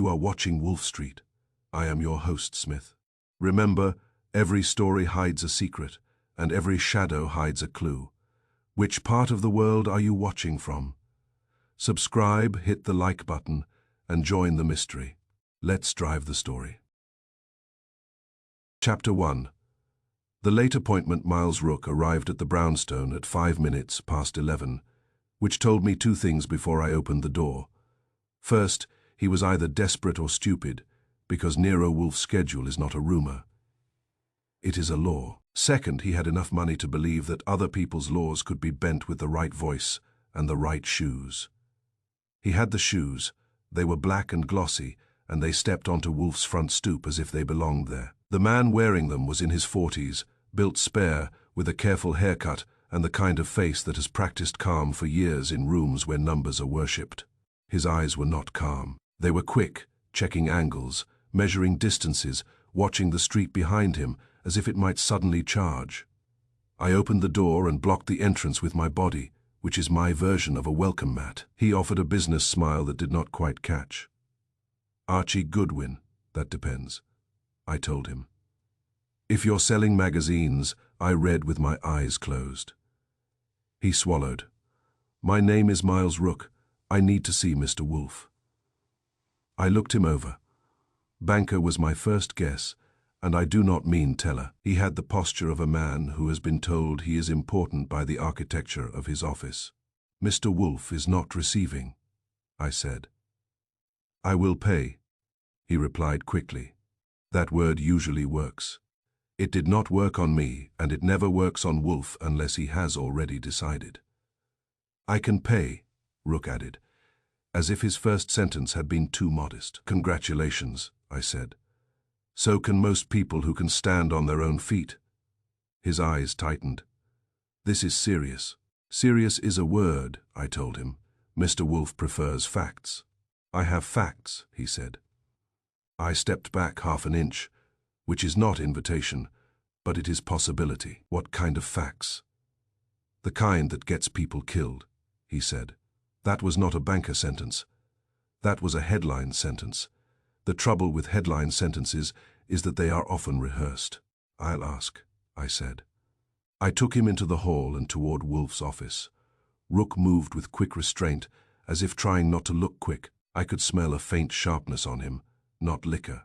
You are watching Wolf Street. I am your host, Smith. Remember, every story hides a secret, and every shadow hides a clue. Which part of the world are you watching from? Subscribe, hit the like button, and join the mystery. Let's drive the story. Chapter 1. The late appointment Miles Rook arrived at the brownstone at 11:05, which told me two things before I opened the door. First, he was either desperate or stupid, because Nero Wolf's schedule is not a rumor. It is a law. Second, he had enough money to believe that other people's laws could be bent with the right voice and the right shoes. He had the shoes. They were black and glossy, and they stepped onto Wolf's front stoop as if they belonged there. The man wearing them was in his 40s, built spare, with a careful haircut and the kind of face that has practiced calm for years in rooms where numbers are worshipped. His eyes were not calm. They were quick, checking angles, measuring distances, watching the street behind him as if it might suddenly charge. I opened the door and blocked the entrance with my body, which is my version of a welcome mat. He offered a business smile that did not quite catch. Archie Goodwin, that depends, I told him. If you're selling magazines, I read with my eyes closed. He swallowed. My name is Miles Rook. I need to see Mr. Wolf. I looked him over. Banker was my first guess, and I do not mean teller. He had the posture of a man who has been told he is important by the architecture of his office. Mr. Wolf is not receiving, I said. I will pay, he replied quickly. That word usually works. It did not work on me, and it never works on Wolf unless he has already decided. I can pay, Rook added, as if his first sentence had been too modest. Congratulations, I said. So can most people who can stand on their own feet. His eyes tightened. This is serious. Serious is a word, I told him. Mr. Wolf prefers facts. I have facts, he said. I stepped back half an inch, which is not invitation, but it is possibility. What kind of facts? The kind that gets people killed, he said. That was not a banker sentence. That was a headline sentence. The trouble with headline sentences is that they are often rehearsed. I'll ask, I said. I took him into the hall and toward Wolf's office. Rook moved with quick restraint, as if trying not to look quick. I could smell a faint sharpness on him, not liquor.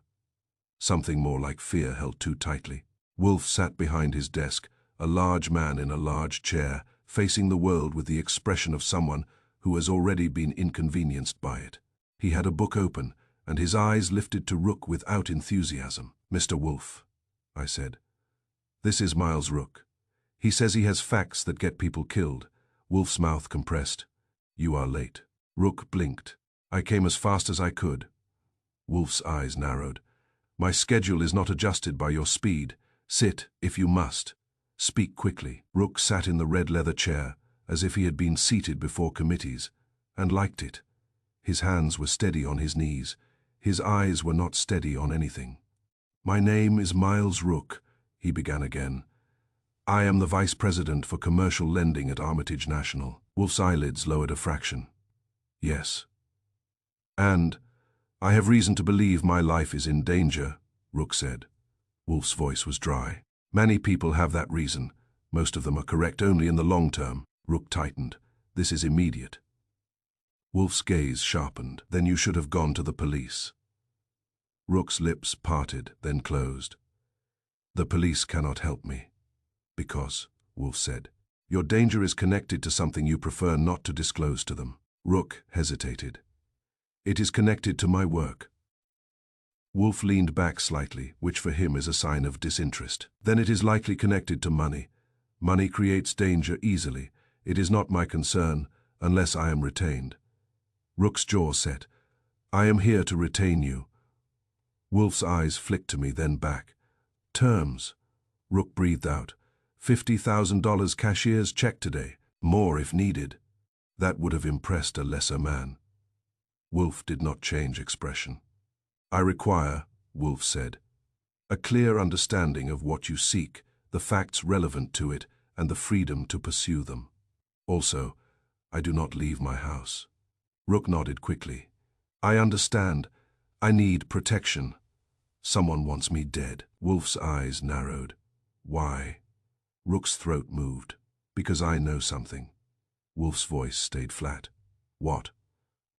Something more like fear held too tightly. Wolf sat behind his desk, a large man in a large chair, facing the world with the expression of someone who has already been inconvenienced by it. He had a book open, and his eyes lifted to Rook without enthusiasm. Mr. Wolf, I said. This is Miles Rook. He says he has facts that get people killed. Wolf's mouth compressed. You are late. Rook blinked. I came as fast as I could. Wolf's eyes narrowed. My schedule is not adjusted by your speed. Sit, if you must. Speak quickly. Rook sat in the red leather chair, as if he had been seated before committees, and liked it. His hands were steady on his knees. His eyes were not steady on anything. My name is Miles Rook, he began again. I am the Vice President for Commercial Lending at Armitage National. Wolf's eyelids lowered a fraction. Yes. And I have reason to believe my life is in danger, Rook said. Wolf's voice was dry. Many people have that reason. Most of them are correct only in the long term. Rook tightened. This is immediate. Wolf's gaze sharpened. Then you should have gone to the police. Rook's lips parted, then closed. The police cannot help me. Because, Wolf said, your danger is connected to something you prefer not to disclose to them. Rook hesitated. It is connected to my work. Wolf leaned back slightly, which for him is a sign of disinterest. Then it is likely connected to money. Money creates danger easily. It is not my concern, unless I am retained. Rook's jaw set. I am here to retain you. Wolf's eyes flicked to me, then back. Terms. Rook breathed out. $50,000 cashier's check today. More if needed. That would have impressed a lesser man. Wolf did not change expression. I require, Wolf said, a clear understanding of what you seek, the facts relevant to it, and the freedom to pursue them. Also, I do not leave my house. Rook nodded quickly. I understand. I need protection. Someone wants me dead. Wolf's eyes narrowed. Why? Rook's throat moved. Because I know something. Wolf's voice stayed flat. What?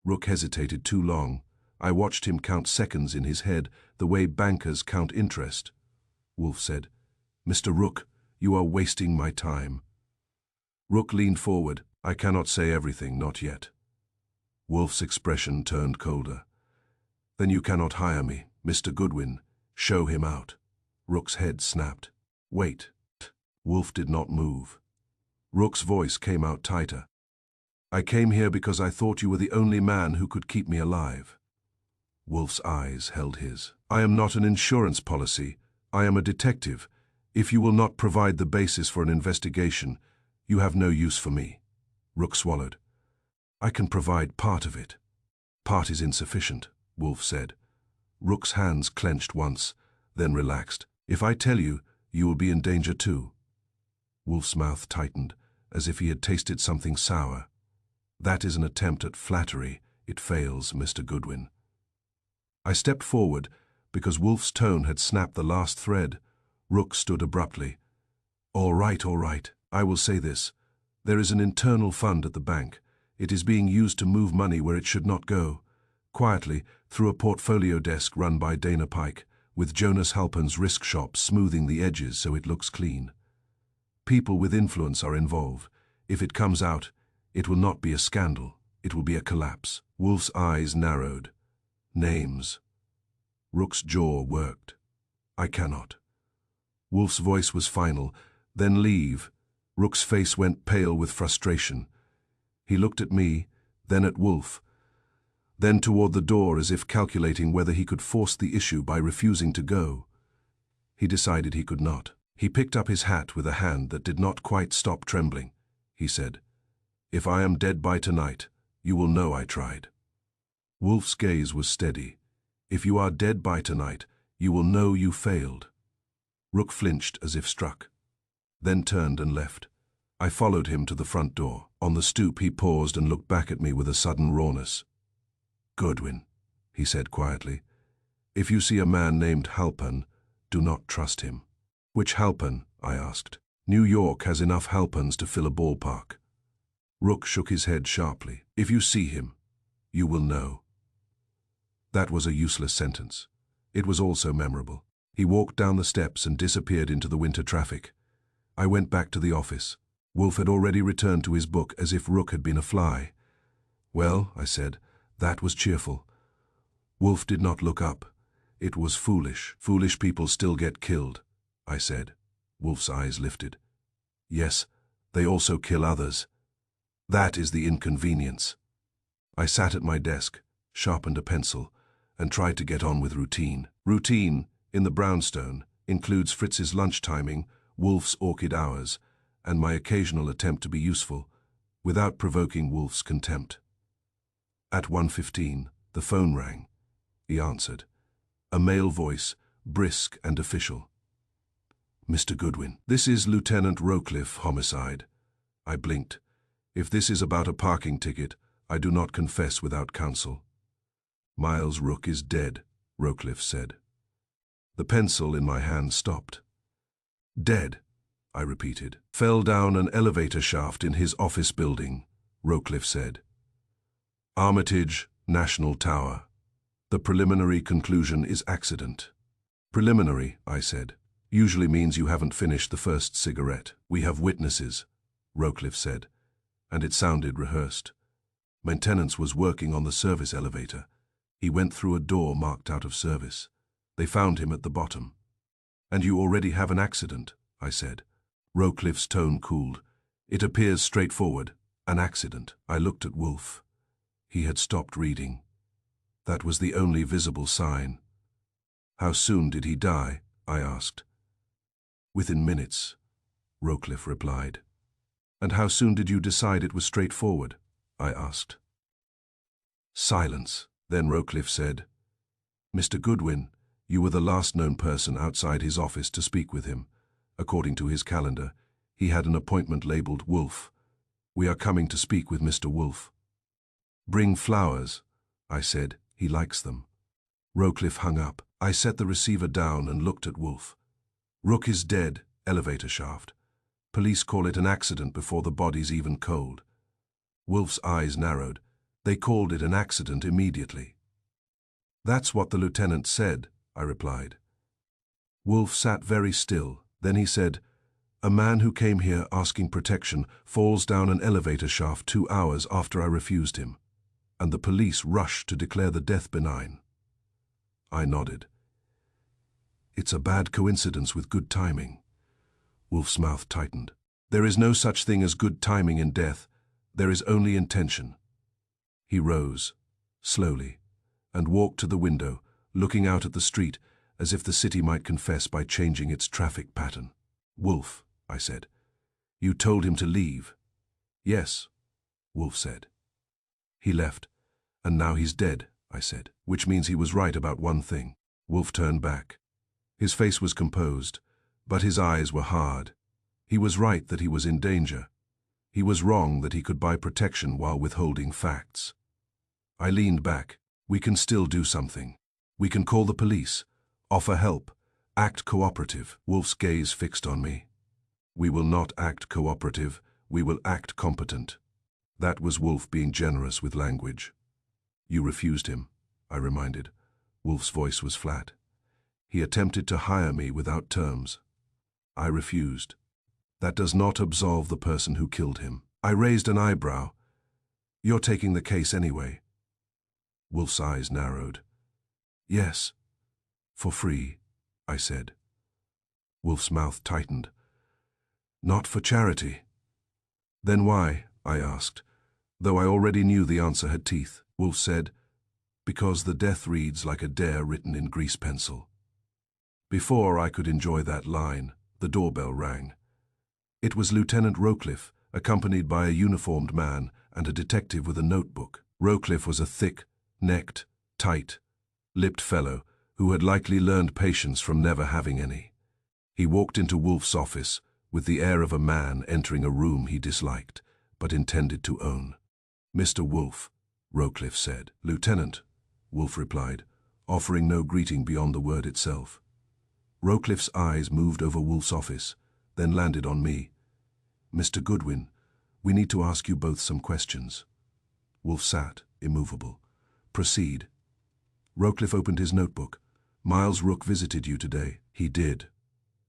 Rook hesitated too long. I watched him count seconds in his head, the way bankers count interest. Wolf said, Mr. Rook, you are wasting my time. Rook leaned forward. I cannot say everything, not yet. Wolf's expression turned colder. Then you cannot hire me, Mr. Goodwin. Show him out. Rook's head snapped. Wait. Wolf did not move. Rook's voice came out tighter. I came here because I thought you were the only man who could keep me alive. Wolf's eyes held his. I am not an insurance policy. I am a detective. If you will not provide the basis for an investigation, you have no use for me. Rook swallowed. I can provide part of it. Part is insufficient, Wolf said. Rook's hands clenched once, then relaxed. If I tell you, you will be in danger too. Wolf's mouth tightened, as if he had tasted something sour. That is an attempt at flattery. It fails, Mr. Goodwin. I stepped forward, because Wolf's tone had snapped the last thread. Rook stood abruptly. All right, I will say this. There is an internal fund at the bank. It is being used to move money where it should not go. Quietly, through a portfolio desk run by Dana Pike, with Jonas Halpern's risk shop smoothing the edges so it looks clean. People with influence are involved. If it comes out, it will not be a scandal. It will be a collapse. Wolf's eyes narrowed. Names. Rook's jaw worked. I cannot. Wolf's voice was final. Then leave. Rook's face went pale with frustration. He looked at me, then at Wolf, then toward the door as if calculating whether he could force the issue by refusing to go. He decided he could not. He picked up his hat with a hand that did not quite stop trembling. He said, If I am dead by tonight, you will know I tried. Wolf's gaze was steady. If you are dead by tonight, you will know you failed. Rook flinched as if struck, then turned and left. I followed him to the front door. On the stoop he paused and looked back at me with a sudden rawness. Goodwin, he said quietly, if you see a man named Halpern, do not trust him. Which Halpern? I asked. New York has enough Halperns to fill a ballpark. Rook shook his head sharply. If you see him, you will know. That was a useless sentence. It was also memorable. He walked down the steps and disappeared into the winter traffic. I went back to the office. Wolf had already returned to his book as if Rook had been a fly. Well, I said, that was cheerful. Wolf did not look up. It was foolish. Foolish people still get killed, I said. Wolf's eyes lifted. Yes, they also kill others. That is the inconvenience. I sat at my desk, sharpened a pencil, and tried to get on with routine. Routine, in the brownstone, includes Fritz's lunch timing, Wolf's orchid hours, and my occasional attempt to be useful, without provoking Wolf's contempt. At 1:15, the phone rang. He answered. A male voice, brisk and official. Mr. Goodwin, this is Lieutenant Rocliffe, homicide. I blinked. If this is about a parking ticket, I do not confess without counsel. Miles Rook is dead, Rocliffe said. The pencil in my hand stopped. Dead, I repeated. Fell down an elevator shaft in his office building, Rocliffe said. Armitage, National Tower. The preliminary conclusion is accident. Preliminary, I said, usually means you haven't finished the first cigarette. We have witnesses, Rocliffe said, and it sounded rehearsed. Maintenance was working on the service elevator. He went through a door marked out of service. They found him at the bottom. And you already have an accident, I said. Rocliffe's tone cooled. It appears straightforward, an accident. I looked at Wolf. He had stopped reading. That was the only visible sign. How soon did he die? I asked. Within minutes, Rocliffe replied. And how soon did you decide it was straightforward? I asked. Silence. Then Rocliffe said, Mr. Goodwin, you were the last known person outside his office to speak with him. According to his calendar, he had an appointment labeled Wolf. We are coming to speak with Mr. Wolf. Bring flowers, I said. He likes them. Rowcliffe hung up. I set the receiver down and looked at Wolf. Rook is dead, elevator shaft. Police call it an accident before the body's even cold. Wolf's eyes narrowed. They called it an accident immediately. That's what the lieutenant said, I replied. Wolf sat very still. Then he said, a man who came here asking protection falls down an elevator shaft 2 hours after I refused him, and the police rush to declare the death benign. I nodded. It's a bad coincidence with good timing. Wolf's mouth tightened. There is no such thing as good timing in death. There is only intention. He rose, slowly, and walked to the window, looking out at the street as if the city might confess by changing its traffic pattern. Wolf, I said, you told him to leave. Yes, Wolf said. He left, and now he's dead, I said, which means he was right about one thing. Wolf turned back. His face was composed, but his eyes were hard. He was right that he was in danger. He was wrong that he could buy protection while withholding facts. I leaned back. We can still do something. We can call the police, offer help, act cooperative. Wolf's gaze fixed on me. We will not act cooperative, we will act competent. That was Wolf being generous with language. You refused him, I reminded. Wolf's voice was flat. He attempted to hire me without terms. I refused. That does not absolve the person who killed him. I raised an eyebrow. You're taking the case anyway. Wolf's eyes narrowed. Yes, for free, I said. Wolf's mouth tightened. Not for charity. Then why? I asked, though I already knew the answer had teeth. Wolf said, because the death reads like a dare written in grease pencil. Before I could enjoy that line, the doorbell rang. It was Lieutenant Rowcliffe, accompanied by a uniformed man and a detective with a notebook. Rowcliffe was a thick-necked, tight-lipped fellow who had likely learned patience from never having any. He walked into Wolf's office with the air of a man entering a room he disliked, but intended to own. Mr. Wolf, Rowcliffe said. Lieutenant, Wolf replied, offering no greeting beyond the word itself. Rowcliffe's eyes moved over Wolf's office, then landed on me. Mr. Goodwin, we need to ask you both some questions. Wolf sat, immovable. Proceed. Rowcliffe opened his notebook. Miles Rook visited you today. He did,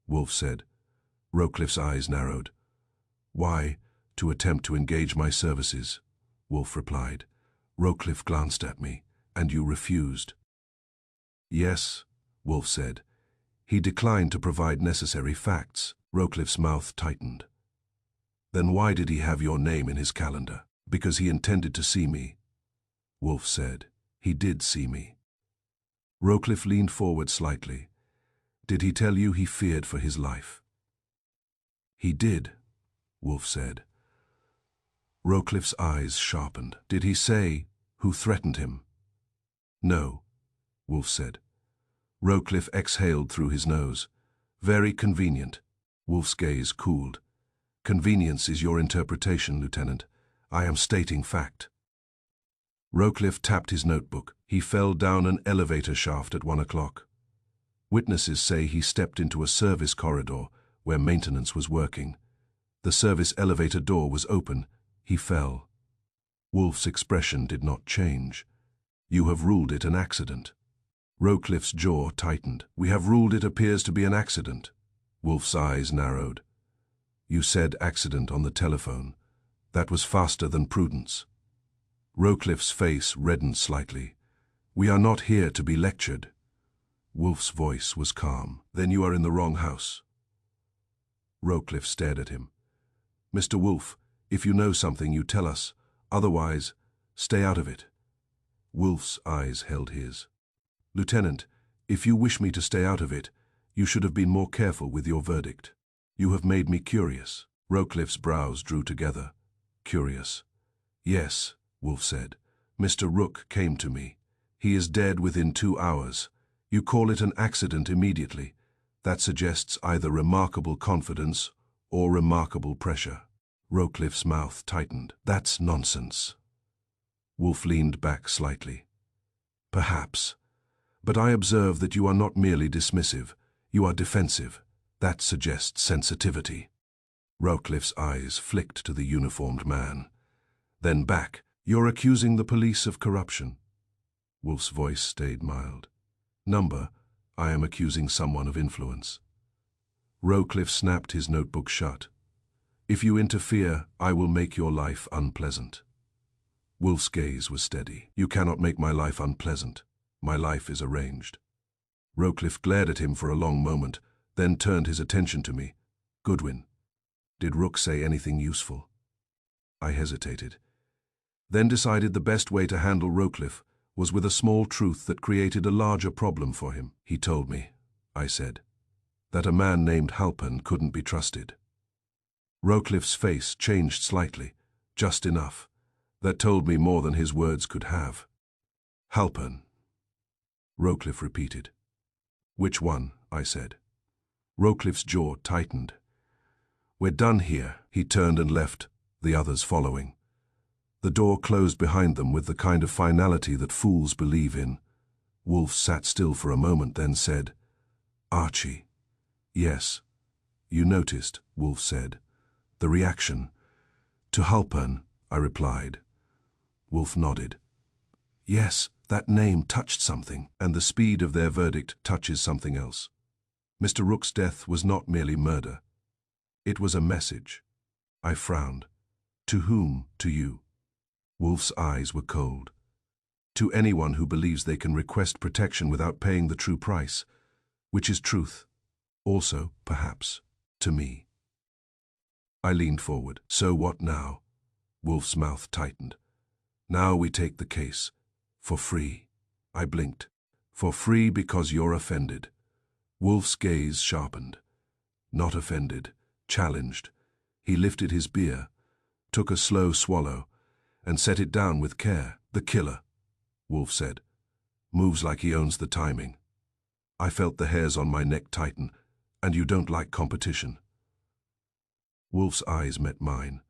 Wolf said. Rowcliffe's eyes narrowed. Why, to attempt to engage my services, Wolf replied. Rowcliffe glanced at me. And you refused. Yes, Wolf said. He declined to provide necessary facts. Rowcliffe's mouth tightened. Then why did he have your name in his calendar? Because he intended to see me. Wolf said. He did see me. Rowcliffe leaned forward slightly. Did he tell you he feared for his life? He did, Wolf said. Rowcliffe's eyes sharpened. Did he say who threatened him? No, Wolf said. Rowcliffe exhaled through his nose. Very convenient. Wolf's gaze cooled. Convenience is your interpretation, Lieutenant. I am stating fact. Rowcliffe tapped his notebook. He fell down an elevator shaft at 1 o'clock. Witnesses say he stepped into a service corridor where maintenance was working. The service elevator door was open. He fell. Wolf's expression did not change. You have ruled it an accident. Rowcliffe's jaw tightened. We have ruled it appears to be an accident. Wolf's eyes narrowed. You said accident on the telephone. That was faster than prudence. Rowcliffe's face reddened slightly. We are not here to be lectured. Wolf's voice was calm. Then you are in the wrong house. Rowcliffe stared at him. Mr. Wolf, if you know something, you tell us. Otherwise, stay out of it. Wolf's eyes held his. Lieutenant, if you wish me to stay out of it, you should have been more careful with your verdict. You have made me curious. Rowcliffe's brows drew together. Curious. Yes, Wolf said. Mr. Rook came to me. He is dead within 2 hours. You call it an accident immediately. That suggests either remarkable confidence or remarkable pressure. Rowcliffe's mouth tightened. That's nonsense. Wolf leaned back slightly. Perhaps, But I observe that you are not merely dismissive, you are defensive. That suggests sensitivity. Rowcliffe's eyes flicked to the uniformed man. Then back. You're accusing the police of corruption. Wolf's voice stayed mild. Number, I am accusing someone of influence. Rowcliffe snapped his notebook shut. If you interfere, I will make your life unpleasant. Wolf's gaze was steady. You cannot make my life unpleasant. My life is arranged. Rowcliffe glared at him for a long moment, then turned his attention to me. Goodwin, did Rook say anything useful? I hesitated, then decided the best way to handle Rowcliffe was with a small truth that created a larger problem for him. He told me, I said, that a man named Halpern couldn't be trusted. Rowcliffe's face changed slightly, just enough. That told me more than his words could have. Halpern, Rowcliffe repeated. Which one? I said. Rowcliffe's jaw tightened. We're done here. He turned and left, the others following. The door closed behind them with the kind of finality that fools believe in. Wolf sat still for a moment, then said, Archie. Yes. You noticed, Wolf said. The reaction. To Halpern, I replied. Wolf nodded. Yes, that name touched something, and the speed of their verdict touches something else. Mr. Rook's death was not merely murder. It was a message. I frowned. To whom? To you. Wolf's eyes were cold. To anyone who believes they can request protection without paying the true price, which is truth. Also, perhaps, to me. I leaned forward. So what now? Wolf's mouth tightened. Now we take the case. For free. I blinked. For free because you're offended. Wolf's gaze sharpened. Not offended. Challenged. He lifted his beer, took a slow swallow, and set it down with care. The killer, Wolf said. Moves like he owns the timing. I felt the hairs on my neck tighten. And you don't like competition. Wolf's eyes met mine.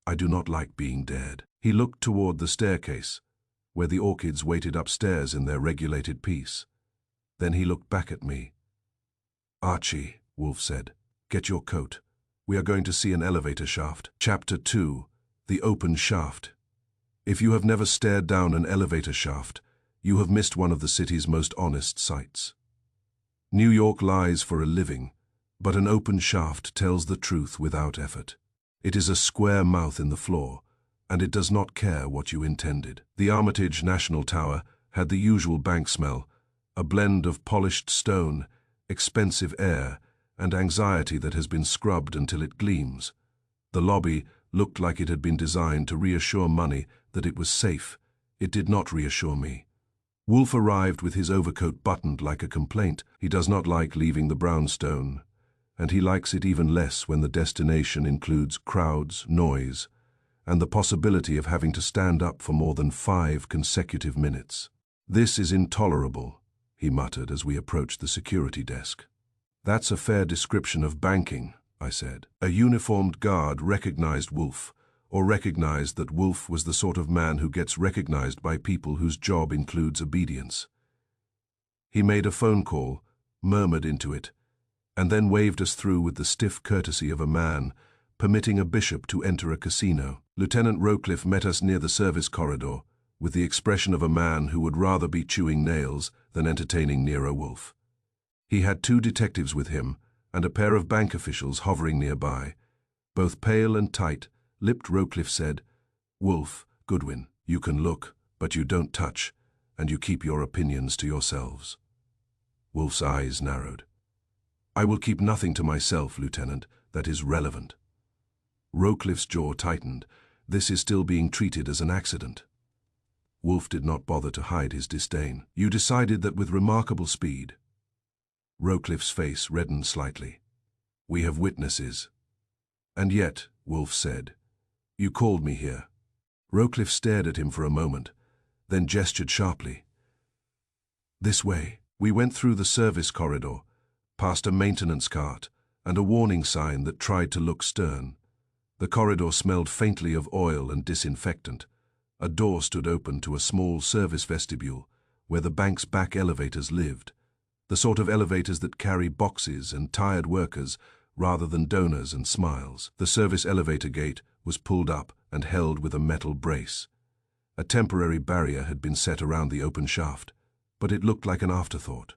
I do not like being dared. He looked toward the staircase, where the orchids waited upstairs in their regulated peace. Then he looked back at me. Archie, Wolf said, get your coat. We are going to see an elevator shaft. Chapter 2, The Open Shaft. If you have never stared down an elevator shaft, you have missed one of the city's most honest sights. New York lies for a living, but an open shaft tells the truth without effort. It is a square mouth in the floor, and it does not care what you intended. The Armitage National Tower had the usual bank smell, a blend of polished stone, expensive air, and anxiety that has been scrubbed until it gleams. The lobby looked like it had been designed to reassure money that it was safe. It did not reassure me. Wolf arrived with his overcoat buttoned like a complaint. He does not like leaving the brownstone, and he likes it even less when the destination includes crowds, noise, and the possibility of having to stand up for more than 5 consecutive minutes. This is intolerable, he muttered as we approached the security desk. That's a fair description of banking, I said. A uniformed guard recognized Wolf, or recognized that Wolf was the sort of man who gets recognized by people whose job includes obedience. He made a phone call, murmured into it, and then waved us through with the stiff courtesy of a man permitting a bishop to enter a casino. Lieutenant Rowcliffe met us near the service corridor, with the expression of a man who would rather be chewing nails than entertaining Nero Wolfe. He had 2 detectives with him, and a pair of bank officials hovering nearby. Both pale and tight-lipped, Rowcliffe said, Wolfe, Goodwin, you can look, but you don't touch, and you keep your opinions to yourselves. Wolfe's eyes narrowed. I will keep nothing to myself, Lieutenant, that is relevant. Rowcliffe's jaw tightened. This is still being treated as an accident. Wolfe did not bother to hide his disdain. You decided that with remarkable speed. Rowcliffe's face reddened slightly. We have witnesses. And yet, Wolfe said, you called me here. Rowcliffe stared at him for a moment, then gestured sharply. This way. We went through the service corridor, past a maintenance cart and a warning sign that tried to look stern. The corridor smelled faintly of oil and disinfectant. A door stood open to a small service vestibule, where the bank's back elevators lived, the sort of elevators that carry boxes and tired workers rather than donors and smiles. The service elevator gate was pulled up and held with a metal brace. A temporary barrier had been set around the open shaft, but it looked like an afterthought.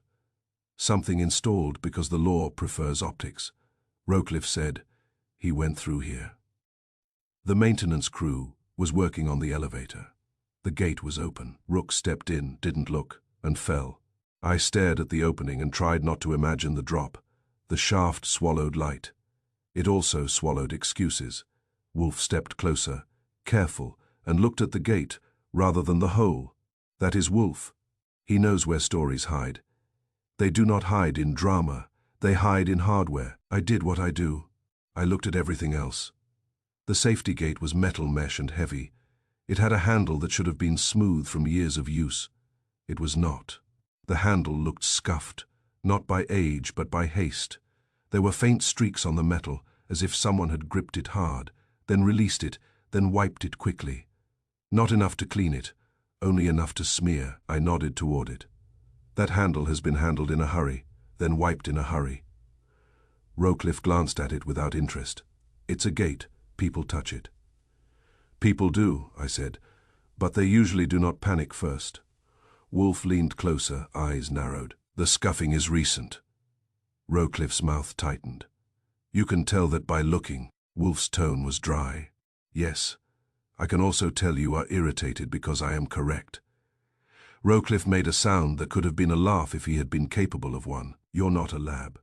Something installed because the law prefers optics. Rowcliffe said, "He went through here." The maintenance crew was working on the elevator. The gate was open. Rook stepped in, didn't look, and fell. I stared at the opening and tried not to imagine the drop. The shaft swallowed light. It also swallowed excuses. Wolf stepped closer, careful, and looked at the gate rather than the hole. That is Wolf. He knows where stories hide. They do not hide in drama. They hide in hardware. I did what I do. I looked at everything else. The safety gate was metal mesh and heavy. It had a handle that should have been smooth from years of use. It was not. The handle looked scuffed, not by age but by haste. There were faint streaks on the metal, as if someone had gripped it hard, then released it, then wiped it quickly. Not enough to clean it, only enough to smear. I nodded toward it. That handle has been handled in a hurry, then wiped in a hurry. Rowcliffe glanced at it without interest. It's a gate. People touch it. People do, I said, but they usually do not panic first. Wolf leaned closer, eyes narrowed. The scuffing is recent. Rowcliffe's mouth tightened. You can tell that by looking. Wolf's tone was dry. Yes, I can also tell you are irritated because I am correct. Rowcliffe made a sound that could have been a laugh if he had been capable of one. You're not a lab.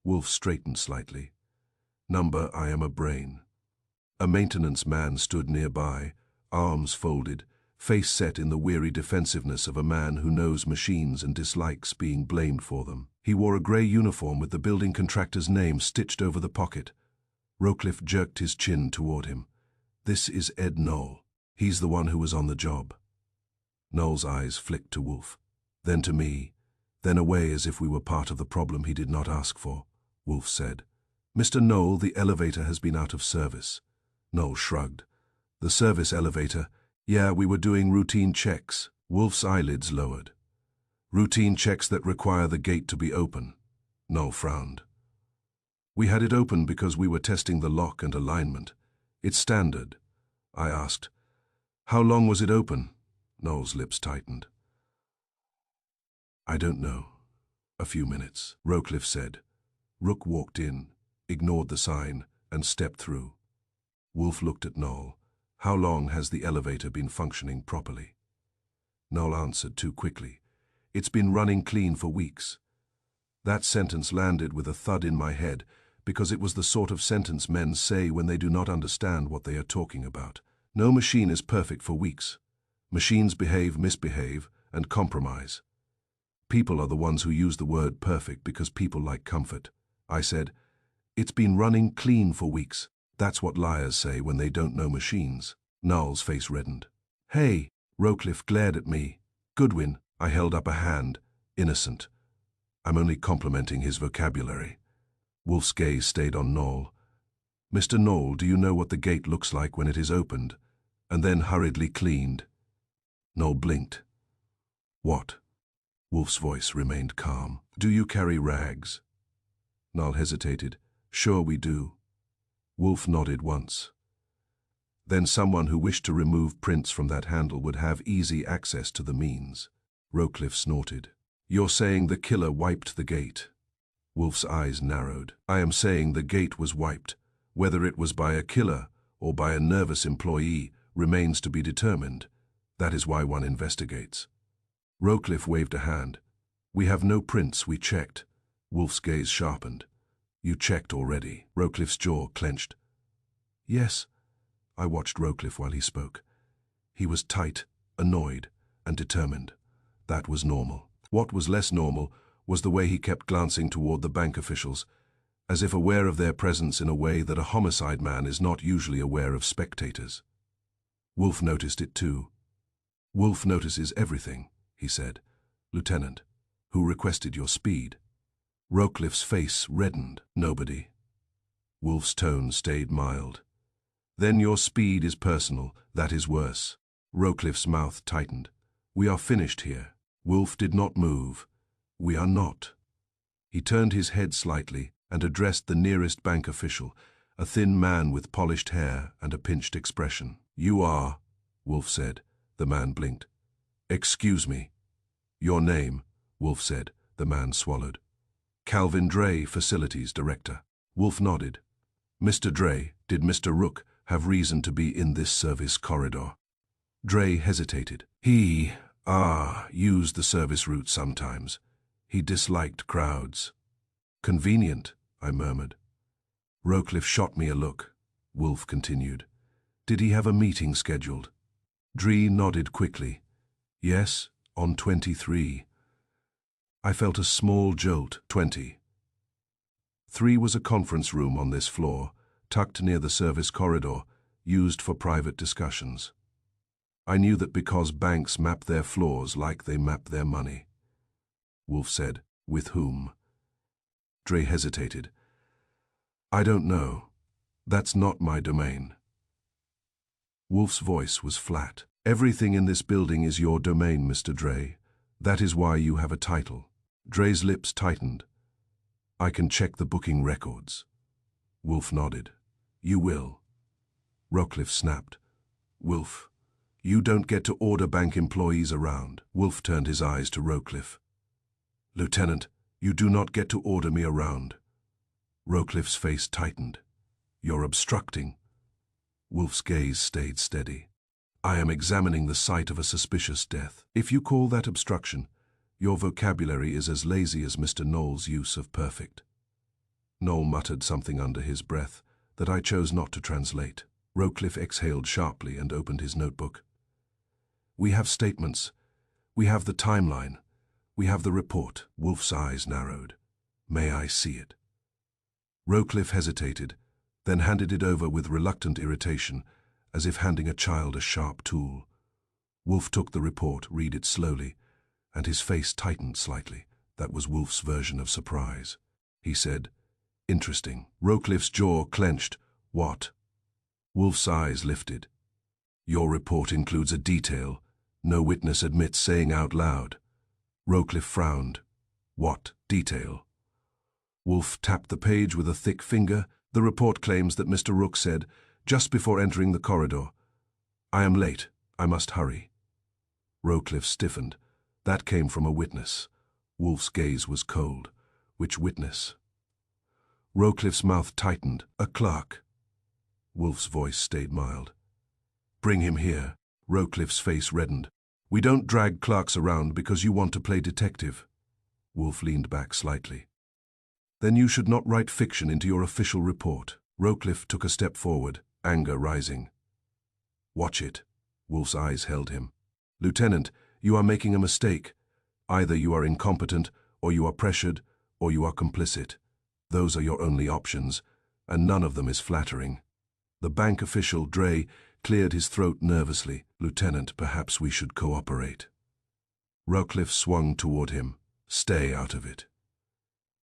Wolf straightened slightly. Number, I am a brain. A maintenance man stood nearby, arms folded, face set in the weary defensiveness of a man who knows machines and dislikes being blamed for them. He wore a grey uniform with the building contractor's name stitched over the pocket. Rowcliffe jerked his chin toward him. This is Ed Knoll. He's the one who was on the job. Knoll's eyes flicked to Wolf, then to me, then away as if we were part of the problem he did not ask for. Wolf said, Mr. Knoll, the elevator has been out of service. Knoll shrugged. The service elevator? Yeah, we were doing routine checks. Wolf's eyelids lowered. Routine checks that require the gate to be open. Knoll frowned. We had it open because we were testing the lock and alignment. It's standard. I asked, how long was it open? Knoll's lips tightened. I don't know. A few minutes, Rowcliffe said. Rook walked in, ignored the sign, and stepped through. Wolf looked at Knoll. How long has the elevator been functioning properly? Knoll answered too quickly. It's been running clean for weeks. That sentence landed with a thud in my head because it was the sort of sentence men say when they do not understand what they are talking about. No machine is perfect for weeks. Machines behave, misbehave, and compromise. People are the ones who use the word perfect because people like comfort. I said, it's been running clean for weeks. That's what liars say when they don't know machines. Knoll's face reddened. Hey, Rowcliffe glared at me. Goodwin, I held up a hand, innocent. I'm only complimenting his vocabulary. Wolf's gaze stayed on Knoll. Mr. Knoll, do you know what the gate looks like when it is opened, and then hurriedly cleaned? Knoll blinked. What? Wolf's voice remained calm. Do you carry rags? Knoll hesitated. Sure we do. Wolf nodded once. Then someone who wished to remove prints from that handle would have easy access to the means. Rowcliffe snorted. You're saying the killer wiped the gate? Wolf's eyes narrowed. I am saying the gate was wiped. Whether it was by a killer or by a nervous employee remains to be determined. That is why one investigates. Rowcliffe waved a hand. We have no prints, we checked. Wolf's gaze sharpened. You checked already. Rowcliffe's jaw clenched. Yes. I watched Rowcliffe while he spoke. He was tight, annoyed, and determined. That was normal. What was less normal was the way he kept glancing toward the bank officials, as if aware of their presence in a way that a homicide man is not usually aware of spectators. Wolf noticed it too. Wolf notices everything, he said. Lieutenant, who requested your speed? Rowcliffe's face reddened. Nobody. Wolf's tone stayed mild. Then your speed is personal. That is worse. Rowcliffe's mouth tightened. We are finished here. Wolf did not move. We are not. He turned his head slightly and addressed the nearest bank official, a thin man with polished hair and a pinched expression. You are, Wolf said. The man blinked. Excuse me. Your name, Wolf said. The man swallowed. Calvin Dre, Facilities Director. Wolf nodded. Mr. Dre, did Mr. Rook have reason to be in this service corridor? Dre hesitated. He, used the service route sometimes. He disliked crowds. Convenient, I murmured. Rowcliffe shot me a look. Wolf continued. Did he have a meeting scheduled? Dre nodded quickly. Yes, on 23. I felt a small jolt. 20. 3 was a conference room on this floor, tucked near the service corridor, used for private discussions. I knew that because banks map their floors like they map their money. Wolf said, with whom? Dre hesitated. I don't know. That's not my domain. Wolf's voice was flat. Everything in this building is your domain, Mr. Dre. That is why you have a title. Dre's lips tightened. I can check the booking records. Wolf nodded. You will. Rowcliffe snapped. Wolf, you don't get to order bank employees around. Wolf turned his eyes to Rowcliffe. Lieutenant, you do not get to order me around. Rowcliffe's face tightened. You're obstructing. Wolf's gaze stayed steady. I am examining the site of a suspicious death. If you call that obstruction, your vocabulary is as lazy as Mr. Knoll's use of perfect. Knoll muttered something under his breath that I chose not to translate. Rowcliffe exhaled sharply and opened his notebook. We have statements. We have the timeline. We have the report. Wolf's eyes narrowed. May I see it? Rowcliffe hesitated, then handed it over with reluctant irritation, as if handing a child a sharp tool. Wolf took the report, read it slowly, and his face tightened slightly. That was Wolf's version of surprise. He said, Interesting. Rowcliffe's jaw clenched. What? Wolf's eyes lifted. Your report includes a detail no witness admits saying out loud. Rowcliffe frowned. What detail? Wolf tapped the page with a thick finger. The report claims that Mr. Rook said, just before entering the corridor, I am late. I must hurry. Rowcliffe stiffened. That came from a witness. Wolf's gaze was cold. Which witness? Rowcliffe's mouth tightened. A clerk. Wolf's voice stayed mild. Bring him here. Rowcliffe's face reddened. We don't drag clerks around because you want to play detective. Wolf leaned back slightly. Then you should not write fiction into your official report. Rowcliffe took a step forward, anger rising. Watch it. Wolf's eyes held him. Lieutenant, you are making a mistake. Either you are incompetent, or you are pressured, or you are complicit. Those are your only options, and none of them is flattering. The bank official, Dre, cleared his throat nervously. Lieutenant, perhaps we should cooperate. Rowcliffe swung toward him. Stay out of it.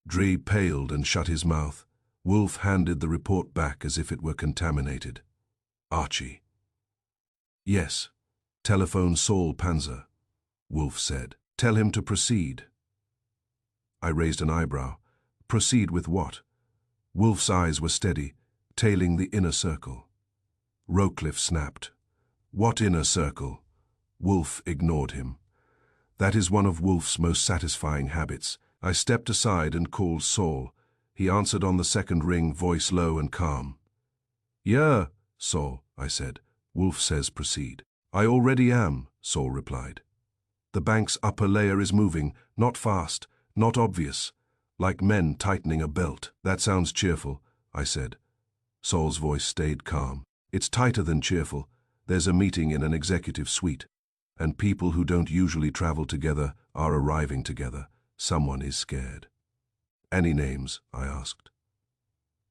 Dre paled and shut his mouth. Wolf handed the report back as if it were contaminated. Archie. Yes. Telephone Saul Panzer. Wolf said. Tell him to proceed. I raised an eyebrow. Proceed with what? Wolf's eyes were steady, tailing the inner circle. Rowcliffe snapped. What inner circle? Wolf ignored him. That is one of Wolf's most satisfying habits. I stepped aside and called Saul. He answered on the second ring, voice low and calm. Yeah, Saul, I said. Wolf says proceed. I already am, Saul replied. The bank's upper layer is moving, not fast, not obvious, like men tightening a belt. That sounds cheerful, I said. Saul's voice stayed calm. It's tighter than cheerful. There's a meeting in an executive suite, and people who don't usually travel together are arriving together. Someone is scared. Any names? I asked.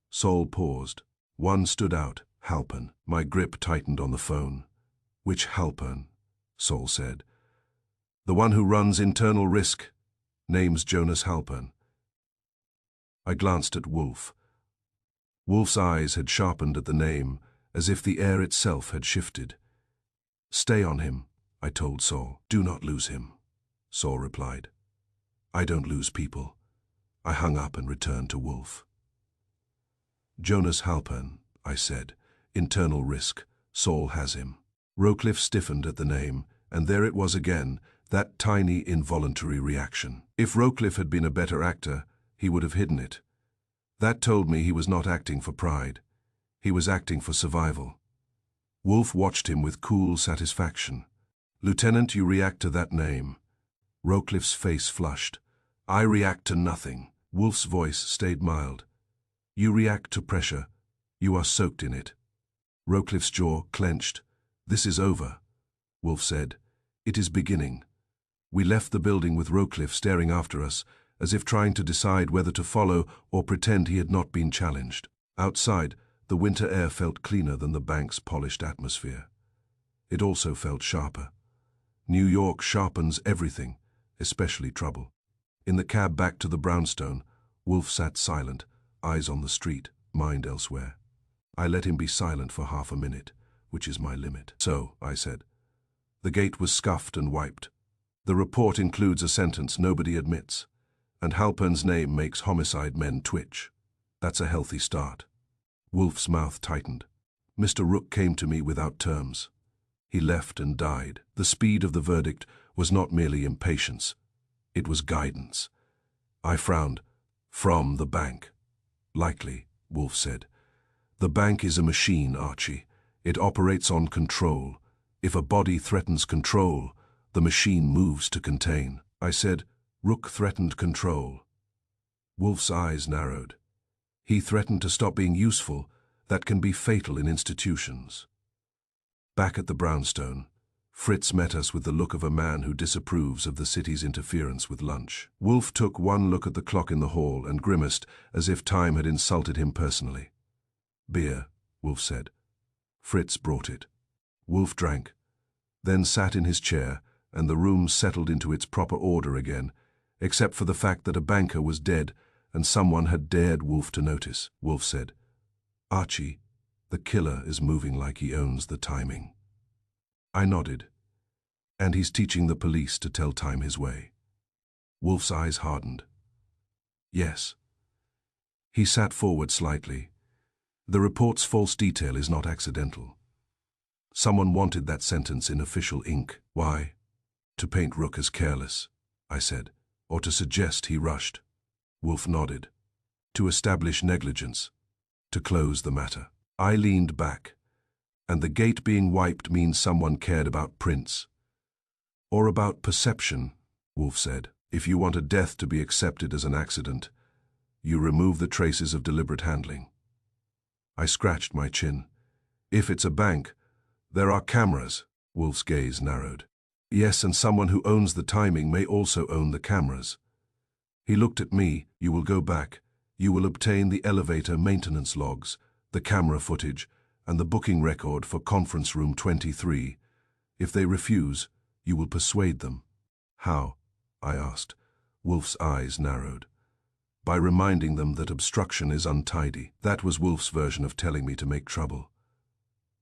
Saul paused. One stood out, Halpern. My grip tightened on the phone. Which Halpern? Saul said. The one who runs internal risk. Name's Jonas Halpern. I glanced at Wolf. Wolf's eyes had sharpened at the name, as if the air itself had shifted. Stay on him, I told Saul. Do not lose him, Saul replied. I don't lose people. I hung up and returned to Wolf. Jonas Halpern, I said. Internal risk. Saul has him. Rowcliffe stiffened at the name, and there it was again, that tiny involuntary reaction. If Rowcliffe had been a better actor, he would have hidden it. That told me he was not acting for pride. He was acting for survival. Wolf watched him with cool satisfaction. Lieutenant, you react to that name. Rowcliffe's face flushed. I react to nothing. Wolf's voice stayed mild. You react to pressure. You are soaked in it. Rowcliffe's jaw clenched. This is over, Wolf said. It is beginning. We left the building with Rowcliffe staring after us, as if trying to decide whether to follow or pretend he had not been challenged. Outside, the winter air felt cleaner than the bank's polished atmosphere. It also felt sharper. New York sharpens everything, especially trouble. In the cab back to the brownstone, Wolf sat silent, eyes on the street, mind elsewhere. I let him be silent for half a minute, which is my limit. So, I said. The gate was scuffed and wiped. The report includes a sentence nobody admits, and Halpern's name makes homicide men twitch. That's a healthy start. Wolf's mouth tightened. Mr. Rook came to me without terms. He left and died. The speed of the verdict was not merely impatience. It was guidance. I frowned. From the bank. Likely, Wolf said. The bank is a machine, Archie. It operates on control. If a body threatens control, the machine moves to contain. I said, Rook threatened control. Wolf's eyes narrowed. He threatened to stop being useful. That can be fatal in institutions. Back at the brownstone, Fritz met us with the look of a man who disapproves of the city's interference with lunch. Wolf took one look at the clock in the hall and grimaced as if time had insulted him personally. Beer, Wolf said. Fritz brought it. Wolf drank, then sat in his chair, and the room settled into its proper order again, except for the fact that a banker was dead and someone had dared Wolf to notice. Wolf said, Archie, the killer is moving like he owns the timing. I nodded. And he's teaching the police to tell time his way. Wolf's eyes hardened. Yes. He sat forward slightly. The report's false detail is not accidental. Someone wanted that sentence in official ink. Why? To paint Rook as careless, I said, or to suggest he rushed. Wolf nodded. To establish negligence. To close the matter. I leaned back. And the gate being wiped means someone cared about Prince. Or about perception, Wolf said. If you want a death to be accepted as an accident, you remove the traces of deliberate handling. I scratched my chin. If it's a bank, there are cameras. Wolf's gaze narrowed. Yes, and someone who owns the timing may also own the cameras. He looked at me. You will go back. You will obtain the elevator maintenance logs, the camera footage, and the booking record for conference room 23. If they refuse, you will persuade them. How? I asked. Wolf's eyes narrowed. By reminding them that obstruction is untidy. That was Wolf's version of telling me to make trouble.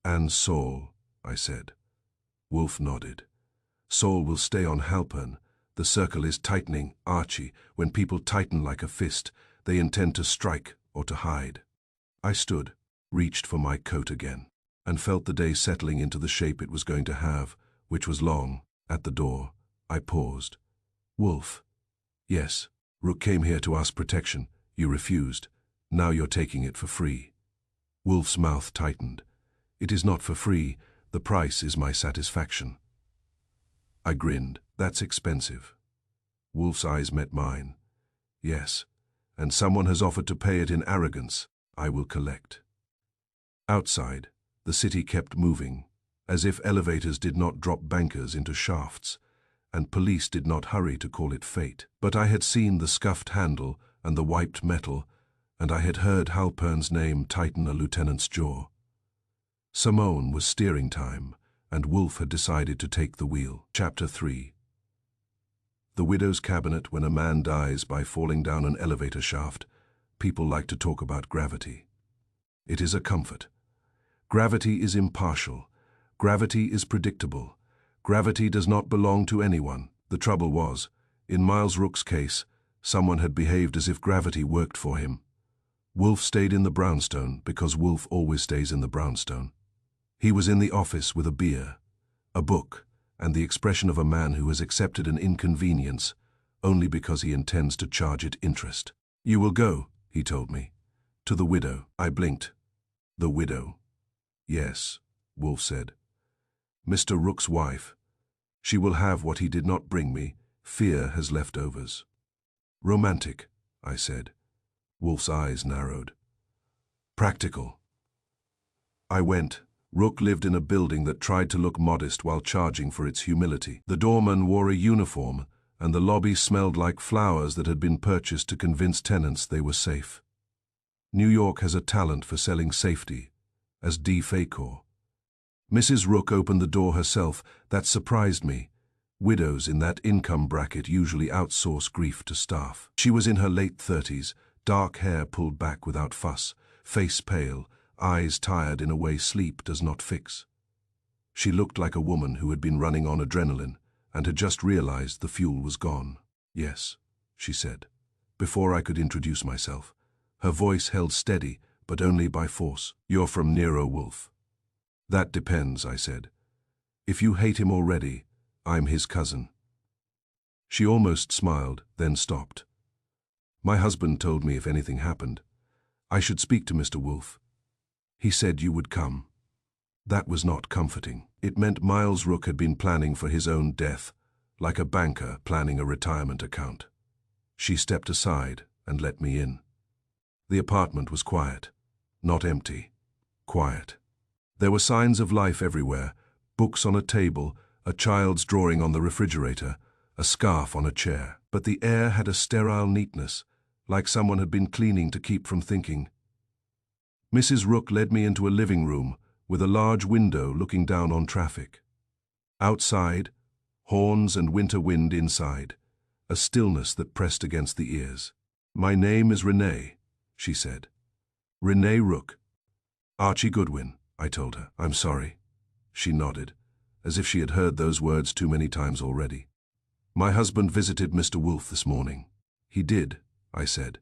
And Saul, I said. Wolf nodded. Saul will stay on Halpern. The circle is tightening, Archie. When people tighten like a fist, they intend to strike or to hide. I stood, reached for my coat again, and felt the day settling into the shape it was going to have, which was long. At the door, I paused. Wolf. Yes. Rook came here to ask protection. You refused. Now you're taking it for free. Wolf's mouth tightened. It is not for free. The price is my satisfaction. I grinned. That's expensive. Wolf's eyes met mine. Yes, and someone has offered to pay it in arrogance. I will collect. Outside, the city kept moving, as if elevators did not drop bankers into shafts, and police did not hurry to call it fate. But I had seen the scuffed handle and the wiped metal, and I had heard Halpern's name tighten a lieutenant's jaw. Simone was steering time, and Wolf had decided to take the wheel. Chapter 3. The widow's cabinet. When a man dies by falling down an elevator shaft, people like to talk about gravity. It is a comfort. Gravity is impartial. Gravity is predictable. Gravity does not belong to anyone. The trouble was, in Miles Rook's case, someone had behaved as if gravity worked for him. Wolf stayed in the brownstone because Wolf always stays in the brownstone. He was in the office with a beer, a book, and the expression of a man who has accepted an inconvenience only because he intends to charge it interest. "You will go," he told me. "To the widow." I blinked. "The widow?" "Yes," Wolf said. "Mr. Rook's wife. She will have what he did not bring me. Fear has leftovers." "Romantic," I said. Wolf's eyes narrowed. "Practical." I went. Rook lived in a building that tried to look modest while charging for its humility. The doorman wore a uniform, and the lobby smelled like flowers that had been purchased to convince tenants they were safe. New York has a talent for selling safety, as D. Facor. Mrs. Rook opened the door herself. That surprised me. Widows in that income bracket usually outsource grief to staff. She was in her late 30s, dark hair pulled back without fuss, face pale, eyes tired in a way sleep does not fix. She looked like a woman who had been running on adrenaline and had just realized the fuel was gone. "Yes," she said, before I could introduce myself. Her voice held steady, but only by force. "You're from Nero, Wolf." "That depends," I said. "If you hate him already, I'm his cousin." She almost smiled, then stopped. "My husband told me if anything happened, I should speak to Mr. Wolf. He said you would come." That was not comforting. It meant Miles Rook had been planning for his own death, like a banker planning a retirement account. She stepped aside and let me in. The apartment was quiet, not empty, quiet. There were signs of life everywhere, books on a table, a child's drawing on the refrigerator, a scarf on a chair. But the air had a sterile neatness, like someone had been cleaning to keep from thinking. Mrs. Rook led me into a living room with a large window looking down on traffic. Outside, horns and winter wind inside, a stillness that pressed against the ears. "My name is Renee," she said. "Renee Rook." "Archie Goodwin," I told her. "I'm sorry." She nodded, as if she had heard those words too many times already. "My husband visited Mr. Wolf this morning." "He did," I said,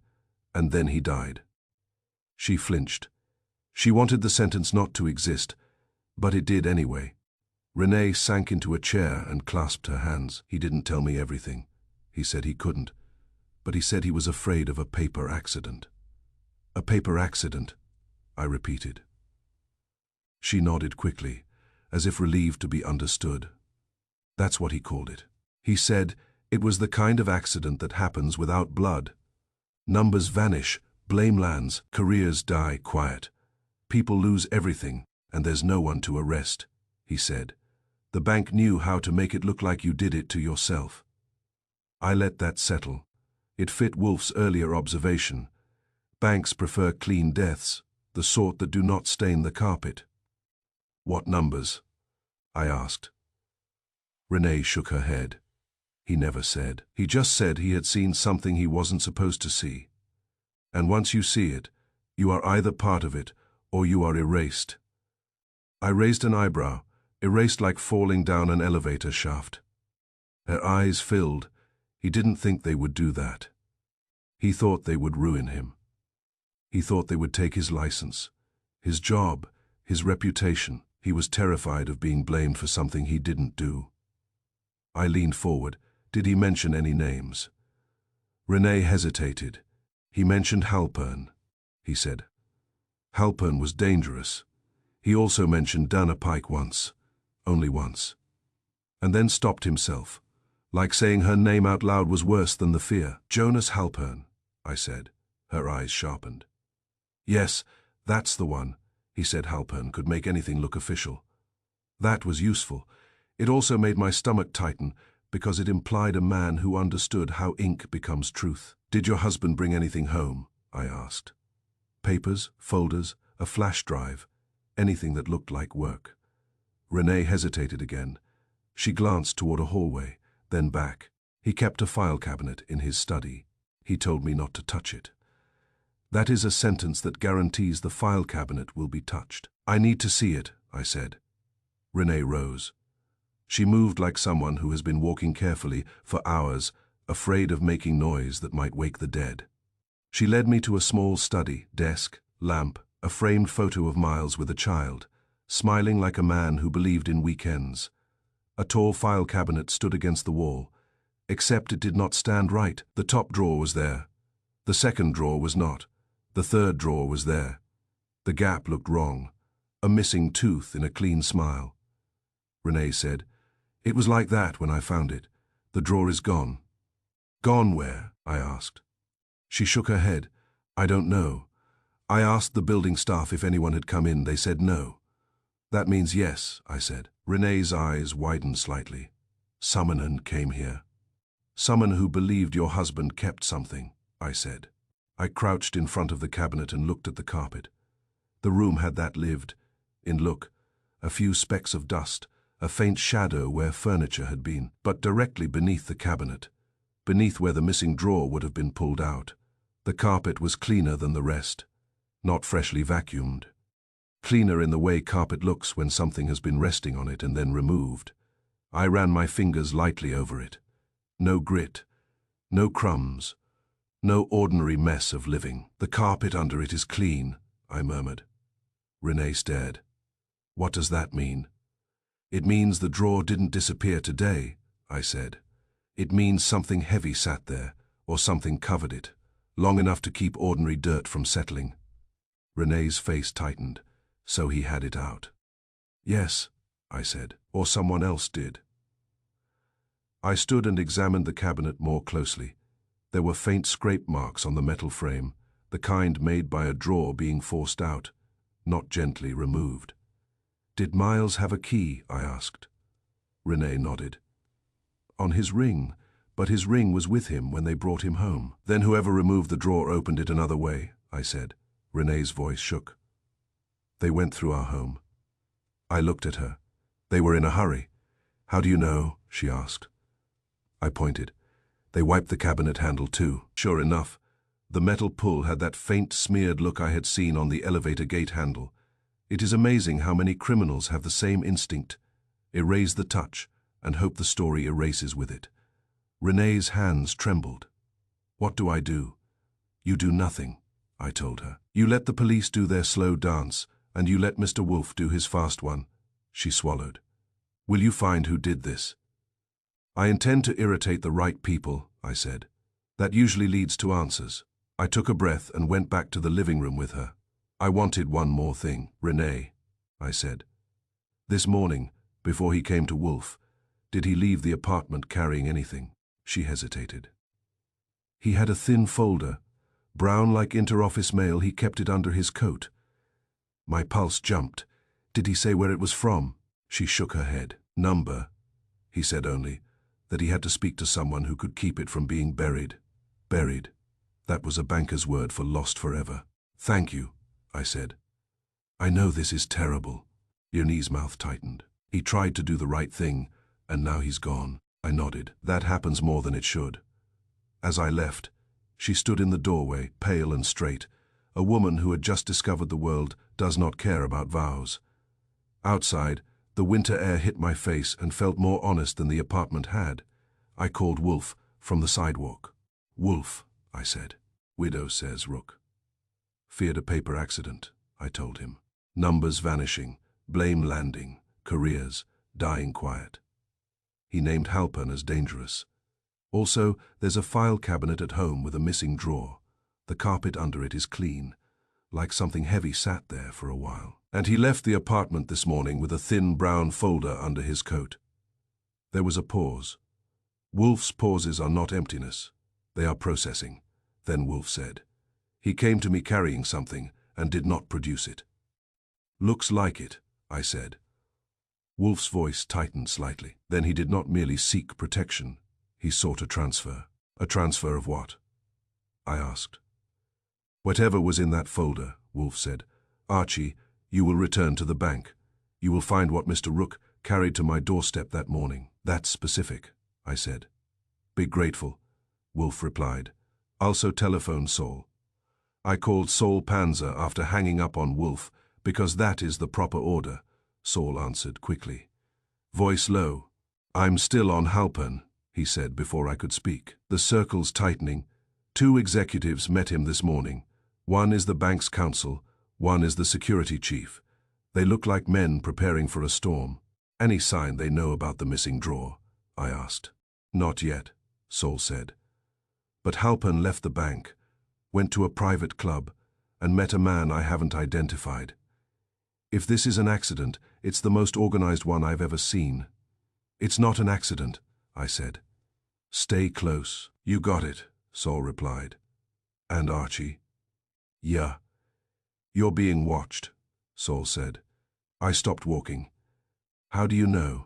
"and then he died." She flinched. She wanted the sentence not to exist, but it did anyway. Renee sank into a chair and clasped her hands. "He didn't tell me everything. He said he couldn't, but he said he was afraid of a paper accident." "A paper accident," I repeated. She nodded quickly, as if relieved to be understood. "That's what he called it. He said it was the kind of accident that happens without blood. Numbers vanish, blame lands, careers die quiet. People lose everything, and there's no one to arrest," he said. "The bank knew how to make it look like you did it to yourself." I let that settle. It fit Wolf's earlier observation. Banks prefer clean deaths, the sort that do not stain the carpet. "What numbers?" I asked. Renee shook her head. "He never said. He just said he had seen something he wasn't supposed to see. And once you see it, you are either part of it or you are erased." I raised an eyebrow, erased like falling down an elevator shaft. Her eyes filled. He didn't think they would do that. He thought they would ruin him. He thought they would take his license, his job, his reputation. He was terrified of being blamed for something he didn't do. I leaned forward. "Did he mention any names?" Renee hesitated. "He mentioned Halpern," he said. "Halpern was dangerous. He also mentioned Dana Pike once, only once." And then stopped himself, like saying her name out loud was worse than the fear. "Jonas Halpern," I said. Her eyes sharpened. "Yes, that's the one," he said. Halpern could make anything look official. That was useful. It also made my stomach tighten, because it implied a man who understood how ink becomes truth. "Did your husband bring anything home?" I asked. "Papers, folders, a flash drive, anything that looked like work." Renee hesitated again. She glanced toward a hallway, then back. "He kept a file cabinet in his study. He told me not to touch it." That is a sentence that guarantees the file cabinet will be touched. "I need to see it," I said. Renee rose. She moved like someone who has been walking carefully for hours, afraid of making noise that might wake the dead. She led me to a small study, desk, lamp, a framed photo of Miles with a child, smiling like a man who believed in weekends. A tall file cabinet stood against the wall, except it did not stand right. The top drawer was there. The second drawer was not. The third drawer was there. The gap looked wrong. A missing tooth in a clean smile. Renee said, "It was like that when I found it. The drawer is gone." "Gone where?" I asked. She shook her head. "I don't know. I asked the building staff if anyone had come in. They said no." "That means yes," I said. Renee's eyes widened slightly. "Someone came here." "Someone who believed your husband kept something," I said. I crouched in front of the cabinet and looked at the carpet. The room had that lived-in look, a few specks of dust, a faint shadow where furniture had been, but directly beneath the cabinet, beneath where the missing drawer would have been pulled out. The carpet was cleaner than the rest, not freshly vacuumed. Cleaner in the way carpet looks when something has been resting on it and then removed. I ran my fingers lightly over it. No grit, no crumbs, no ordinary mess of living. "The carpet under it is clean," I murmured. Renee stared. "What does that mean?" "It means the drawer didn't disappear today," I said. "It means something heavy sat there, or something covered it, long enough to keep ordinary dirt from settling." Renee's face tightened. "So he had it out." "Yes," I said, "or someone else did." I stood and examined the cabinet more closely. There were faint scrape marks on the metal frame, the kind made by a drawer being forced out, not gently removed. "Did Miles have a key?" I asked. Renee nodded. "On his ring, but his ring was with him when they brought him home." "Then whoever removed the drawer opened it another way," I said. Renee's voice shook. "They went through our home." I looked at her. "They were in a hurry." "How do you know?" she asked. I pointed. "They wiped the cabinet handle too." Sure enough, the metal pull had that faint smeared look I had seen on the elevator gate handle. It is amazing how many criminals have the same instinct. Erase the touch and hope the story erases with it. Renee's hands trembled. "What do I do?" "You do nothing," I told her. "You let the police do their slow dance, and you let Mr. Wolf do his fast one." She swallowed. "Will you find who did this?" "I intend to irritate the right people," I said. "That usually leads to answers." I took a breath and went back to the living room with her. "I wanted one more thing, Renee," I said. "This morning, before he came to Wolf, did he leave the apartment carrying anything?" She hesitated. "He had a thin folder, brown like inter-office mail. He kept it under his coat." My pulse jumped. "Did he say where it was from?" She shook her head. "Number," he said only, that he had to speak to someone who could keep it from being buried. Buried. That was a banker's word for lost forever. "Thank you," I said. "I know this is terrible." Renee's mouth tightened. "He tried to do the right thing, and now he's gone." I nodded. "That happens more than it should." As I left, she stood in the doorway, pale and straight, a woman who had just discovered the world does not care about vows. Outside, the winter air hit my face and felt more honest than the apartment had. I called Wolf from the sidewalk. "Wolf," I said. "Widow says Rook. Feared a paper accident," I told him. "Numbers vanishing, blame landing, careers, dying quiet." He named Halpern as dangerous. "Also, there's a file cabinet at home with a missing drawer. The carpet under it is clean, like something heavy sat there for a while. And he left the apartment this morning with a thin brown folder under his coat." There was a pause. Wolf's pauses are not emptiness. They are processing. Then Wolf said, "He came to me carrying something and did not produce it." "Looks like it," I said. Wolf's voice tightened slightly. "Then he did not merely seek protection. He sought a transfer." "A transfer of what?" I asked. "Whatever was in that folder," Wolf said. "Archie, you will return to the bank. You will find what Mr. Rook carried to my doorstep that morning." "That's specific," I said. "Be grateful," Wolf replied. "Also telephone Saul." I called Saul Panzer after hanging up on Wolf, because that is the proper order, Saul answered quickly. Voice low, I'm still on Halpern, he said before I could speak. The circle's tightening. 2 executives met him this morning. One is the bank's counsel, one is the security chief. They look like men preparing for a storm. Any sign they know about the missing drawer? I asked. Not yet, Saul said. But Halpern left the bank, went to a private club, and met a man I haven't identified. If this is an accident, it's the most organized one I've ever seen. It's not an accident, I said. Stay close. You got it, Saul replied. And Archie? Yeah. You're being watched, Saul said. I stopped walking. How do you know?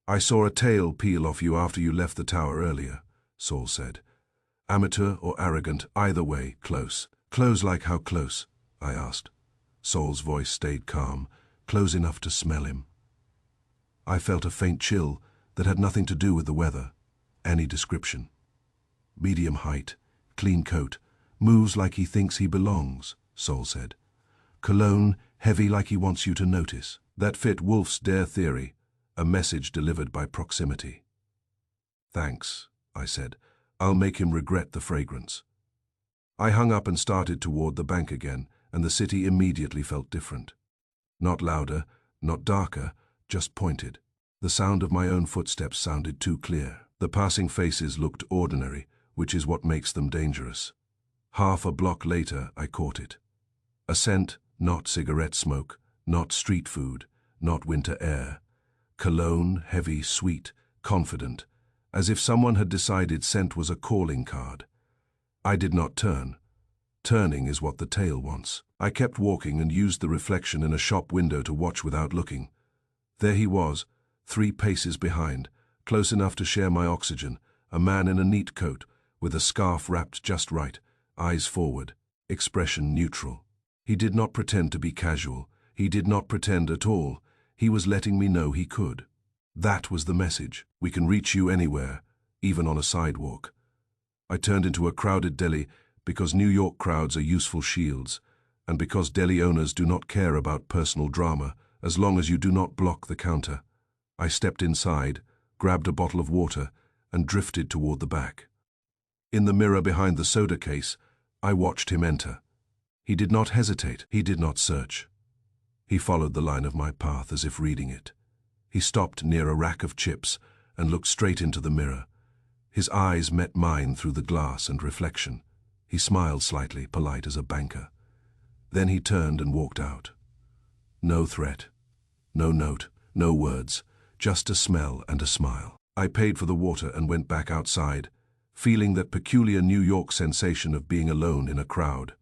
I saw a tail peel off you after you left the tower earlier, Saul said. Amateur or arrogant, either way, close. Close like how close? I asked. Saul's voice stayed calm, close enough to smell him. I felt a faint chill that had nothing to do with the weather. Any description. Medium height, clean coat, moves like he thinks he belongs, Saul said. Cologne, heavy like he wants you to notice. That fit Wolf's dare theory, a message delivered by proximity. Thanks, I said. I'll make him regret the fragrance. I hung up and started toward the bank again, and the city immediately felt different. Not louder, not darker, just pointed. The sound of my own footsteps sounded too clear. The passing faces looked ordinary, which is what makes them dangerous. Half a block later, I caught it. A scent, not cigarette smoke, not street food, not winter air. Cologne, heavy, sweet, confident, as if someone had decided scent was a calling card. I did not turn. Turning is what the tail wants. I kept walking and used the reflection in a shop window to watch without looking. There he was, 3 paces behind, close enough to share my oxygen, a man in a neat coat, with a scarf wrapped just right, eyes forward, expression neutral. He did not pretend to be casual. He did not pretend at all. He was letting me know he could. That was the message. We can reach you anywhere, even on a sidewalk. I turned into a crowded deli because New York crowds are useful shields, and because deli owners do not care about personal drama as long as you do not block the counter. I stepped inside, grabbed a bottle of water, and drifted toward the back. In the mirror behind the soda case, I watched him enter. He did not hesitate. He did not search. He followed the line of my path as if reading it. He stopped near a rack of chips and looked straight into the mirror. His eyes met mine through the glass and reflection. He smiled slightly, polite as a banker. Then he turned and walked out. No threat, no note, no words, just a smell and a smile. I paid for the water and went back outside, feeling that peculiar New York sensation of being alone in a crowd.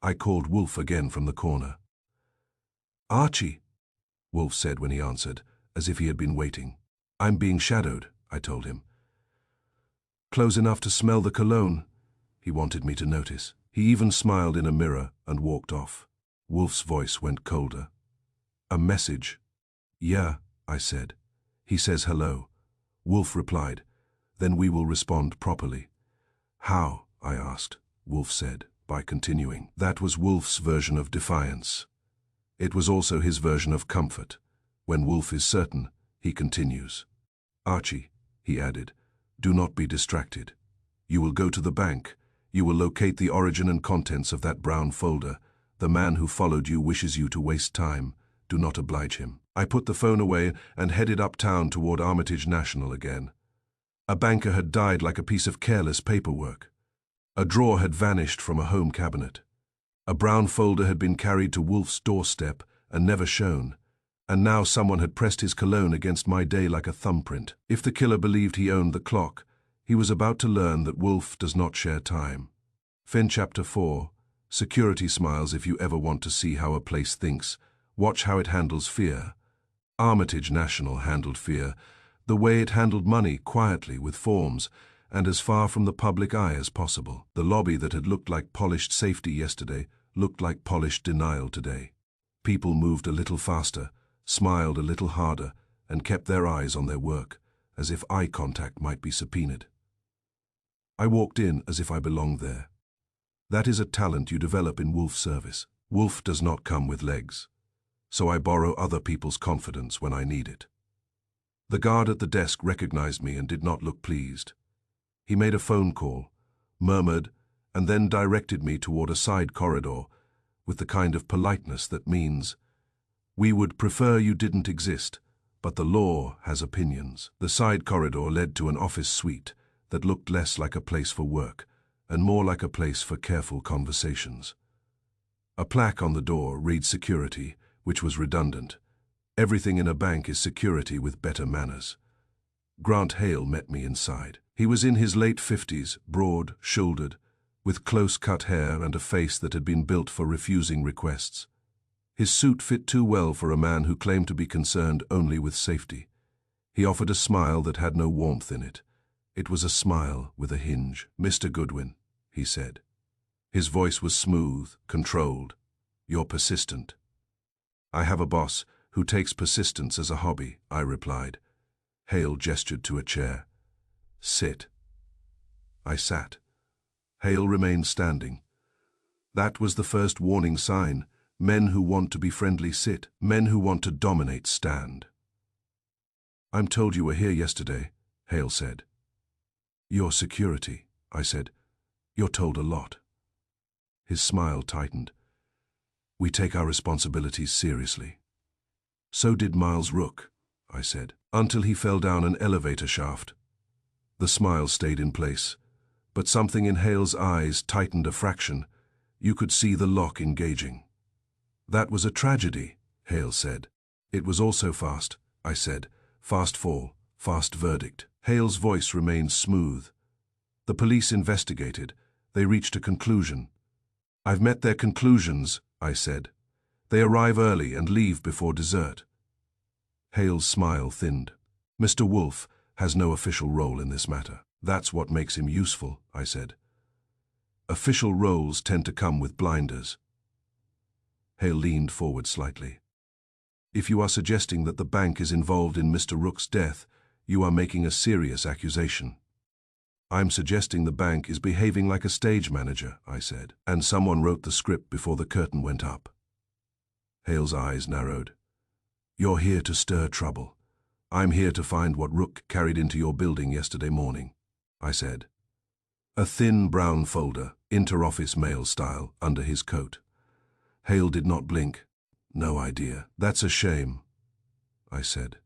I called Wolf again from the corner. Archie, Wolf said when he answered, as if he had been waiting. I'm being shadowed, I told him. Close enough to smell the cologne, he wanted me to notice. He even smiled in a mirror and walked off. Wolf's voice went colder. A message? Yeah, I said. He says hello. Wolf replied. Then we will respond properly. How? I asked. Wolf said, by continuing. That was Wolf's version of defiance. It was also his version of comfort. When Wolf is certain, he continues. Archie, he added, do not be distracted. You will go to the bank. You will locate the origin and contents of that brown folder. The man who followed you wishes you to waste time. Do not oblige him. I put the phone away and headed uptown toward Armitage National again. A banker had died like a piece of careless paperwork. A drawer had vanished from a home cabinet. A brown folder had been carried to Wolf's doorstep and never shown. And now someone had pressed his cologne against my day like a thumbprint. If the killer believed he owned the clock, he was about to learn that Wolf does not share time. Fin Chapter 4. Security smiles if you ever want to see how a place thinks. Watch how it handles fear. Armitage National handled fear, the way it handled money, quietly, with forms, and as far from the public eye as possible. The lobby that had looked like polished safety yesterday looked like polished denial today. People moved a little faster, smiled a little harder, and kept their eyes on their work, as if eye contact might be subpoenaed. I walked in as if I belonged there. That is a talent you develop in Wolf's service. Wolf does not come with legs, so I borrow other people's confidence when I need it. The guard at the desk recognized me and did not look pleased. He made a phone call, murmured, and then directed me toward a side corridor with the kind of politeness that means, "We would prefer you didn't exist, but the law has opinions." The side corridor led to an office suite that looked less like a place for work and more like a place for careful conversations. A plaque on the door read security, which was redundant. Everything in a bank is security with better manners. Grant Hale met me inside. He was in his late 50s, broad-shouldered, with close-cut hair and a face that had been built for refusing requests. His suit fit too well for a man who claimed to be concerned only with safety. He offered a smile that had no warmth in it. It was a smile with a hinge. "Mr. Goodwin," he said. His voice was smooth, controlled. "You're persistent." "I have a boss who takes persistence as a hobby," I replied. Hale gestured to a chair. "Sit." I sat. Hale remained standing. That was the first warning sign. Men who want to be friendly sit. Men who want to dominate stand. "I'm told you were here yesterday," Hale said. "Your security," I said. "You're told a lot." His smile tightened. "We take our responsibilities seriously." "So did Miles Rook," I said, "until he fell down an elevator shaft." The smile stayed in place, but something in Hale's eyes tightened a fraction. You could see the lock engaging. "That was a tragedy," Hale said. "It was also fast," I said. "Fast fall, fast verdict." Hale's voice remained smooth. "The police investigated. They reached a conclusion." "I've met their conclusions," I said. "They arrive early and leave before dessert." Hale's smile thinned. "Mr. Wolfe has no official role in this matter. That's what makes him useful," I said. "Official roles tend to come with blinders." Hale leaned forward slightly. "If you are suggesting that the bank is involved in Mr. Rook's death, you are making a serious accusation." "I'm suggesting the bank is behaving like a stage manager," I said, "and someone wrote the script before the curtain went up." Hale's eyes narrowed. "You're here to stir trouble. I'm here to find what Rook carried into your building yesterday morning," I said. A thin brown folder, inter-office mail style, under his coat. Hale did not blink. "No idea." "That's a shame," I said,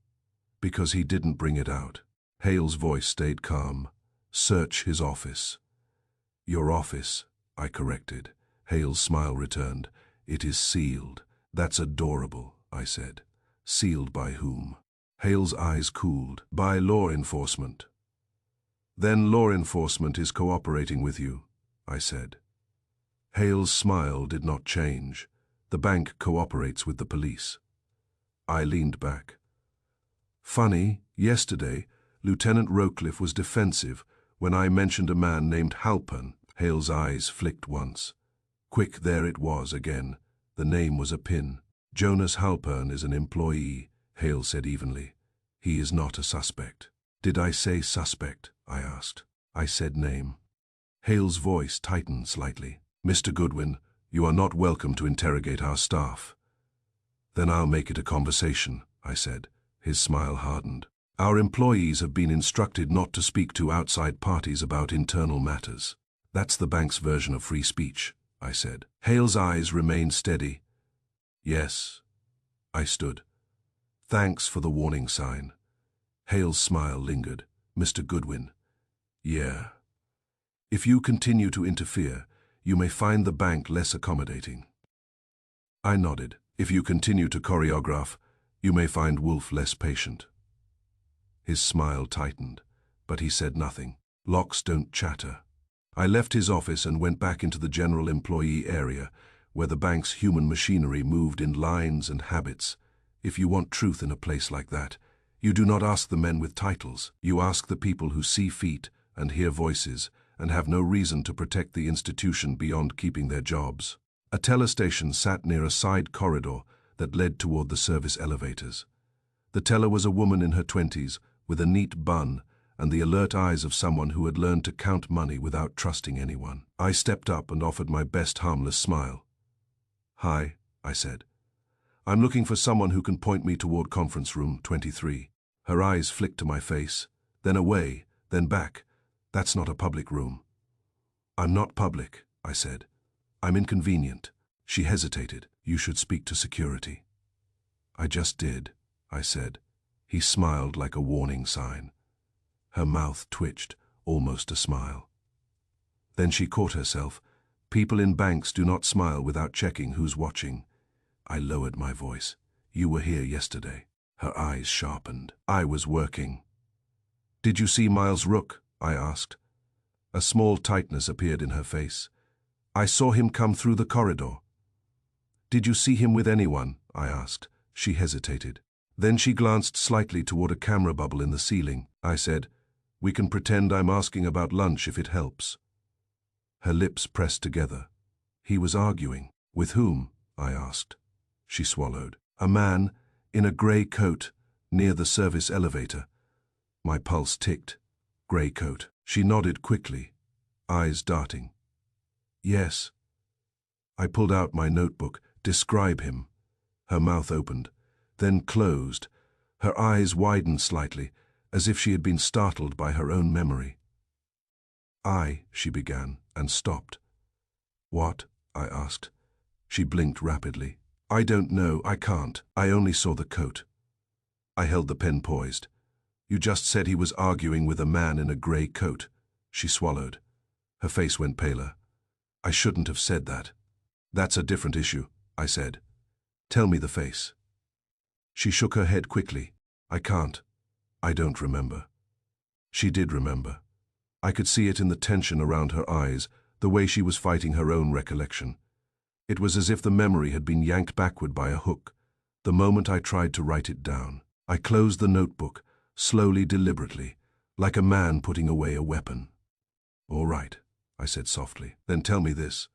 "because he didn't bring it out." Hale's voice stayed calm. "Search his office." "Your office," I corrected. Hale's smile returned. "It is sealed." "That's adorable," I said. "Sealed by whom?" Hale's eyes cooled. "By law enforcement." "Then law enforcement is cooperating with you," I said. Hale's smile did not change. "The bank cooperates with the police." I leaned back. "Funny, yesterday, Lieutenant Rowcliffe was defensive when I mentioned a man named Halpern." Hale's eyes flicked once. Quick, there it was again. The name was a pin. "Jonas Halpern is an employee," Hale said evenly. "He is not a suspect." "Did I say suspect?" I asked. "I said name." Hale's voice tightened slightly. "Mr. Goodwin, you are not welcome to interrogate our staff." "Then I'll make it a conversation," I said. His smile hardened. "Our employees have been instructed not to speak to outside parties about internal matters. That's the bank's version of free speech," I said. Hale's eyes remained steady. "Yes." I stood. "Thanks for the warning sign." Hale's smile lingered. "Mr. Goodwin." "Yeah. If you continue to interfere, you may find the bank less accommodating." I nodded. "If you continue to choreograph, you may find Wolfe less patient." His smile tightened, but he said nothing. Locks don't chatter. I left his office and went back into the general employee area, where the bank's human machinery moved in lines and habits. If you want truth in a place like that, you do not ask the men with titles. You ask the people who see feet and hear voices and have no reason to protect the institution beyond keeping their jobs. A teller station sat near a side corridor that led toward the service elevators. The teller was a woman in her 20s, with a neat bun and the alert eyes of someone who had learned to count money without trusting anyone. I stepped up and offered my best harmless smile. "Hi," I said. "I'm looking for someone who can point me toward conference room 23. Her eyes flicked to my face, then away, then back. That's not a public room. I'm not public, I said. I'm inconvenient. She hesitated. You should speak to security. I just did, I said. He smiled like a warning sign. Her mouth twitched, almost a smile. Then she caught herself. People in banks do not smile without checking who's watching. I lowered my voice. You were here yesterday. Her eyes sharpened. I was working. Did you see Miles Rook? I asked. A small tightness appeared in her face. I saw him come through the corridor. Did you see him with anyone? I asked. She hesitated. Then she glanced slightly toward a camera bubble in the ceiling. I said, we can pretend I'm asking about lunch if it helps. Her lips pressed together. He was arguing. With whom? I asked. She swallowed. A man, in a grey coat, near the service elevator. My pulse ticked. Grey coat. She nodded quickly, eyes darting. Yes. I pulled out my notebook. Describe him. Her mouth opened, then closed. Her eyes widened slightly, as if she had been startled by her own memory. She began, and stopped. What? I asked. She blinked rapidly. I don't know, I can't. I only saw the coat. I held the pen poised. You just said he was arguing with a man in a grey coat. She swallowed. Her face went paler. I shouldn't have said that. That's a different issue, I said. Tell me the face. She shook her head quickly. I can't. I don't remember. She did remember. I could see it in the tension around her eyes, the way she was fighting her own recollection. It was as if the memory had been yanked backward by a hook, the moment I tried to write it down. I closed the notebook, slowly, deliberately, like a man putting away a weapon. All right, I said softly. Then tell me this.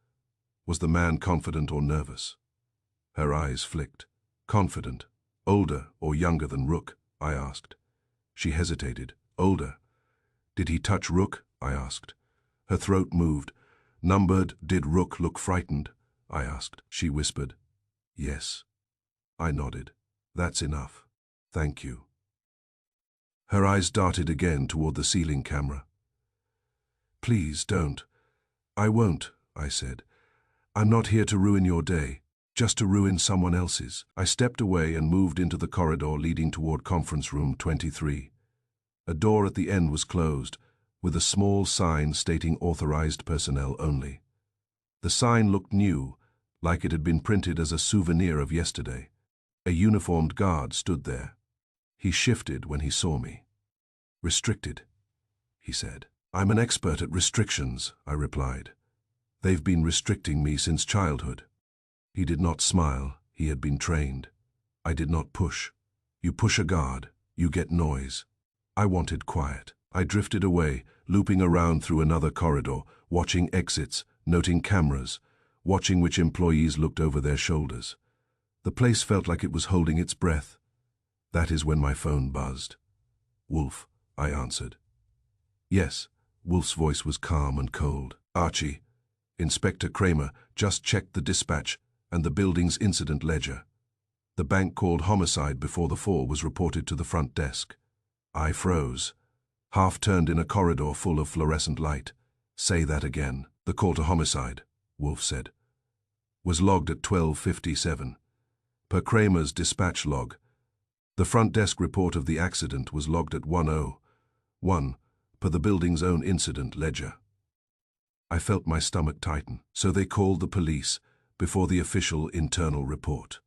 Was the man confident or nervous? Her eyes flicked. Confident. Older or younger than Rook? I asked. She hesitated. Older. Did he touch Rook? I asked. Her throat moved. Numbered. Did Rook look frightened? I asked. She whispered. Yes. I nodded. That's enough. Thank you. Her eyes darted again toward the ceiling camera. Please don't. I won't, I said. I'm not here to ruin your day, just to ruin someone else's. I stepped away and moved into the corridor leading toward conference room 23. A door at the end was closed, with a small sign stating authorized personnel only. The sign looked new, like it had been printed as a souvenir of yesterday. A uniformed guard stood there. He shifted when he saw me. Restricted, he said. I'm an expert at restrictions, I replied. They've been restricting me since childhood. He did not smile. He had been trained. I did not push. You push a guard, you get noise. I wanted quiet. I drifted away, looping around through another corridor, watching exits, noting cameras, watching which employees looked over their shoulders. The place felt like it was holding its breath. That is when my phone buzzed. Wolf, I answered. Yes, Wolf's voice was calm and cold. Archie, Inspector Kramer just checked the dispatch and the building's incident ledger. The bank called homicide before the fall was reported to the front desk. I froze, half turned in a corridor full of fluorescent light. Say that again. The call to homicide, Wolf said, was logged at 12:57. Per Kramer's dispatch log, the front desk report of the accident was logged at 1:01, per the building's own incident ledger. I felt my stomach tighten. So they called the police before the official internal report.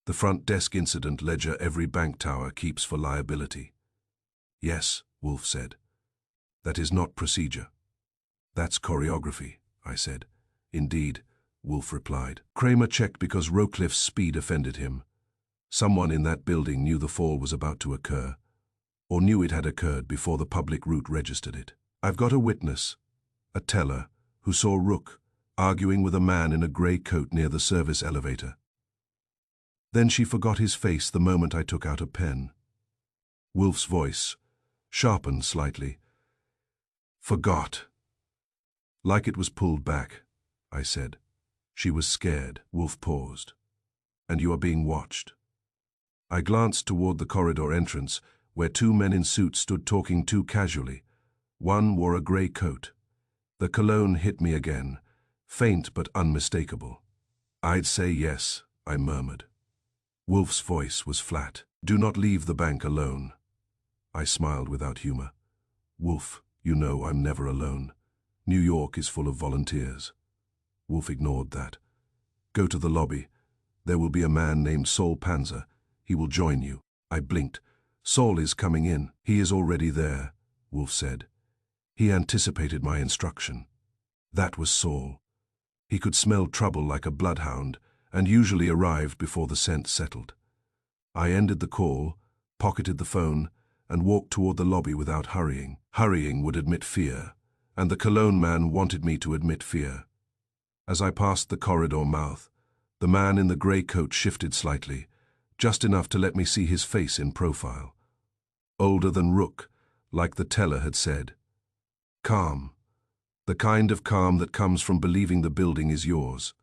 The front desk incident ledger every bank tower keeps for liability. Yes, Wolf said. That is not procedure. That's choreography, I said. Indeed, Wolf replied. Kramer checked because Rowcliffe's speed offended him. Someone in that building knew the fall was about to occur, or knew it had occurred before the public route registered it. I've got a witness, a teller, who saw Rook arguing with a man in a grey coat near the service elevator. Then she forgot his face the moment I took out a pen. Wolf's voice sharpened slightly. Forgot. Like it was pulled back, I said. She was scared. Wolf paused. And you are being watched. I glanced toward the corridor entrance, where two men in suits stood talking too casually. One wore a grey coat. The cologne hit me again, faint but unmistakable. "I'd say yes," I murmured. Wolf's voice was flat. "Do not leave the bank alone." I smiled without humor. "Wolf, you know I'm never alone. New York is full of volunteers." Wolf ignored that. "Go to the lobby. There will be a man named Saul Panzer. He will join you." I blinked. "Saul is coming in." "He is already there," Wolf said. He anticipated my instruction. That was Saul. He could smell trouble like a bloodhound, and usually arrived before the scent settled. I ended the call, pocketed the phone, and walked toward the lobby without hurrying. Hurrying would admit fear, and the cologne man wanted me to admit fear. As I passed the corridor mouth, the man in the grey coat shifted slightly, just enough to let me see his face in profile. Older than Rook, like the teller had said. Calm. The kind of calm that comes from believing the building is yours.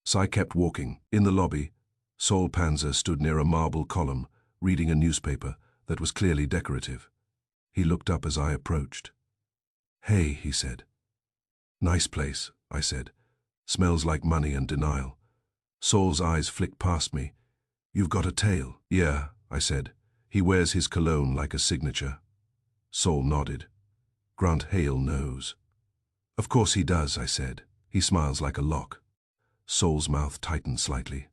So I kept walking. In the lobby, Saul Panzer stood near a marble column, reading a newspaper that was clearly decorative. He looked up as I approached. "Hey," he said. "Nice place," I said. "Smells like money and denial." Saul's eyes flicked past me. "You've got a tail." "Yeah," I said. "He wears his cologne like a signature." Saul nodded. "Grant Hale knows." "Of course he does," I said. "He smiles like a lock." Saul's mouth tightened slightly.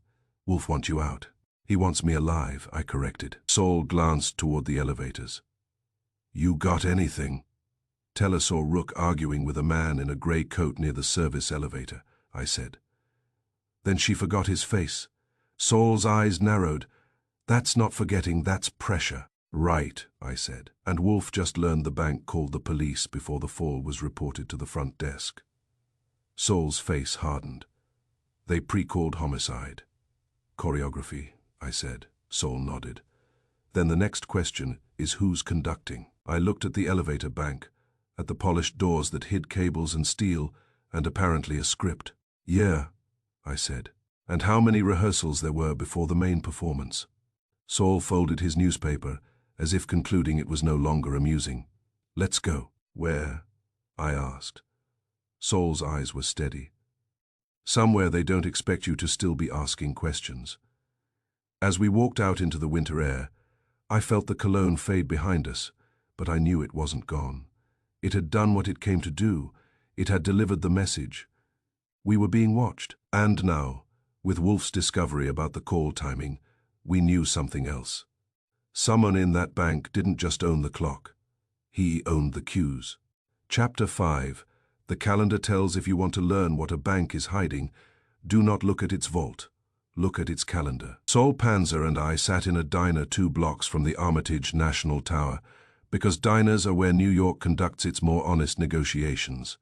"Wolf wants you out." "He wants me alive," I corrected. Saul glanced toward the elevators. "You got anything?" "Teller saw Rook arguing with a man in a grey coat near the service elevator," I said. Then she forgot his face. Saul's eyes narrowed. "That's not forgetting, that's pressure." "Right," I said. "And Wolf just learned the bank called the police before the fall was reported to the front desk." Saul's face hardened. "They pre-called homicide." "Choreography," I said. Saul nodded. "Then the next question is who's conducting?" I looked at the elevator bank, at the polished doors that hid cables and steel, and apparently a script. "Yeah," I said. "And how many rehearsals there were before the main performance?" Saul folded his newspaper, as if concluding it was no longer amusing. "Let's go." "Where?" I asked. Saul's eyes were steady. "Somewhere they don't expect you to still be asking questions." As we walked out into the winter air, I felt the cologne fade behind us, but I knew it wasn't gone. It had done what it came to do. It had delivered the message. We were being watched. And now, with Wolf's discovery about the call timing, we knew something else. Someone in that bank didn't just own the clock. He owned the cues. Chapter 5. The calendar tells if you want to learn what a bank is hiding, do not look at its vault. Look at its calendar. Saul Panzer and I sat in a diner 2 blocks from the Armitage National Tower, because diners are where New York conducts its more honest negotiations.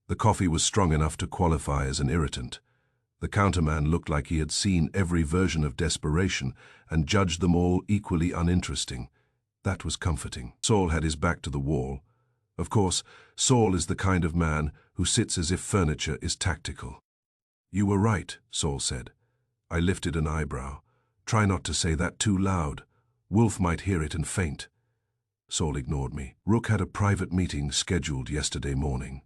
The coffee was strong enough to qualify as an irritant. The counterman looked like he had seen every version of desperation and judged them all equally uninteresting. That was comforting. Saul had his back to the wall. Of course, Saul is the kind of man who sits as if furniture is tactical. "You were right," Saul said. I lifted an eyebrow. "Try not to say that too loud. Wolf might hear it and faint." Saul ignored me. "Rook had a private meeting scheduled yesterday morning.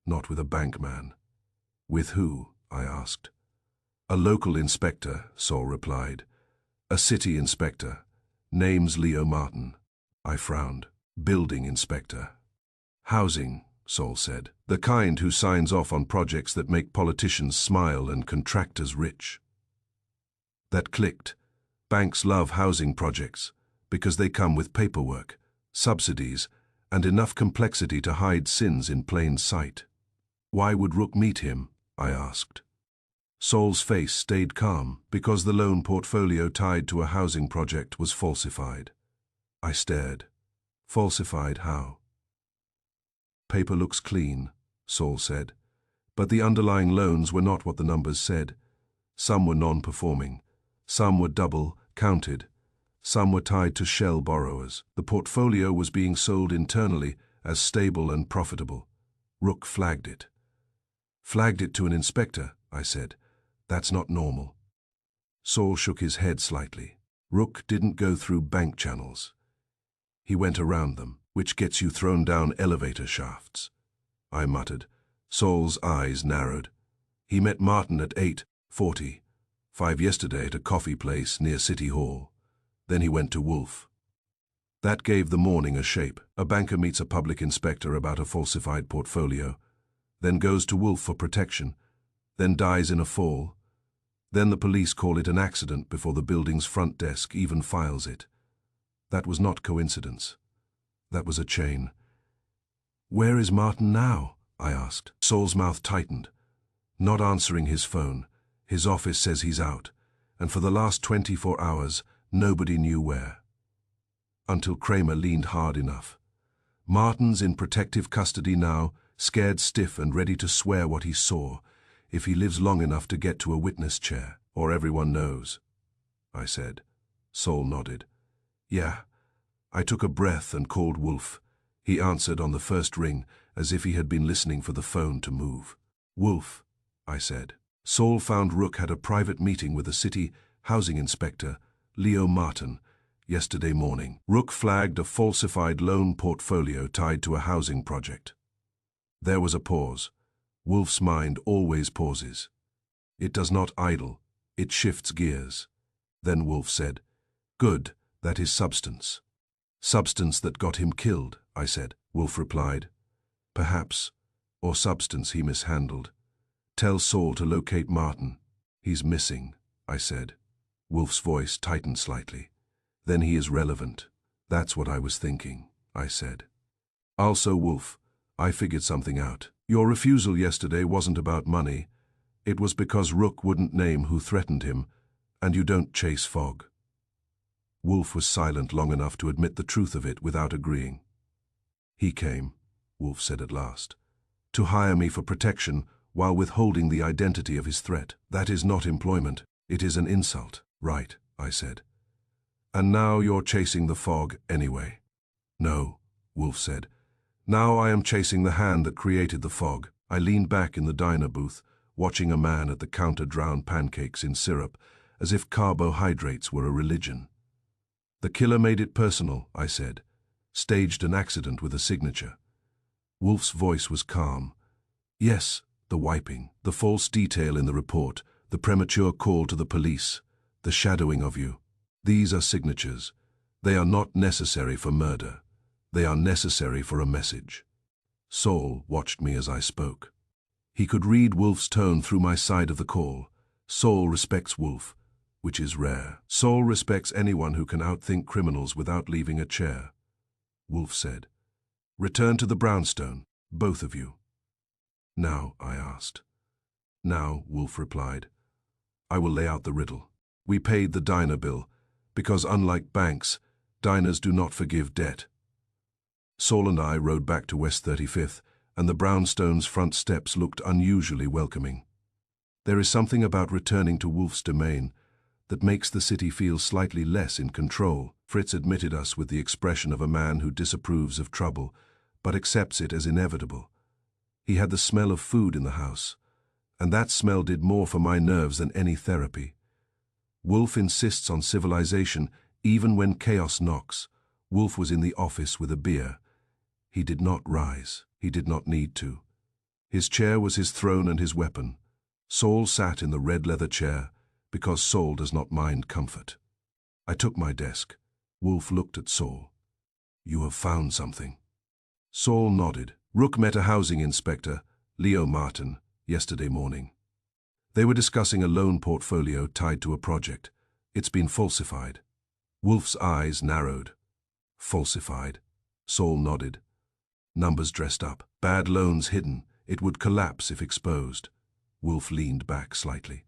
Not with a bank man." "With who?" I asked. "A local inspector," Saul replied. "A city inspector. Name's Leo Martin." I frowned. "Building inspector." "Housing," Saul said. "The kind who signs off on projects that make politicians smile and contractors rich." That clicked. Banks love housing projects because they come with paperwork, subsidies, and enough complexity to hide sins in plain sight. "Why would Rook meet him?" I asked. Saul's face stayed calm because the loan portfolio tied to a housing project was falsified. I stared. "Falsified how?" "Paper looks clean," Saul said, "but the underlying loans were not what the numbers said. Some were non-performing. Some were double counted. Some were tied to shell borrowers. The portfolio was being sold internally as stable and profitable. Rook flagged it." "Flagged it to an inspector," I said. "That's not normal." Saul shook his head slightly. "Rook didn't go through bank channels. He went around them, which gets you thrown down elevator shafts. I muttered. Saul's eyes narrowed. He met Martin at 8:40, 5 yesterday at a coffee place near City Hall. Then he went to Wolf. That gave the morning a shape. A banker meets a public inspector about a falsified portfolio, then goes to Wolf for protection, then dies in a fall. Then the police call it an accident before the building's front desk even files it. That was not coincidence. That was a chain. "Where is Martin now?" I asked. Saul's mouth tightened. Not answering his phone. His office says he's out, and for the last 24 hours, nobody knew where. Until Kramer leaned hard enough. "Martin's in protective custody now, scared stiff and ready to swear what he saw, if he lives long enough to get to a witness chair, or everyone knows," I said. Saul nodded. "Yeah." I took a breath and called Wolf. He answered on the first ring, as if he had been listening for the phone to move. "Wolf," I said. Saul found Rook had a private meeting with a city housing inspector, Leo Martin, yesterday morning. Rook flagged a falsified loan portfolio tied to a housing project. There was a pause. Wolf's mind always pauses. It does not idle, it shifts gears. Then Wolf said, "Good, that is substance." "Substance that got him killed," I said. Wolf replied, "Perhaps, or substance he mishandled. Tell Saul to locate Martin. He's missing," I said. Wolf's voice tightened slightly. "Then he is relevant. That's what I was thinking," I said. "Also, Wolf, I figured something out. Your refusal yesterday wasn't about money. It was because Rook wouldn't name who threatened him, and you don't chase fog." Wolf was silent long enough to admit the truth of it without agreeing. "He came," Wolf said at last, "to hire me for protection while withholding the identity of his threat. That is not employment, it is an insult." "Right," I said. "And now you're chasing the fog anyway." "No," Wolf said. "Now I am chasing the hand that created the fog." I leaned back in the diner booth, watching a man at the counter drown pancakes in syrup, as if carbohydrates were a religion. "The killer made it personal," I said. "Staged an accident with a signature." Wolf's voice was calm. "Yes, the wiping, the false detail in the report, the premature call to the police, the shadowing of you. These are signatures. They are not necessary for murder. They are necessary for a message." Saul watched me as I spoke. He could read Wolf's tone through my side of the call. Saul respects Wolf, which is rare. Saul respects anyone who can outthink criminals without leaving a chair. Wolf said, "Return to the brownstone, both of you." "Now?" I asked. "Now," Wolf replied. "I will lay out the riddle. We paid the diner bill, because unlike banks, diners do not forgive debt." Saul and I rode back to West 35th, and the brownstone's front steps looked unusually welcoming. There is something about returning to Wolf's domain that makes the city feel slightly less in control. Fritz admitted us with the expression of a man who disapproves of trouble, but accepts it as inevitable. He had the smell of food in the house, and that smell did more for my nerves than any therapy. Wolf insists on civilization even when chaos knocks. Wolf was in the office with a beer. He did not rise. He did not need to. His chair was his throne and his weapon. Saul sat in the red leather chair, because Saul does not mind comfort. I took my desk. Wolf looked at Saul. "You have found something." Saul nodded. "Rook met a housing inspector, Leo Martin, yesterday morning. They were discussing a loan portfolio tied to a project. It's been falsified." Wolf's eyes narrowed. "Falsified?" Saul nodded. "Numbers dressed up, bad loans hidden. It would collapse if exposed." Wolf leaned back slightly.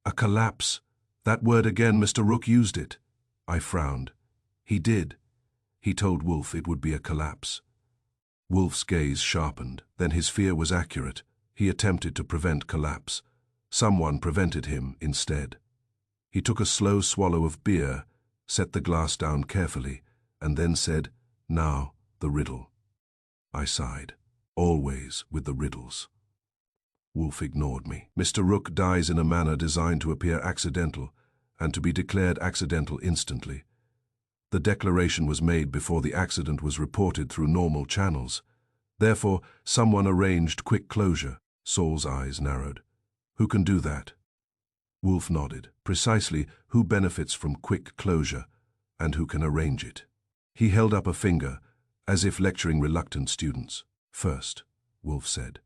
"A collapse? That word again, Mr. Rook used it." I frowned. "He did. He told Wolf it would be a collapse." Wolf's gaze sharpened. Then his fear was accurate. He attempted to prevent collapse. Someone prevented him instead. He took a slow swallow of beer, set the glass down carefully, and then said, "Now, the riddle." I sighed. Always with the riddles. Wolf ignored me. "Mr. Rook dies in a manner designed to appear accidental, and to be declared accidental instantly. The declaration was made before the accident was reported through normal channels. Therefore, someone arranged quick closure. Saul's eyes narrowed. Who can do that? Wolf nodded. Precisely who benefits from quick closure and who can arrange it. He held up a finger, as if lecturing reluctant students. First, Wolf said.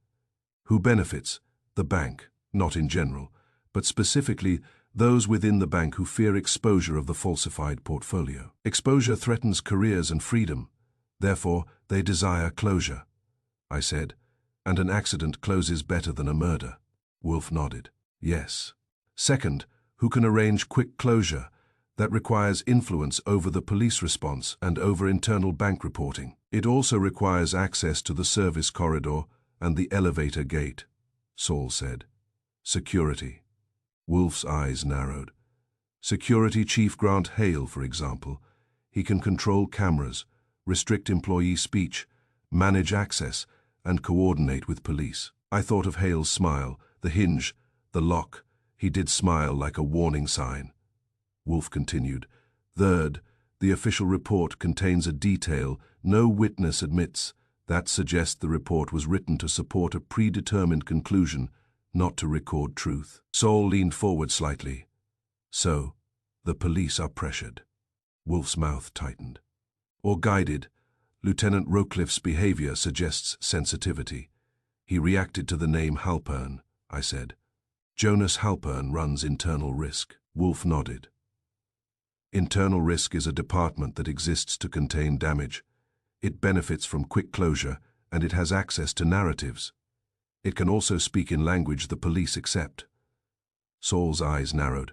Who benefits? The bank, not in general, but specifically those within the bank who fear exposure of the falsified portfolio. Exposure threatens careers and freedom. Therefore, they desire closure, I said, and an accident closes better than a murder. Wolf nodded. Yes. Second, who can arrange quick closure? That requires influence over the police response and over internal bank reporting. It also requires access to the service corridor and the elevator gate, Saul said. Security. Wolf's eyes narrowed. Security Chief Grant Hale, for example. He can control cameras, restrict employee speech, manage access, and coordinate with police. I thought of Hale's smile, the hinge, the lock. He did smile like a warning sign. Wolf continued. Third, the official report contains a detail no witness admits. That suggests the report was written to support a predetermined conclusion, not to record truth. Saul leaned forward slightly. So, the police are pressured. Wolf's mouth tightened. Or guided. Lieutenant Rowcliffe's behavior suggests sensitivity. He reacted to the name Halpern, I said. Jonas Halpern runs internal risk. Wolf nodded. Internal risk is a department that exists to contain damage. It benefits from quick closure, and it has access to narratives. It can also speak in language the police accept. Saul's eyes narrowed.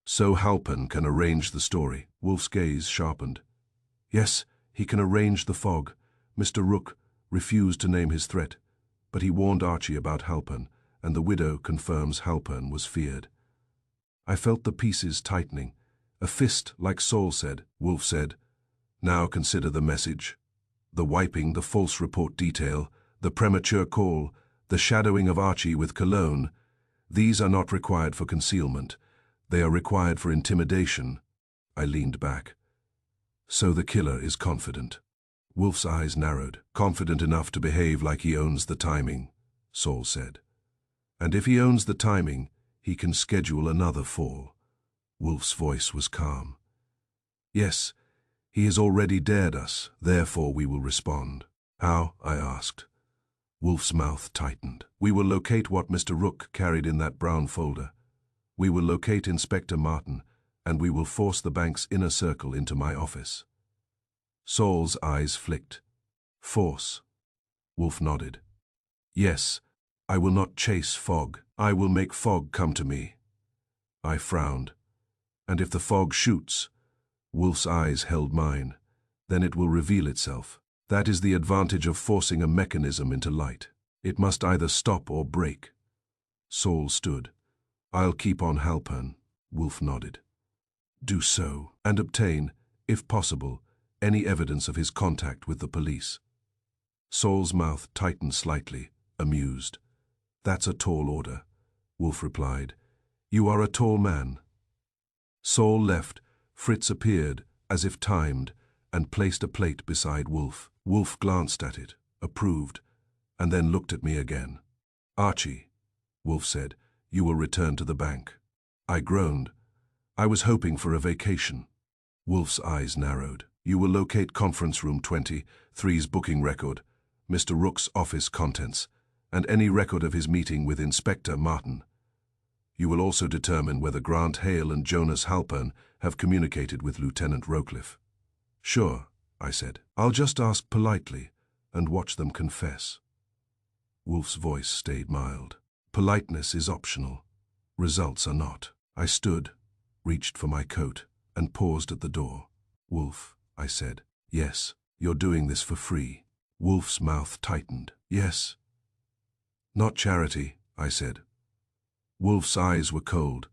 So Halpern can arrange the story. Wolf's gaze sharpened. Yes, he can arrange the fog. Mr. Rook refused to name his threat, but he warned Archie about Halpern, and the widow confirms Halpern was feared. I felt the pieces tightening. A fist, like Saul said. Wolf said. Now consider the message. The wiping, the false report detail, the premature call, the shadowing of Archie with cologne. These are not required for concealment. They are required for intimidation. I leaned back. So the killer is confident. Wolf's eyes narrowed. Confident enough to behave like he owns the timing, Saul said. And if he owns the timing, he can schedule another fall. Wolf's voice was calm. Yes, he has already dared us, therefore we will respond. How? I asked. Wolf's mouth tightened. We will locate what Mr. Rook carried in that brown folder. We will locate Inspector Martin, and we will force the bank's inner circle into my office. Saul's eyes flicked. Force. Wolf nodded. Yes, I will not chase fog. I will make fog come to me. I frowned. And if the fog shoots, Wolf's eyes held mine, then it will reveal itself. That is the advantage of forcing a mechanism into light. It must either stop or break. Saul stood. I'll keep on Halpern. Wolf nodded. Do so, and obtain, if possible, any evidence of his contact with the police. Saul's mouth tightened slightly, amused. That's a tall order, Wolf replied. You are a tall man. Saul left. Fritz appeared, as if timed, and placed a plate beside Wolf. Wolf glanced at it, approved, and then looked at me again. Archie, Wolf said, you will return to the bank. I groaned. I was hoping for a vacation. Wolf's eyes narrowed. You will locate conference room 23's booking record, Mr. Rook's office contents, and any record of his meeting with Inspector Martin. You will also determine whether Grant Hale and Jonas Halpern have communicated with Lieutenant Rowcliffe. Sure, I said. I'll just ask politely and watch them confess. Wolf's voice stayed mild. Politeness is optional. Results are not. I stood, reached for my coat, and paused at the door. Wolf, I said. Yes, you're doing this for free. Wolf's mouth tightened. Yes. Not charity, I said. Wolf's eyes were cold.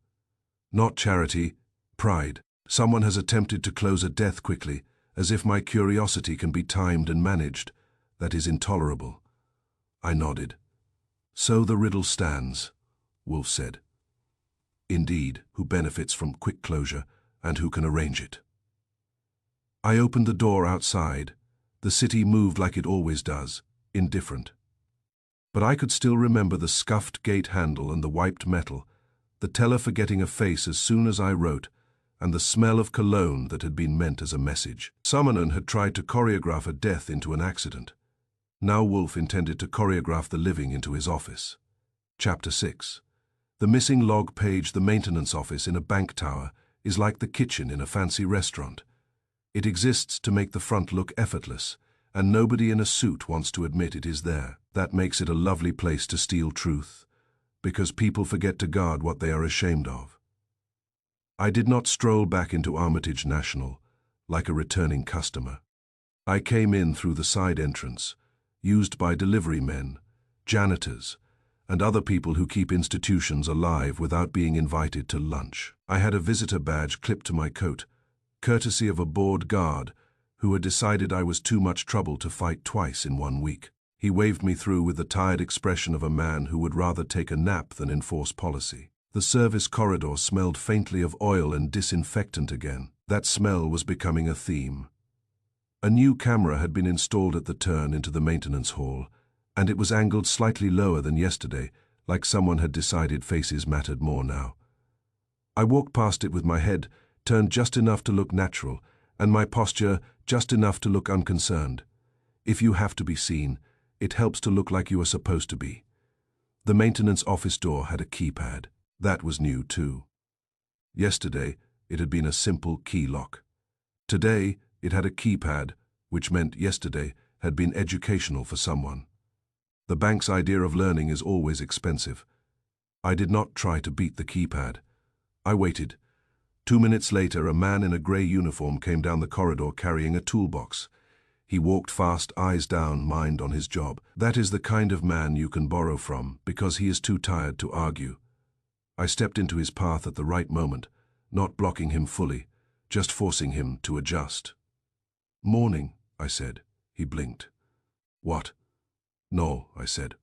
Not charity, pride. Someone has attempted to close a death quickly, as if my curiosity can be timed and managed. That is intolerable. I nodded. So the riddle stands, Wolf said. Indeed, who benefits from quick closure and who can arrange it? I opened the door outside. The city moved like it always does, indifferent. But I could still remember the scuffed gate handle and the wiped metal, the teller forgetting a face as soon as I wrote, and the smell of cologne that had been meant as a message. Summonen had tried to choreograph a death into an accident. Now Wolf intended to choreograph the living into his office. Chapter 6. The missing log page, the maintenance office in a bank tower, is like the kitchen in a fancy restaurant. It exists to make the front look effortless, and nobody in a suit wants to admit it is there. That makes it a lovely place to steal truth, because people forget to guard what they are ashamed of. I did not stroll back into Armitage National like a returning customer. I came in through the side entrance, used by delivery men, janitors, and other people who keep institutions alive without being invited to lunch. I had a visitor badge clipped to my coat, courtesy of a bored guard who had decided I was too much trouble to fight twice in 1 week. He waved me through with the tired expression of a man who would rather take a nap than enforce policy. The service corridor smelled faintly of oil and disinfectant again. That smell was becoming a theme. A new camera had been installed at the turn into the maintenance hall, and it was angled slightly lower than yesterday, like someone had decided faces mattered more now. I walked past it with my head turned just enough to look natural, and my posture just enough to look unconcerned. If you have to be seen, it helps to look like you are supposed to be. The maintenance office door had a keypad. That was new too. Yesterday, it had been a simple key lock. Today, it had a keypad, which meant yesterday had been educational for someone. The bank's idea of learning is always expensive. I did not try to beat the keypad. I waited. 2 minutes later, a man in a grey uniform came down the corridor carrying a toolbox. He walked fast, eyes down, mind on his job. That is the kind of man you can borrow from, because he is too tired to argue. I stepped into his path at the right moment, not blocking him fully, just forcing him to adjust. "Morning," I said. He blinked. "What?" "No," I said.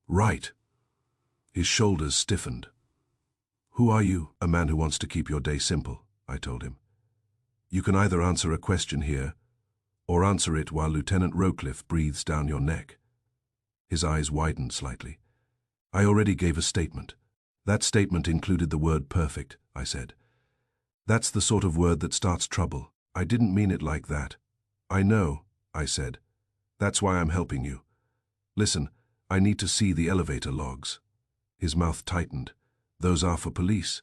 "Right." His shoulders stiffened. "Who are you?" "A man who wants to keep your day simple," I told him. "You can either answer a question here, or answer it while Lieutenant Rowcliffe breathes down your neck." His eyes widened slightly. "I already gave a statement." "That statement included the word perfect," I said. "That's the sort of word that starts trouble." "I didn't mean it like that." "I know," I said. "That's why I'm helping you. Listen, I need to see the elevator logs." His mouth tightened. "Those are for police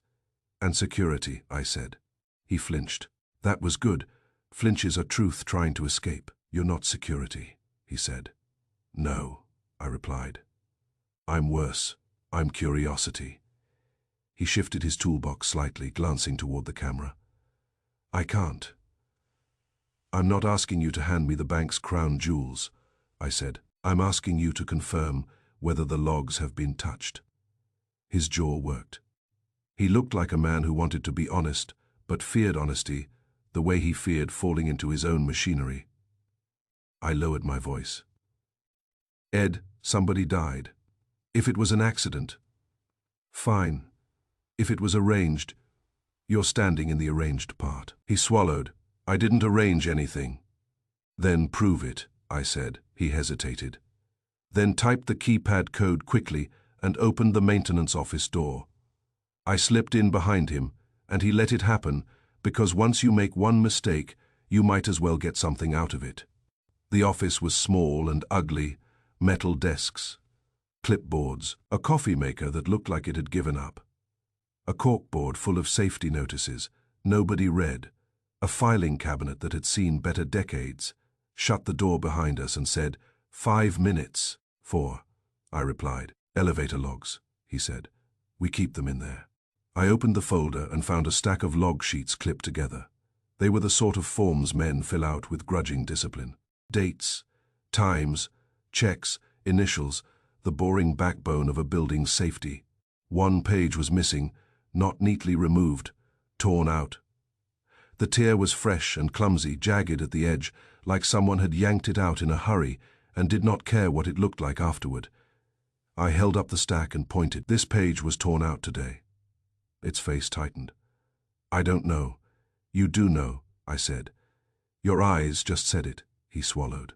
and security," I said. He flinched. That was good. Flinches are truth trying to escape. "You're not security," he said. "No," I replied. "I'm worse. I'm curiosity." He shifted his toolbox slightly, glancing toward the camera. "I can't." "I'm not asking you to hand me the bank's crown jewels," I said. "I'm asking you to confirm whether the logs have been touched." His jaw worked. He looked like a man who wanted to be honest, but feared honesty, the way he feared falling into his own machinery. I lowered my voice. "Ed, somebody died. If it was an accident, fine. If it was arranged, you're standing in the arranged part." He swallowed. "I didn't arrange anything." "Then prove it," I said. He hesitated. Then typed the keypad code quickly and opened the maintenance office door. I slipped in behind him, and he let it happen, because once you make one mistake, you might as well get something out of it. The office was small and ugly, metal desks, clipboards, a coffee maker that looked like it had given up, a corkboard full of safety notices nobody read, a filing cabinet that had seen better decades, shut the door behind us and said, "5 minutes." "4," I replied. "Elevator logs," he said. "We keep them in there." I opened the folder and found a stack of log sheets clipped together. They were the sort of forms men fill out with grudging discipline. Dates, times, checks, initials, the boring backbone of a building's safety. One page was missing, not neatly removed, torn out. The tear was fresh and clumsy, jagged at the edge, like someone had yanked it out in a hurry and did not care what it looked like afterward. I held up the stack and pointed. "This page was torn out today." Its face tightened. "I don't know." "You do know," I said. Your eyes just said it, he swallowed.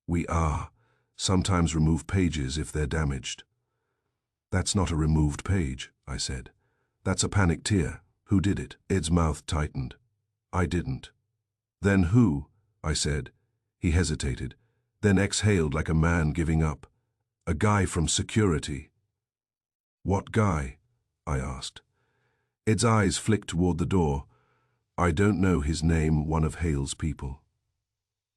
We are. Sometimes remove pages if they're damaged. That's not a removed page, I said. That's a panic tear. Who did it? Ed's mouth tightened. I didn't. Then who? I said. He hesitated, then exhaled like a man giving up. A guy from security. What guy? I asked. Ed's eyes flicked toward the door. I don't know his name, one of Hale's people.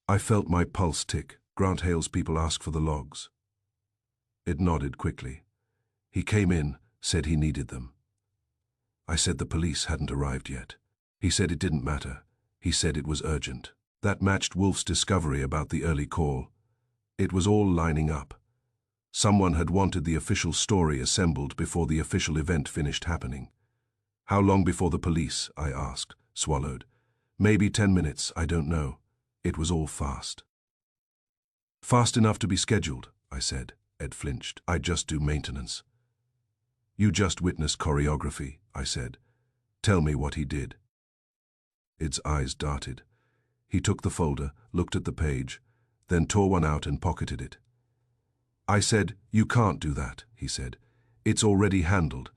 I felt my pulse tick. Grant Hale's people ask for the logs. Ed nodded quickly. He came in, said he needed them. I said the police hadn't arrived yet. He said it didn't matter. He said it was urgent. That matched Wolf's discovery about the early call. It was all lining up. Someone had wanted the official story assembled before the official event finished happening. How long before the police? I asked, swallowed. Maybe 10 minutes, I don't know. It was all fast. Fast enough to be scheduled, I said. Ed flinched. I just do maintenance. You just witnessed choreography, I said. Tell me what he did. Ed's eyes darted. He took the folder, looked at the page, then tore one out and pocketed it. I said, you can't do that, he said. It's already handled.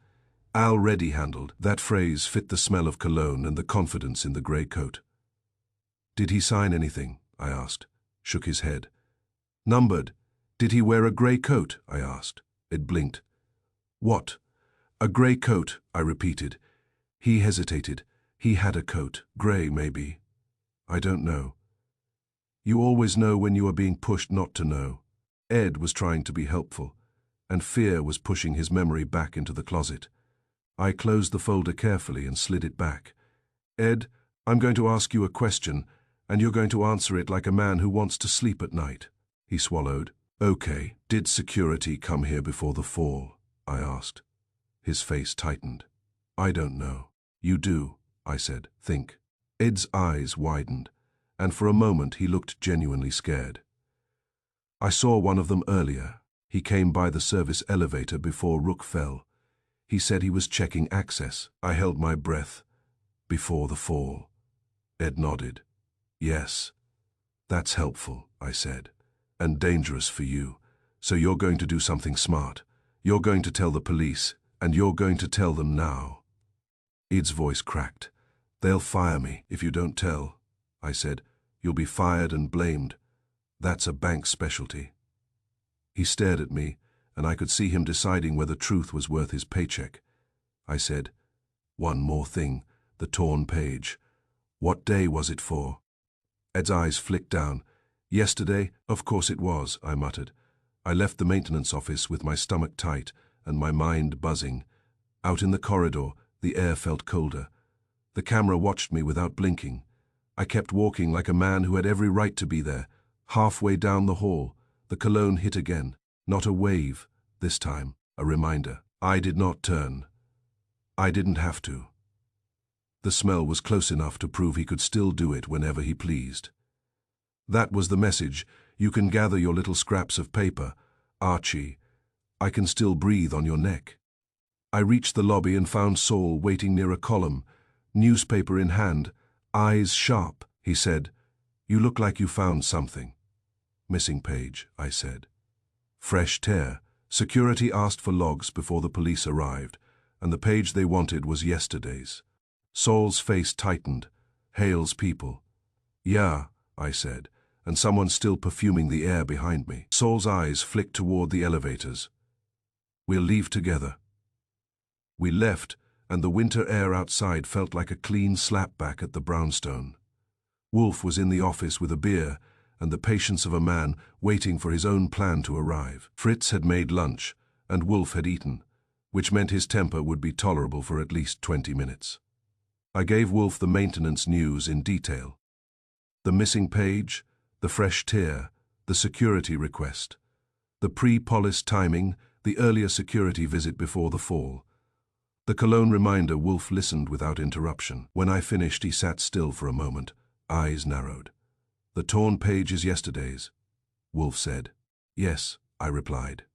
Already handled. That phrase fit the smell of cologne and the confidence in the grey coat. Did he sign anything? I asked. Shook his head. Numbered. Did he wear a grey coat? I asked. Ed blinked. What? A grey coat, I repeated. He hesitated. He had a coat. Grey, maybe. I don't know. You always know when you are being pushed not to know. Ed was trying to be helpful, and fear was pushing his memory back into the closet. I closed the folder carefully and slid it back. Ed, I'm going to ask you a question, and you're going to answer it like a man who wants to sleep at night. He swallowed. Okay, did security come here before the fall? I asked. His face tightened. I don't know. You do, I said. Think. Ed's eyes widened, and for a moment he looked genuinely scared. I saw one of them earlier. He came by the service elevator before Rook fell. He said he was checking access. I held my breath. Before the fall. Ed nodded. Yes. That's helpful, I said. And dangerous for you. So you're going to do something smart. You're going to tell the police, and you're going to tell them now. Ed's voice cracked. They'll fire me if you don't tell, I said. You'll be fired and blamed. That's a bank specialty. He stared at me, and I could see him deciding whether truth was worth his paycheck. I said, one more thing, the torn page. What day was it for? Ed's eyes flicked down. Yesterday, of course it was, I muttered. I left the maintenance office with my stomach tight and my mind buzzing. Out in the corridor, the air felt colder. The camera watched me without blinking. I kept walking like a man who had every right to be there. Halfway down the hall, the cologne hit again. Not a wave, this time, a reminder. I did not turn. I didn't have to. The smell was close enough to prove he could still do it whenever he pleased. That was the message. You can gather your little scraps of paper. Archie, I can still breathe on your neck. I reached the lobby and found Saul waiting near a column, newspaper in hand, eyes sharp. He said, "You look like you found something." "Missing page," I said. Fresh tear. Security asked for logs before the police arrived, and the page they wanted was yesterday's. Saul's face tightened. Hale's people. "Yeah," I said, and someone still perfuming the air behind me. Saul's eyes flicked toward the elevators. "We'll leave together." We left, and the winter air outside felt like a clean slapback at the brownstone. Wolf was in the office with a beer and the patience of a man waiting for his own plan to arrive. Fritz had made lunch, and Wolf had eaten, which meant his temper would be tolerable for at least 20 minutes. I gave Wolf the maintenance news in detail. The missing page, the fresh tear, the security request, the pre-police timing, the earlier security visit before the fall. The cologne reminder. Wolf listened without interruption. When I finished, he sat still for a moment, eyes narrowed. "The torn page is yesterday's," Wolf said. "Yes," I replied.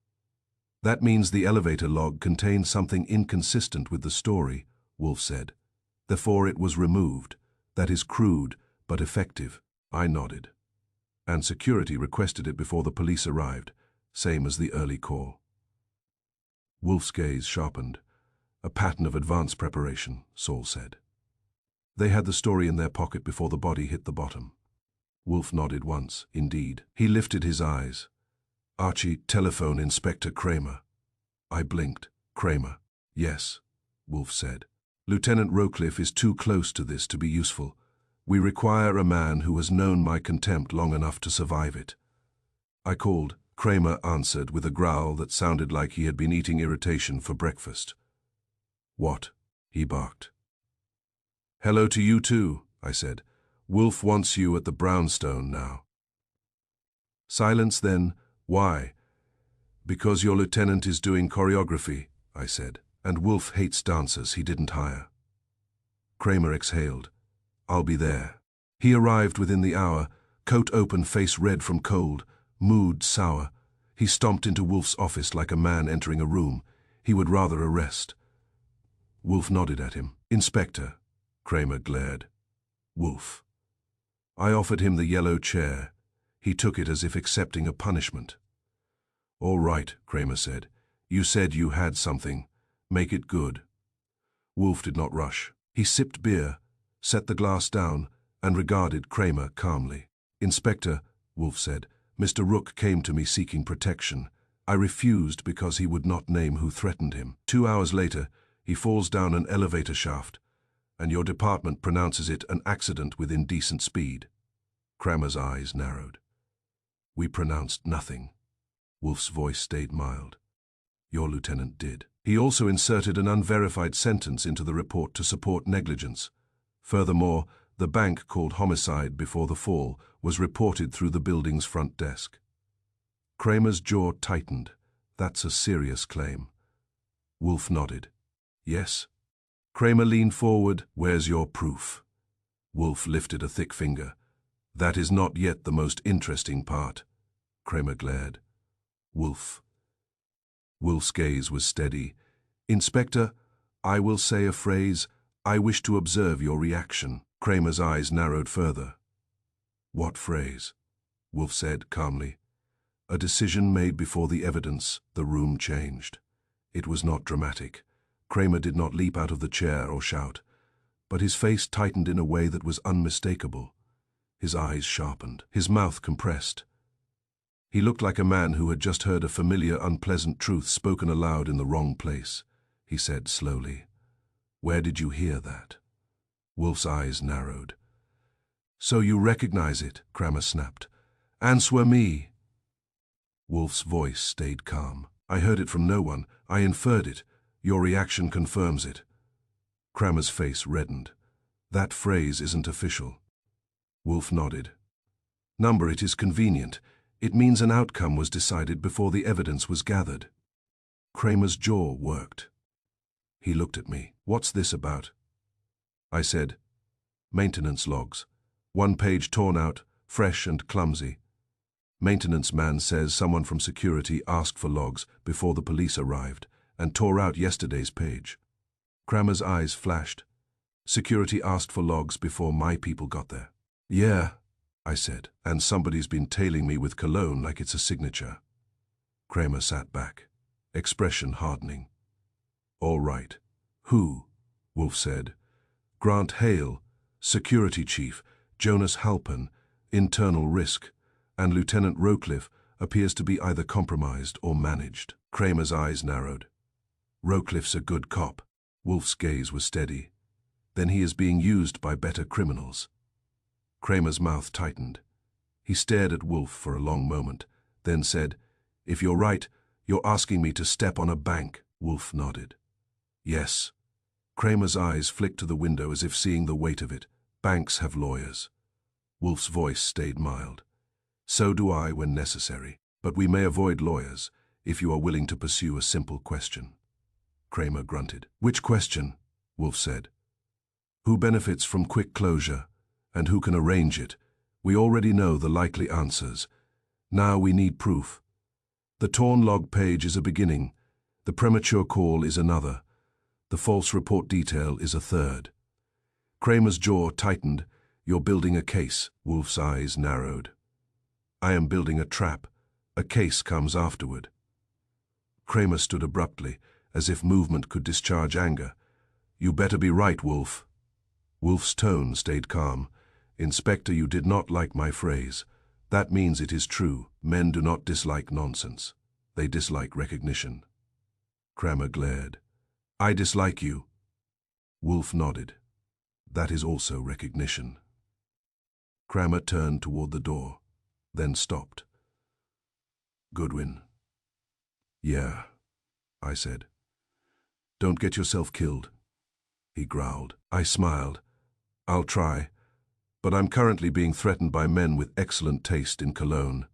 "That means the elevator log contained something inconsistent with the story," Wolf said. "Therefore it was removed. That is crude, but effective." I nodded. And security requested it before the police arrived, same as the early call. Wolf's gaze sharpened. A pattern of advance preparation, Saul said. They had the story in their pocket before the body hit the bottom. Wolf nodded once, indeed. He lifted his eyes. Archie, telephone Inspector Kramer. I blinked. Kramer. Yes, Wolf said. Lieutenant Rocliffe is too close to this to be useful. We require a man who has known my contempt long enough to survive it. I called. Kramer answered with a growl that sounded like he had been eating irritation for breakfast. What? He barked. Hello to you too, I said. Wolf wants you at the brownstone now. Silence then. Why? Because your lieutenant is doing choreography, I said, and Wolf hates dancers he didn't hire. Kramer exhaled. I'll be there. He arrived within the hour, coat open, face red from cold, mood sour. He stomped into Wolf's office like a man entering a room he would rather arrest. Wolf nodded at him. Inspector, Kramer glared. Wolf. I offered him the yellow chair. He took it as if accepting a punishment. All right, Kramer said. You said you had something. Make it good. Wolf did not rush. He sipped beer, set the glass down, and regarded Kramer calmly. Inspector, Wolf said, Mr. Rook came to me seeking protection. I refused because he would not name who threatened him. 2 hours later, he falls down an elevator shaft, and your department pronounces it an accident with indecent speed. Kramer's eyes narrowed. We pronounced nothing. Wolf's voice stayed mild. Your lieutenant did. He also inserted an unverified sentence into the report to support negligence. Furthermore, the bank called homicide before the fall was reported through the building's front desk. Kramer's jaw tightened. That's a serious claim. Wolf nodded. Yes. Kramer leaned forward. Where's your proof? Wolf lifted a thick finger. That is not yet the most interesting part. Kramer glared. Wolf. Wolf's gaze was steady. Inspector, I will say a phrase. I wish to observe your reaction. Kramer's eyes narrowed further. What phrase? Wolf said calmly. A decision made before the evidence. The room changed. It was not dramatic. Kramer did not leap out of the chair or shout, but his face tightened in a way that was unmistakable. His eyes sharpened, his mouth compressed. He looked like a man who had just heard a familiar, unpleasant truth spoken aloud in the wrong place. He said slowly, Where did you hear that? Wolf's eyes narrowed. So you recognize it, Kramer snapped. Answer me. Wolf's voice stayed calm. I heard it from no one. I inferred it. Your reaction confirms it. Kramer's face reddened. That phrase isn't official. Wolf nodded. Number it is convenient. It means an outcome was decided before the evidence was gathered. Kramer's jaw worked. He looked at me. What's this about? I said, Maintenance logs. 1 page torn out, fresh and clumsy. Maintenance man says someone from security asked for logs before the police arrived and tore out yesterday's page. Kramer's eyes flashed. Security asked for logs before my people got there. Yeah, I said, and somebody's been tailing me with cologne like it's a signature. Kramer sat back, expression hardening. All right. Who? Wolf said. Grant Hale, security chief, Jonas Halpern, internal risk, and Lieutenant Rocliffe appears to be either compromised or managed. Kramer's eyes narrowed. Rocliffe's a good cop. Wolf's gaze was steady. Then he is being used by better criminals. Kramer's mouth tightened. He stared at Wolf for a long moment, then said, If you're right, you're asking me to step on a bank. Wolf nodded. Yes. Kramer's eyes flicked to the window as if seeing the weight of it. Banks have lawyers. Wolf's voice stayed mild. So do I when necessary, but we may avoid lawyers if you are willing to pursue a simple question. Kramer grunted. Which question? Wolf said. Who benefits from quick closure, and who can arrange it? We already know the likely answers. Now we need proof. The torn log page is a beginning. The premature call is another. The false report detail is a third. Kramer's jaw tightened. You're building a case. Wolf's eyes narrowed. I am building a trap. A case comes afterward. Kramer stood abruptly, as if movement could discharge anger. You better be right, Wolf. Wolf's tone stayed calm. Inspector, you did not like my phrase. That means it is true. Men do not dislike nonsense. They dislike recognition. Kramer glared. I dislike you. Wolf nodded. That is also recognition. Kramer turned toward the door, then stopped. Goodwin. Yeah, I said. Don't get yourself killed. He growled. I smiled. I'll try, but I'm currently being threatened by men with excellent taste in cologne.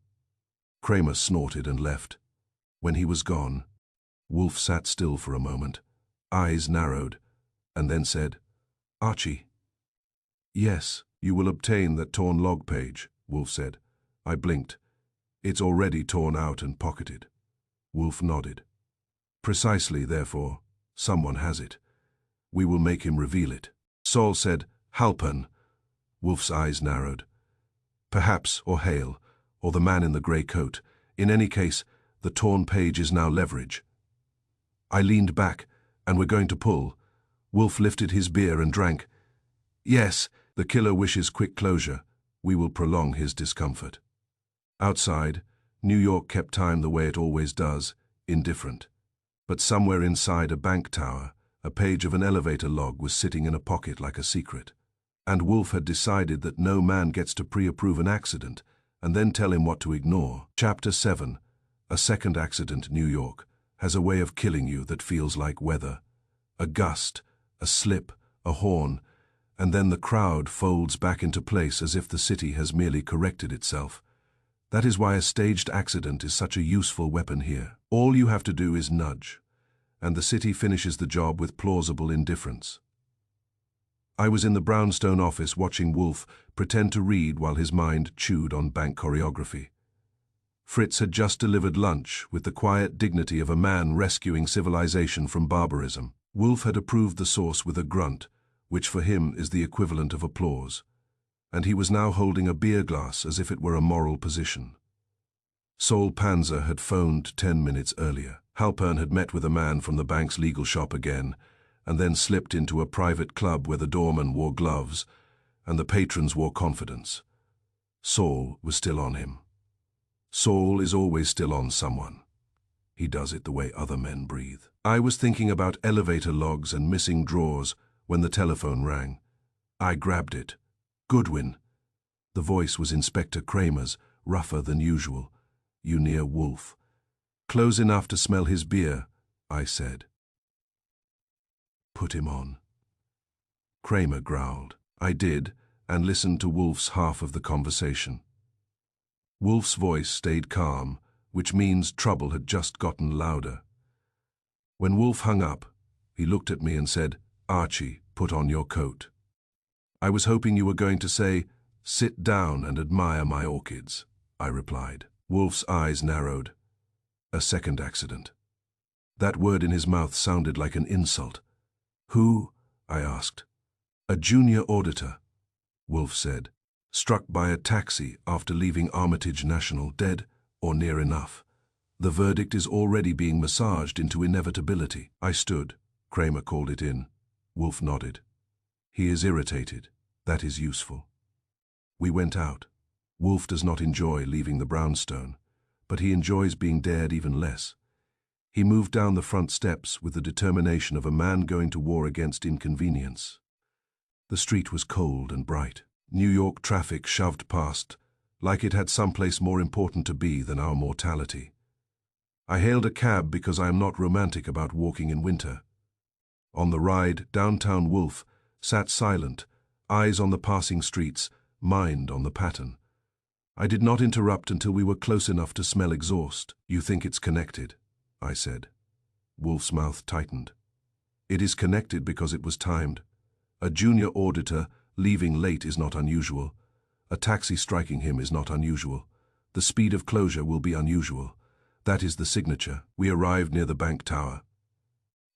Kramer snorted and left. When he was gone, Wolf sat still for a moment, eyes narrowed, and then said, Archie. Yes, you will obtain that torn log page, Wolf said. I blinked. It's already torn out and pocketed. Wolf nodded. Precisely, therefore, someone has it. We will make him reveal it. Saul said, Halpern. Wolf's eyes narrowed. Perhaps, or Hale, or the man in the grey coat. In any case, the torn page is now leverage. I leaned back, and we're going to pull. Wolf lifted his beer and drank. Yes, the killer wishes quick closure. We will prolong his discomfort. Outside, New York kept time the way it always does, indifferent. But somewhere inside a bank tower, a page of an elevator log was sitting in a pocket like a secret. And Wolf had decided that no man gets to pre-approve an accident and then tell him what to ignore. Chapter 7. A second accident, New York, has a way of killing you that feels like weather. A gust, a slip, a horn, and then the crowd folds back into place as if the city has merely corrected itself. That is why a staged accident is such a useful weapon here. All you have to do is nudge, and the city finishes the job with plausible indifference. I was in the brownstone office watching Wolf pretend to read while his mind chewed on bank choreography. Fritz had just delivered lunch with the quiet dignity of a man rescuing civilization from barbarism. Wolf had approved the sauce with a grunt, which for him is the equivalent of applause, and he was now holding a beer glass as if it were a moral position. Saul Panzer had phoned 10 minutes earlier. Halpern had met with a man from the bank's legal shop again, and then slipped into a private club where the doorman wore gloves and the patrons wore confidence. Saul was still on him. Saul is always still on someone. He does it the way other men breathe. I was thinking about elevator logs and missing drawers when the telephone rang. I grabbed it. Goodwin. The voice was Inspector Kramer's, rougher than usual. You near Wolf. Close enough to smell his beer, I said. Put him on. Kramer growled. I did, and listened to Wolf's half of the conversation. Wolf's voice stayed calm, which means trouble had just gotten louder. When Wolf hung up, he looked at me and said, Archie, put on your coat. I was hoping you were going to say, sit down and admire my orchids, I replied. Wolf's eyes narrowed. A second accident. That word in his mouth sounded like an insult. Who? I asked. A junior auditor, Wolf said, struck by a taxi after leaving Armitage National, dead or near enough. The verdict is already being massaged into inevitability. I stood. Kramer called it in. Wolf nodded. He is irritated. That is useful. We went out. Wolf does not enjoy leaving the brownstone, but he enjoys being dared even less. He moved down the front steps with the determination of a man going to war against inconvenience. The street was cold and bright. New York traffic shoved past, like it had someplace more important to be than our mortality. I hailed a cab because I am not romantic about walking in winter. On the ride, downtown Wolf sat silent, eyes on the passing streets, mind on the pattern. I did not interrupt until we were close enough to smell exhaust. You think it's connected, I said. Wolf's mouth tightened. It is connected because it was timed. A junior auditor leaving late is not unusual. A taxi striking him is not unusual. The speed of closure will be unusual. That is the signature. We arrived near the bank tower.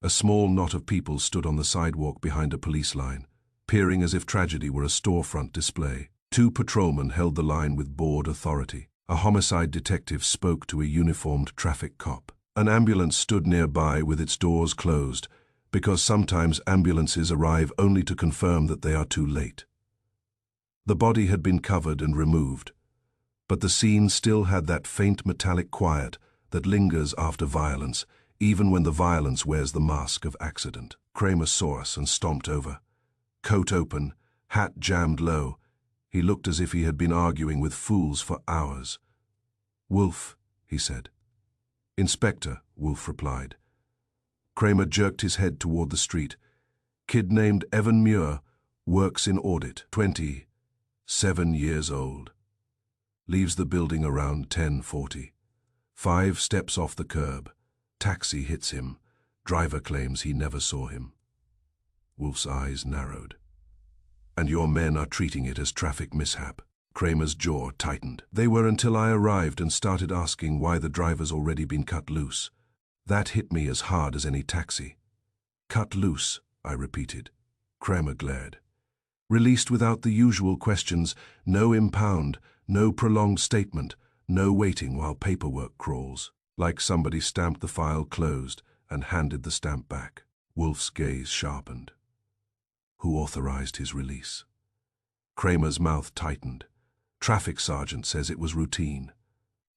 A small knot of people stood on the sidewalk behind a police line. peering as if tragedy were a storefront display. Two patrolmen held the line with bored authority. A homicide detective spoke to a uniformed traffic cop. An ambulance stood nearby with its doors closed, because sometimes ambulances arrive only to confirm that they are too late. The body had been covered and removed, but the scene still had that faint metallic quiet that lingers after violence, even when the violence wears the mask of accident. Kramer saw us and stomped over. Coat open, hat jammed low, he looked as if he had been arguing with fools for hours. "Wolf," he said. "Inspector," Wolf replied. Kramer jerked his head toward the street. "Kid named Evan Muir, works in audit, 27 years old. Leaves the building around 10:40. 5 steps off the curb. Taxi hits him. Driver claims he never saw him." Wolf's eyes narrowed. "And your men are treating it as traffic mishap?" Kramer's jaw tightened. "They were until I arrived and started asking why the driver's already been cut loose. That hit me as hard as any taxi." "Cut loose," I repeated. Kramer glared. "Released without the usual questions, no impound, no prolonged statement, no waiting while paperwork crawls." Like somebody stamped the file closed and handed the stamp back. Wolf's gaze sharpened. "Who authorized his release?" Kramer's mouth tightened. "Traffic sergeant says it was routine."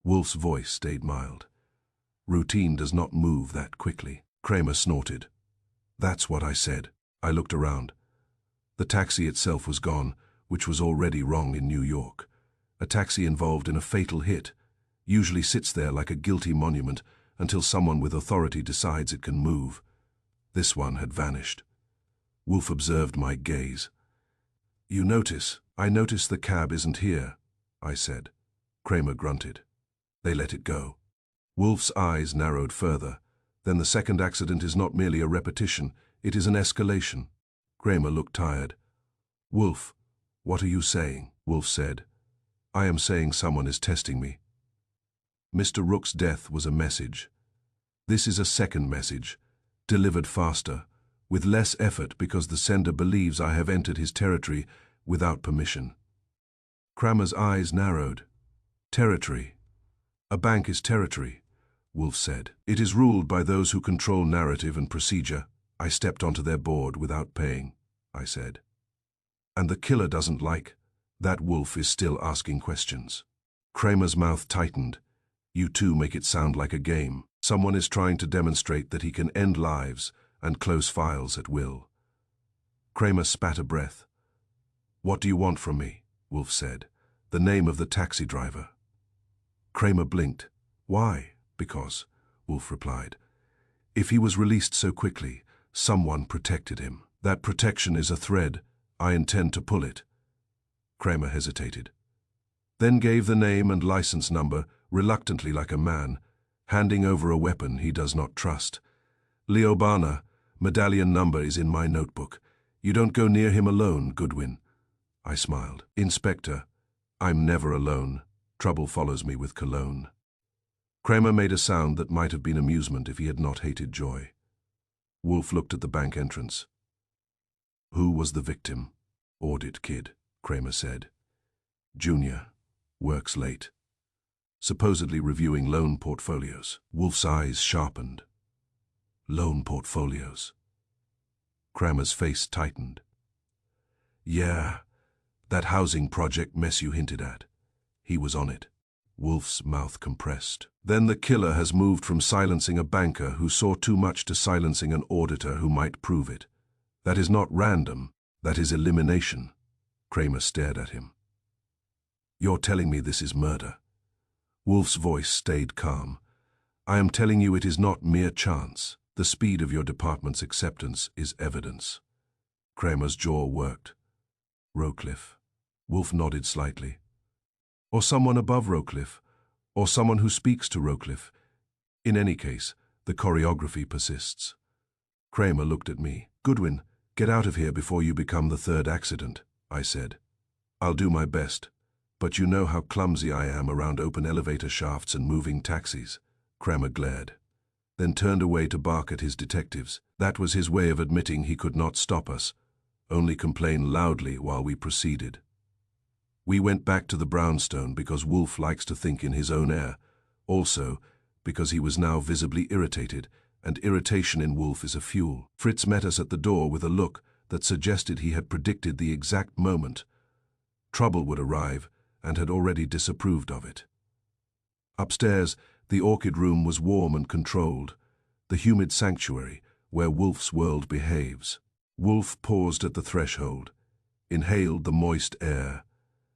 Wolf's voice stayed mild. "Routine does not move that quickly." Kramer snorted. "That's what I said." I looked around. The taxi itself was gone, which was already wrong in New York. A taxi involved in a fatal hit usually sits there like a guilty monument until someone with authority decides it can move. This one had vanished. Wolf observed my gaze. "You notice? I notice the cab isn't here," I said. Kramer grunted. "They let it go." Wolf's eyes narrowed further. "Then the second accident is not merely a repetition, it is an escalation." Kramer looked tired. "Wolf, what are you saying?" Wolf said. "I am saying someone is testing me." Mr. Rook's death was a message. This is a second message, delivered faster, with less effort because the sender believes I have entered his territory without permission. Kramer's eyes narrowed. "Territory. A bank is territory," Wolf said. "It is ruled by those who control narrative and procedure." "I stepped onto their board without paying," I said. "And the killer doesn't like that Wolf is still asking questions." Kramer's mouth tightened. "You two make it sound like a game. Someone is trying to demonstrate that he can end lives and close files at will." Kramer spat a breath. "What do you want from me?" Wolf said. "The name of the taxi driver." Kramer blinked. "Why?" "Because," Wolf replied. "If he was released so quickly, someone protected him. That protection is a thread. I intend to pull it." Kramer hesitated. Then gave the name and license number, reluctantly like a man, handing over a weapon he does not trust. "Leobana, medallion number is in my notebook. You don't go near him alone, Goodwin." I smiled. "Inspector, I'm never alone. Trouble follows me with cologne." Kramer made a sound that might have been amusement if he had not hated joy. Wolf looked at the bank entrance. "Who was the victim?" "Audit kid," Kramer said. "Junior. Works late. Supposedly reviewing loan portfolios." Wolf's eyes sharpened. "Loan portfolios." Kramer's face tightened. "Yeah, that housing project mess you hinted at. He was on it." Wolf's mouth compressed. "Then the killer has moved from silencing a banker who saw too much to silencing an auditor who might prove it. That is not random, that is elimination." Kramer stared at him. "You're telling me this is murder?" Wolf's voice stayed calm. "I am telling you it is not mere chance. The speed of your department's acceptance is evidence." Kramer's jaw worked. "Rowcliffe." Wolf nodded slightly. "Or someone above Rowcliffe, or someone who speaks to Rowcliffe. In any case, the choreography persists." Kramer looked at me. "Goodwin, get out of here before you become the third accident," I said. "I'll do my best, but you know how clumsy I am around open elevator shafts and moving taxis." Kramer glared, then turned away to bark at his detectives. That was his way of admitting he could not stop us, only complain loudly while we proceeded. We went back to the brownstone because Wolf likes to think in his own air, also because he was now visibly irritated, and irritation in Wolf is a fuel. Fritz met us at the door with a look that suggested he had predicted the exact moment trouble would arrive and had already disapproved of it. Upstairs, the orchid room was warm and controlled, the humid sanctuary where Wolf's world behaves. Wolf paused at the threshold, inhaled the moist air,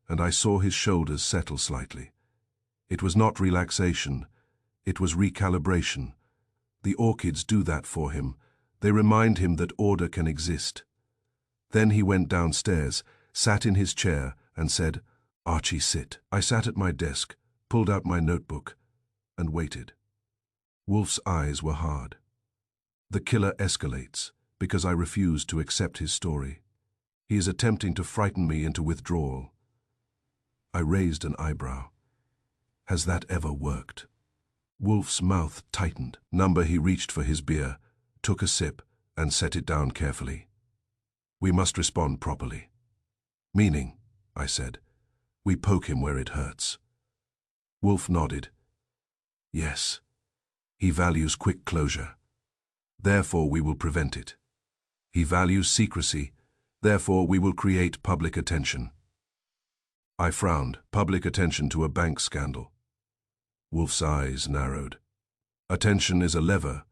and I saw his shoulders settle slightly. It was not relaxation, it was recalibration. The orchids do that for him. They remind him that order can exist. Then he went downstairs, sat in his chair, and said, "Archie, sit." I sat at my desk, pulled out my notebook, and waited. Wolf's eyes were hard. The killer escalates because I refuse to accept his story. He is attempting to frighten me into withdrawal. I raised an eyebrow. Has that ever worked? Wolf's mouth tightened. He reached for his beer, took a sip, and set it down carefully. We must respond properly. Meaning, I said, we poke him where it hurts. Wolf nodded. Yes. He values quick closure. Therefore we will prevent it. He values secrecy. Therefore we will create public attention. I frowned. Public attention to a bank scandal. Wolf's eyes narrowed. Attention is a lever,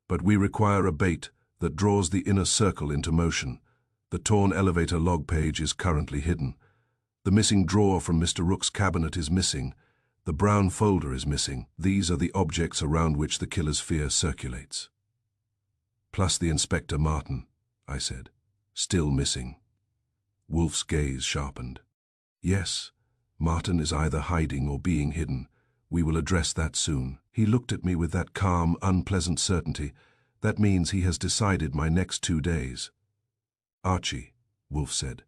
but we require a bait that draws the inner circle into motion. The torn elevator log page is currently hidden. The missing drawer from Mr. Rook's cabinet is missing. The brown folder is missing. These are the objects around which the killer's fear circulates. Plus the Inspector Martin, I said, still missing. Wolf's gaze sharpened. Yes, Martin is either hiding or being hidden. We will address that soon. He looked at me with that calm, unpleasant certainty. That means he has decided my next 2 days. Archie, Wolf said,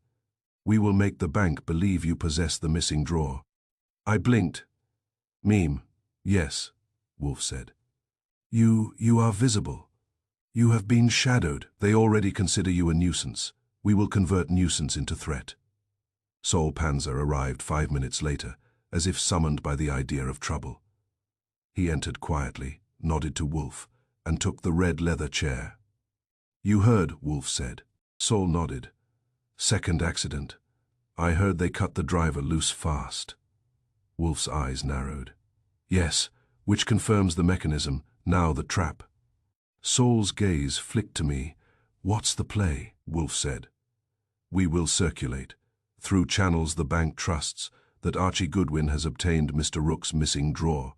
we will make the bank believe you possess the missing drawer. I blinked. Meme. Yes, Wolf said. You are visible. You have been shadowed. They already consider you a nuisance. We will convert nuisance into threat. Sol Panzer arrived 5 minutes later, as if summoned by the idea of trouble. He entered quietly, nodded to Wolf, and took the red leather chair. You heard, Wolf said. Sol nodded. Second accident. I heard they cut the driver loose fast. Wolf's eyes narrowed. Yes, which confirms the mechanism, now the trap. Sol's gaze flicked to me. What's the play? Wolf said. We will circulate, through channels the bank trusts, that Archie Goodwin has obtained Mr. Rook's missing drawer.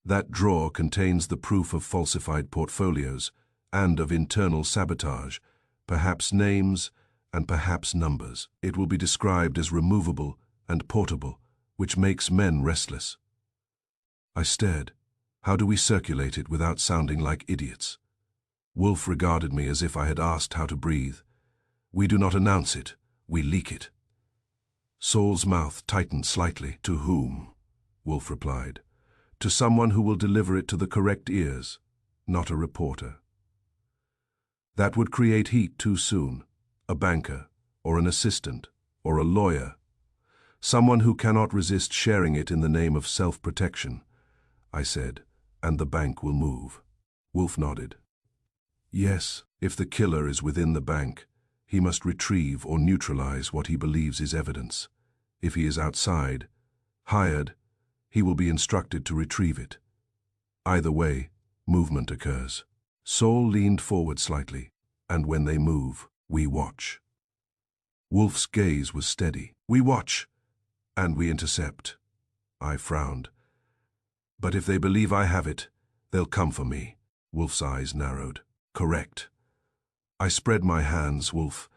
That drawer contains the proof of falsified portfolios and of internal sabotage, perhaps names and perhaps numbers. It will be described as removable and portable, which makes men restless. I stared. How do we circulate it without sounding like idiots? Wolf regarded me as if I had asked how to breathe. We do not announce it, we leak it. Sol's mouth tightened slightly. To whom? Wolf replied. To someone who will deliver it to the correct ears, not a reporter. That would create heat too soon. A banker, or an assistant, or a lawyer. Someone who cannot resist sharing it in the name of self-protection, I said, and the bank will move. Wolf nodded. Yes, if the killer is within the bank, he must retrieve or neutralize what he believes is evidence. If he is outside, hired, he will be instructed to retrieve it. Either way, movement occurs. Sol leaned forward slightly, and when they move, we watch. Wolf's gaze was steady. We watch, and we intercept. I frowned. But if they believe I have it, they'll come for me. Wolf's eyes narrowed. Correct. I spread my hands, Wolf.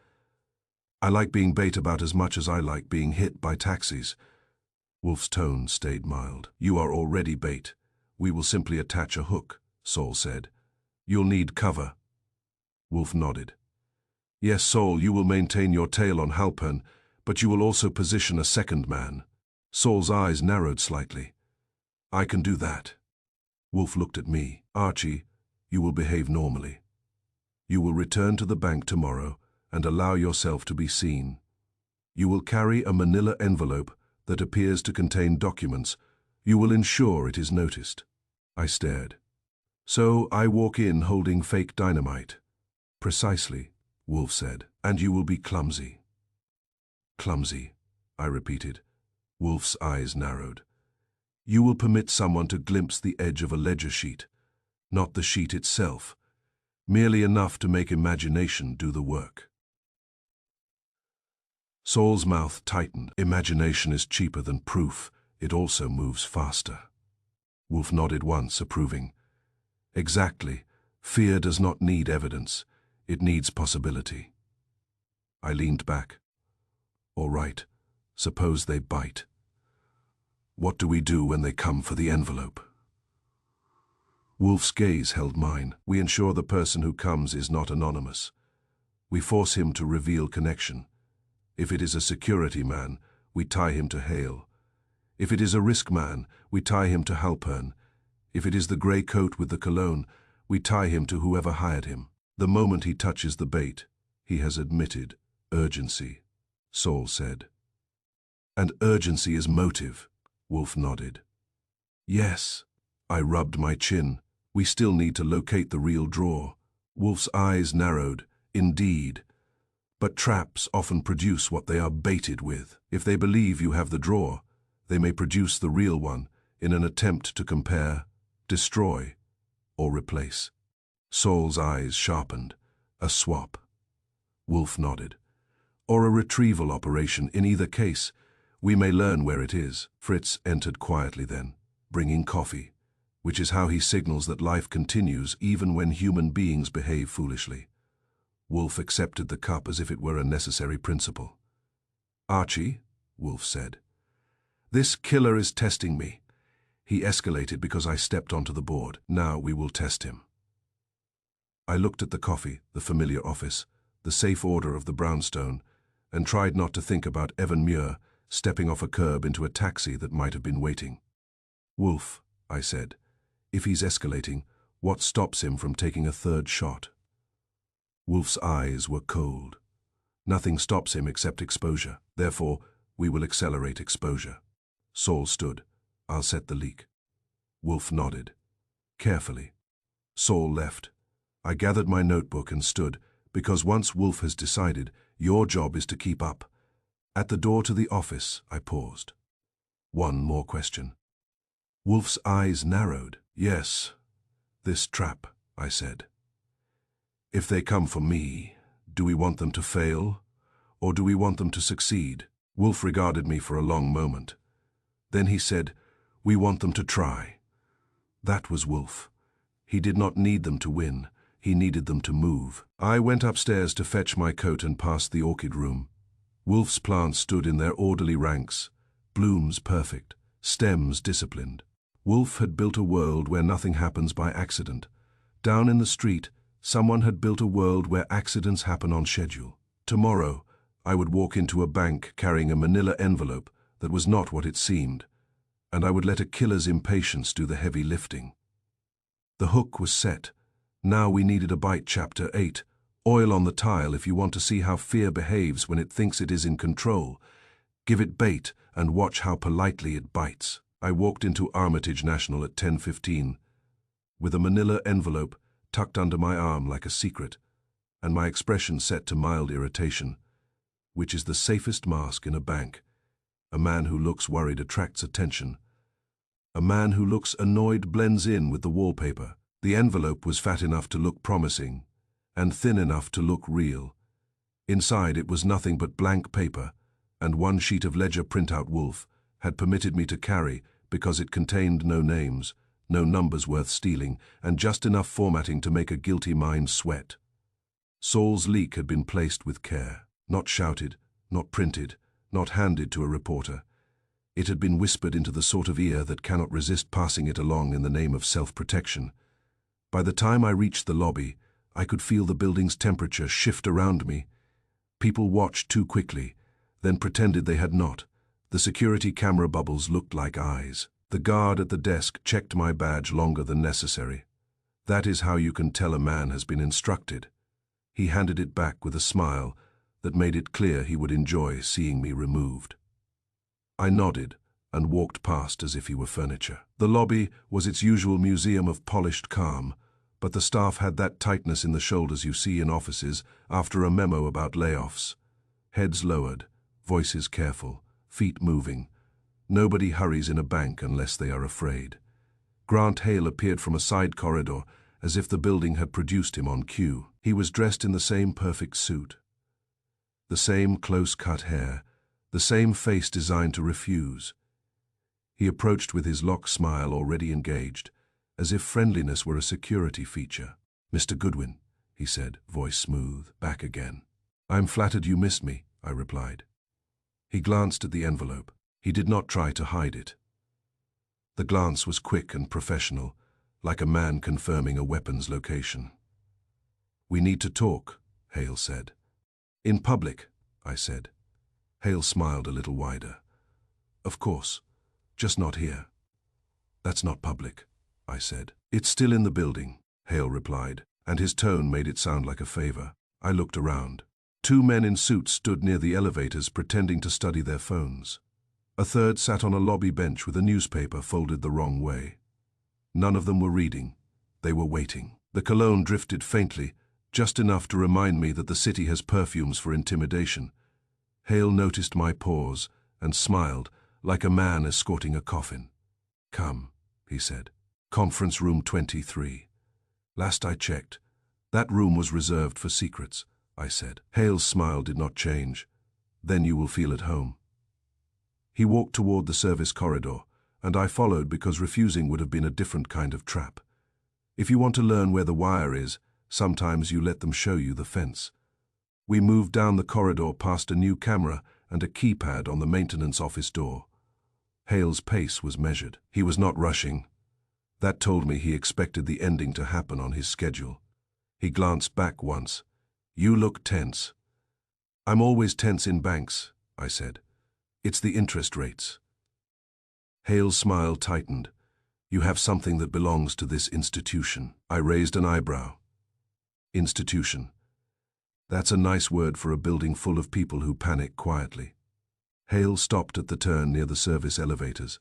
I like being bait about as much as I like being hit by taxis. Wolf's tone stayed mild. You are already bait. We will simply attach a hook, Sol said. You'll need cover. Wolf nodded. Yes, Sol, you will maintain your tail on Halpern, but you will also position a second man. Sol's eyes narrowed slightly. I can do that. Wolf looked at me. Archie, you will behave normally. You will return to the bank tomorrow and allow yourself to be seen. You will carry a manila envelope that appears to contain documents. You will ensure it is noticed." I stared. "So I walk in holding fake dynamite." "Precisely," Wolf said, "and you will be clumsy." "Clumsy," I repeated. Wolf's eyes narrowed. "You will permit someone to glimpse the edge of a ledger sheet, not the sheet itself, merely enough to make imagination do the work." Saul's mouth tightened. "Imagination is cheaper than proof. It also moves faster." Wolf nodded once, approving. "Exactly. Fear does not need evidence. It needs possibility." I leaned back. "All right. Suppose they bite. What do we do when they come for the envelope?" Wolf's gaze held mine. "We ensure the person who comes is not anonymous. We force him to reveal connection. If it is a security man, we tie him to Hale. If it is a risk man, we tie him to Halpern. If it is the grey coat with the cologne, we tie him to whoever hired him. The moment he touches the bait, he has admitted urgency," Saul said. "And urgency is motive," Wolf nodded. "Yes." I rubbed my chin. "We still need to locate the real drawer." Wolf's eyes narrowed. "Indeed. But traps often produce what they are baited with. If they believe you have the drawer, they may produce the real one in an attempt to compare, destroy, or replace." Saul's eyes sharpened. "A swap." Wolf nodded. "Or a retrieval operation. In either case, we may learn where it is." Fritz entered quietly then, bringing coffee, which is how he signals that life continues even when human beings behave foolishly. Wolf accepted the cup as if it were a necessary principle. "Archie," Wolf said, "this killer is testing me. He escalated because I stepped onto the board. Now we will test him." I looked at the coffee, the familiar office, the safe order of the brownstone, and tried not to think about Evan Muir stepping off a curb into a taxi that might have been waiting. "Wolf," I said, "if he's escalating, what stops him from taking a third shot?" Wolf's eyes were cold. "Nothing stops him except exposure. Therefore, we will accelerate exposure." Saul stood. "I'll set the leak." Wolf nodded. "Carefully." Saul left. I gathered my notebook and stood, because once Wolf has decided, your job is to keep up. At the door to the office, I paused. One more question. Wolf's eyes narrowed. "Yes, this trap," I said. "If they come for me, do we want them to fail, or do we want them to succeed?" Wolf regarded me for a long moment. Then he said, "We want them to try." That was Wolf. He did not need them to win. He needed them to move. I went upstairs to fetch my coat and past the orchid room. Wolf's plants stood in their orderly ranks, blooms perfect, stems disciplined. Wolf had built a world where nothing happens by accident. Down in the street, someone had built a world where accidents happen on schedule. Tomorrow, I would walk into a bank carrying a manila envelope that was not what it seemed, and I would let a killer's impatience do the heavy lifting. The hook was set. Now we needed a bite. Chapter 8. Oil on the tile if you want to see how fear behaves when it thinks it is in control. Give it bait and watch how politely it bites. I walked into Armitage National at 10:15, with a manila envelope tucked under my arm like a secret, and my expression set to mild irritation, which is the safest mask in a bank. A man who looks worried attracts attention. A man who looks annoyed blends in with the wallpaper. The envelope was fat enough to look promising, and thin enough to look real. Inside it was nothing but blank paper, and one sheet of ledger printout Wolf had permitted me to carry because it contained no names, no numbers worth stealing, and just enough formatting to make a guilty mind sweat. Saul's leak had been placed with care, not shouted, not printed, not handed to a reporter. It had been whispered into the sort of ear that cannot resist passing it along in the name of self-protection. By the time I reached the lobby, I could feel the building's temperature shift around me. People watched too quickly, then pretended they had not. The security camera bubbles looked like eyes. The guard at the desk checked my badge longer than necessary. That is how you can tell a man has been instructed. He handed it back with a smile that made it clear he would enjoy seeing me removed. I nodded and walked past as if he were furniture. The lobby was its usual museum of polished calm, but the staff had that tightness in the shoulders you see in offices after a memo about layoffs. Heads lowered, voices careful, feet moving. Nobody hurries in a bank unless they are afraid. Grant Hale appeared from a side corridor as if the building had produced him on cue. He was dressed in the same perfect suit, the same close-cut hair, the same face designed to refuse. He approached with his lock smile already engaged, as if friendliness were a security feature. "Mr. Goodwin," he said, voice smooth, "back again." "I'm flattered you missed me," I replied. He glanced at the envelope. He did not try to hide it. The glance was quick and professional, like a man confirming a weapon's location. "We need to talk," Hale said. "In public," I said. Hale smiled a little wider. "Of course, just not here." "That's not public," I said. "It's still in the building," Hale replied, and his tone made it sound like a favor. I looked around. 2 men in suits stood near the elevators pretending to study their phones. A third sat on a lobby bench with a newspaper folded the wrong way. None of them were reading. They were waiting. The cologne drifted faintly, just enough to remind me that the city has perfumes for intimidation. Hale noticed my pause and smiled, like a man escorting a coffin. "Come," he said. "Conference room 23. Last I checked, that room was reserved for secrets," I said. Hale's smile did not change. "Then you will feel at home." He walked toward the service corridor, and I followed because refusing would have been a different kind of trap. If you want to learn where the wire is, sometimes you let them show you the fence. We moved down the corridor past a new camera and a keypad on the maintenance office door. Hale's pace was measured. He was not rushing. That told me he expected the ending to happen on his schedule. He glanced back once. "You look tense." "I'm always tense in banks," I said. "It's the interest rates." Hale's smile tightened. "You have something that belongs to this institution." I raised an eyebrow. "Institution. That's a nice word for a building full of people who panic quietly." Hale stopped at the turn near the service elevators.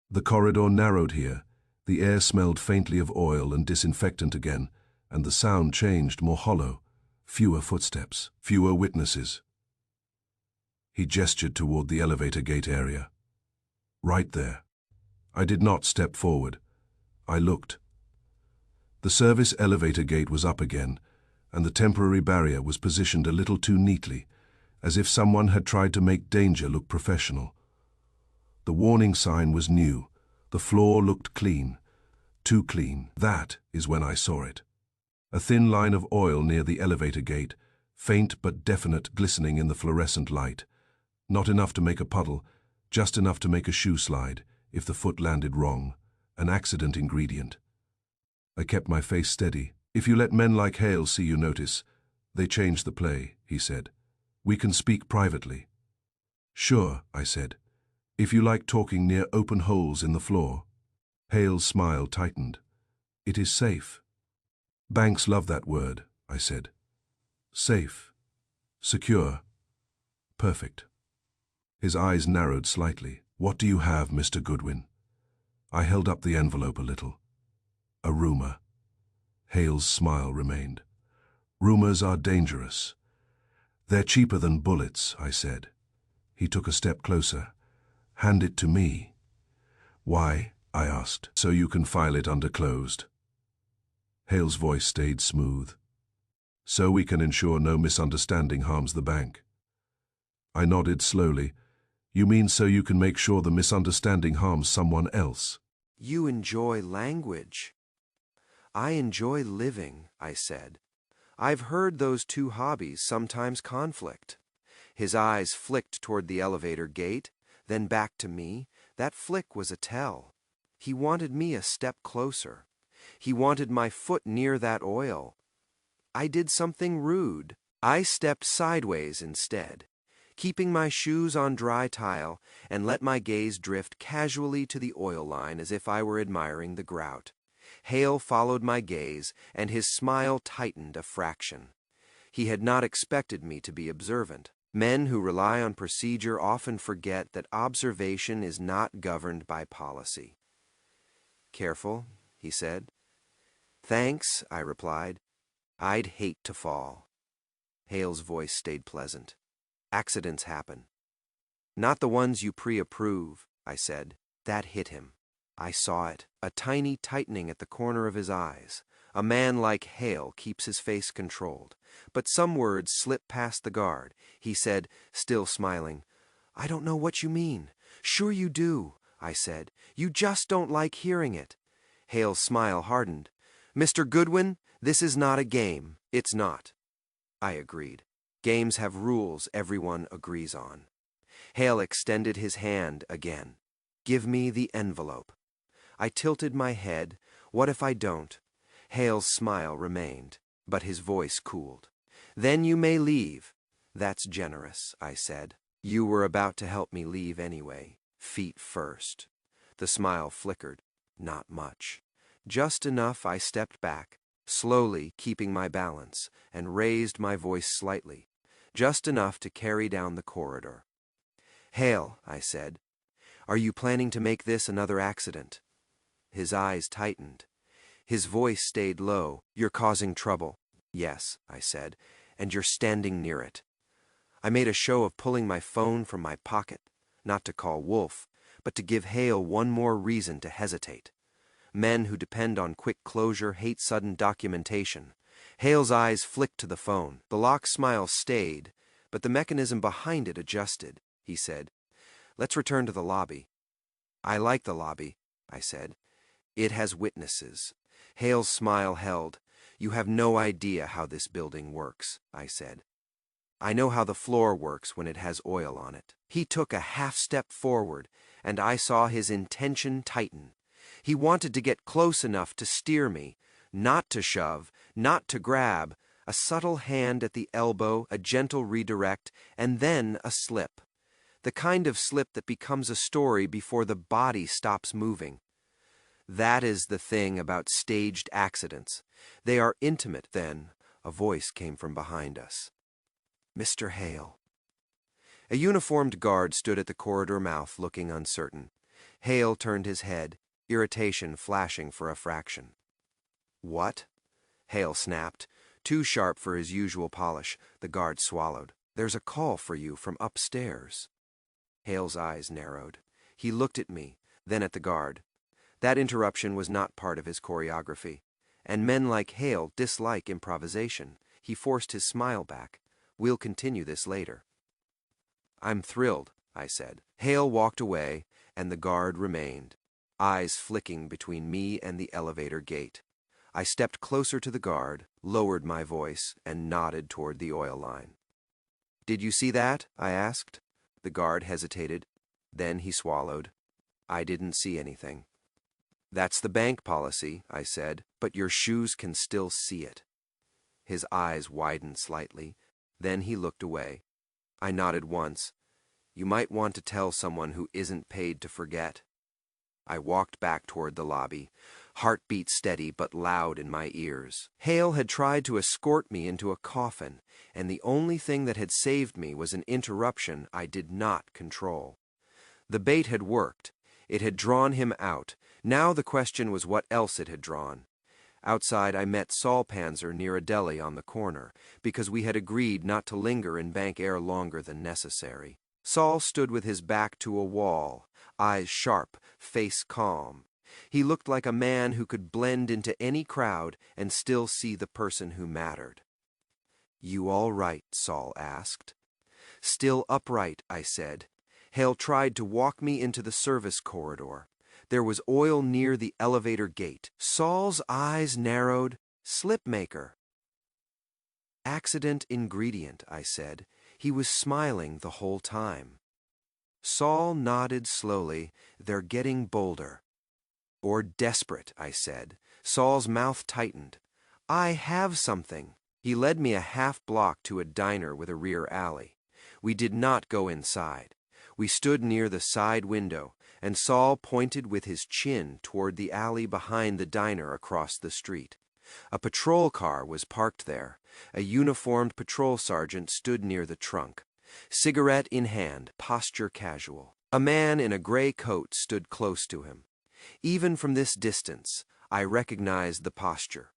The corridor narrowed here. The air smelled faintly of oil and disinfectant again, and the sound changed, more hollow. Fewer footsteps, fewer witnesses. He gestured toward the elevator gate area. "Right there." I did not step forward. I looked. The service elevator gate was up again, and the temporary barrier was positioned a little too neatly, as if someone had tried to make danger look professional. The warning sign was new. The floor looked clean. Too clean. That is when I saw it. A thin line of oil near the elevator gate, faint but definite, glistening in the fluorescent light. Not enough to make a puddle, just enough to make a shoe slide, if the foot landed wrong. An accident ingredient. I kept my face steady. "If you let men like Hale see you notice, they change the play," he said. "We can speak privately." "Sure," I said, "if you like talking near open holes in the floor." Hale's smile tightened. "It is safe." "Banks love that word," I said. "Safe. Secure. Perfect." His eyes narrowed slightly. "What do you have, Mr. Goodwin?" I held up the envelope a little. "A rumor." Hale's smile remained. "Rumors are dangerous. They're cheaper than bullets," I said. He took a step closer. "Hand it to me." "Why?" I asked. "So you can file it under closed." Hale's voice stayed smooth. "So we can ensure no misunderstanding harms the bank." I nodded slowly. "You mean so you can make sure the misunderstanding harms someone else?" "You enjoy language." "I enjoy living," I said. "I've heard those two hobbies sometimes conflict." His eyes flicked toward the elevator gate, then back to me. That flick was a tell. He wanted me a step closer. He wanted my foot near that oil. I did something rude. I stepped sideways instead, keeping my shoes on dry tile, and let my gaze drift casually to the oil line as if I were admiring the grout. Hale followed my gaze, and his smile tightened a fraction. He had not expected me to be observant. Men who rely on procedure often forget that observation is not governed by policy. "Careful," he said. "Thanks," I replied. "I'd hate to fall." Hale's voice stayed pleasant. "Accidents happen." "Not the ones you pre-approve," I said. That hit him. I saw it, a tiny tightening at the corner of his eyes. A man like Hale keeps his face controlled. But some words slipped past the guard. He said, still smiling, "I don't know what you mean." "Sure you do," I said. "You just don't like hearing it." Hale's smile hardened. "Mr. Goodwin, this is not a game." "It's not." I agreed. Games have rules everyone agrees on. Hale extended his hand again. "Give me the envelope." I tilted my head. "What if I don't?" Hale's smile remained, but his voice cooled. "Then you may leave." "That's generous," I said. "You were about to help me leave anyway. Feet first." The smile flickered. Not much. Just enough I stepped back, slowly keeping my balance, and raised my voice slightly. Just enough to carry down the corridor. "Hale," I said, "are you planning to make this another accident?" His eyes tightened. His voice stayed low. "You're causing trouble." "Yes," I said, "and you're standing near it." I made a show of pulling my phone from my pocket, not to call Wolf, but to give Hale one more reason to hesitate. Men who depend on quick closure hate sudden documentation. Hale's eyes flicked to the phone. The locked smile stayed, but the mechanism behind it adjusted. He said, "Let's return to the lobby." "I like the lobby," I said. "It has witnesses." Hale's smile held. "You have no idea how this building works," I said. "I know how the floor works when it has oil on it." He took a half step forward, and I saw his intention tighten. He wanted to get close enough to steer me, not to shove, not to grab, a subtle hand at the elbow, a gentle redirect, and then a slip. The kind of slip that becomes a story before the body stops moving. That is the thing about staged accidents. They are intimate. Then a voice came from behind us. "Mr. Hale." A uniformed guard stood at the corridor mouth, looking uncertain. Hale turned his head, irritation flashing for a fraction. "What?" Hale snapped, too sharp for his usual polish. The guard swallowed. "There's a call for you from upstairs." Hale's eyes narrowed. He looked at me, then at the guard. That interruption was not part of his choreography, and men like Hale dislike improvisation. He forced his smile back. "We'll continue this later." "I'm thrilled," I said. Hale walked away, and the guard remained, eyes flicking between me and the elevator gate. I stepped closer to the guard, lowered my voice, and nodded toward the oil line. "Did you see that?" I asked. The guard hesitated. Then he swallowed. "I didn't see anything." "That's the bank policy," I said, "but your shoes can still see it." His eyes widened slightly. Then he looked away. I nodded once. "You might want to tell someone who isn't paid to forget." I walked back toward the lobby, heartbeat steady but loud in my ears. Hale had tried to escort me into a coffin, and the only thing that had saved me was an interruption I did not control. The bait had worked. It had drawn him out. Now the question was what else it had drawn. Outside, I met Saul Panzer near a deli on the corner, because we had agreed not to linger in bank air longer than necessary. Saul stood with his back to a wall, eyes sharp, face calm. He looked like a man who could blend into any crowd and still see the person who mattered. "You all right?" Saul asked. "Still upright," I said. Hale tried to walk me into the service corridor. There was oil near the elevator gate. Saul's eyes narrowed. "Slipmaker." "Accident ingredient," I said. He was smiling the whole time. Saul nodded slowly. "They're getting bolder." "Or desperate," I said. Saul's mouth tightened. "I have something." He led me a half block to a diner with a rear alley. We did not go inside. We stood near the side window, and Saul pointed with his chin toward the alley behind the diner across the street. A patrol car was parked there. A uniformed patrol sergeant stood near the trunk, cigarette in hand, posture casual. A man in a gray coat stood close to him. Even from this distance, I recognized the posture.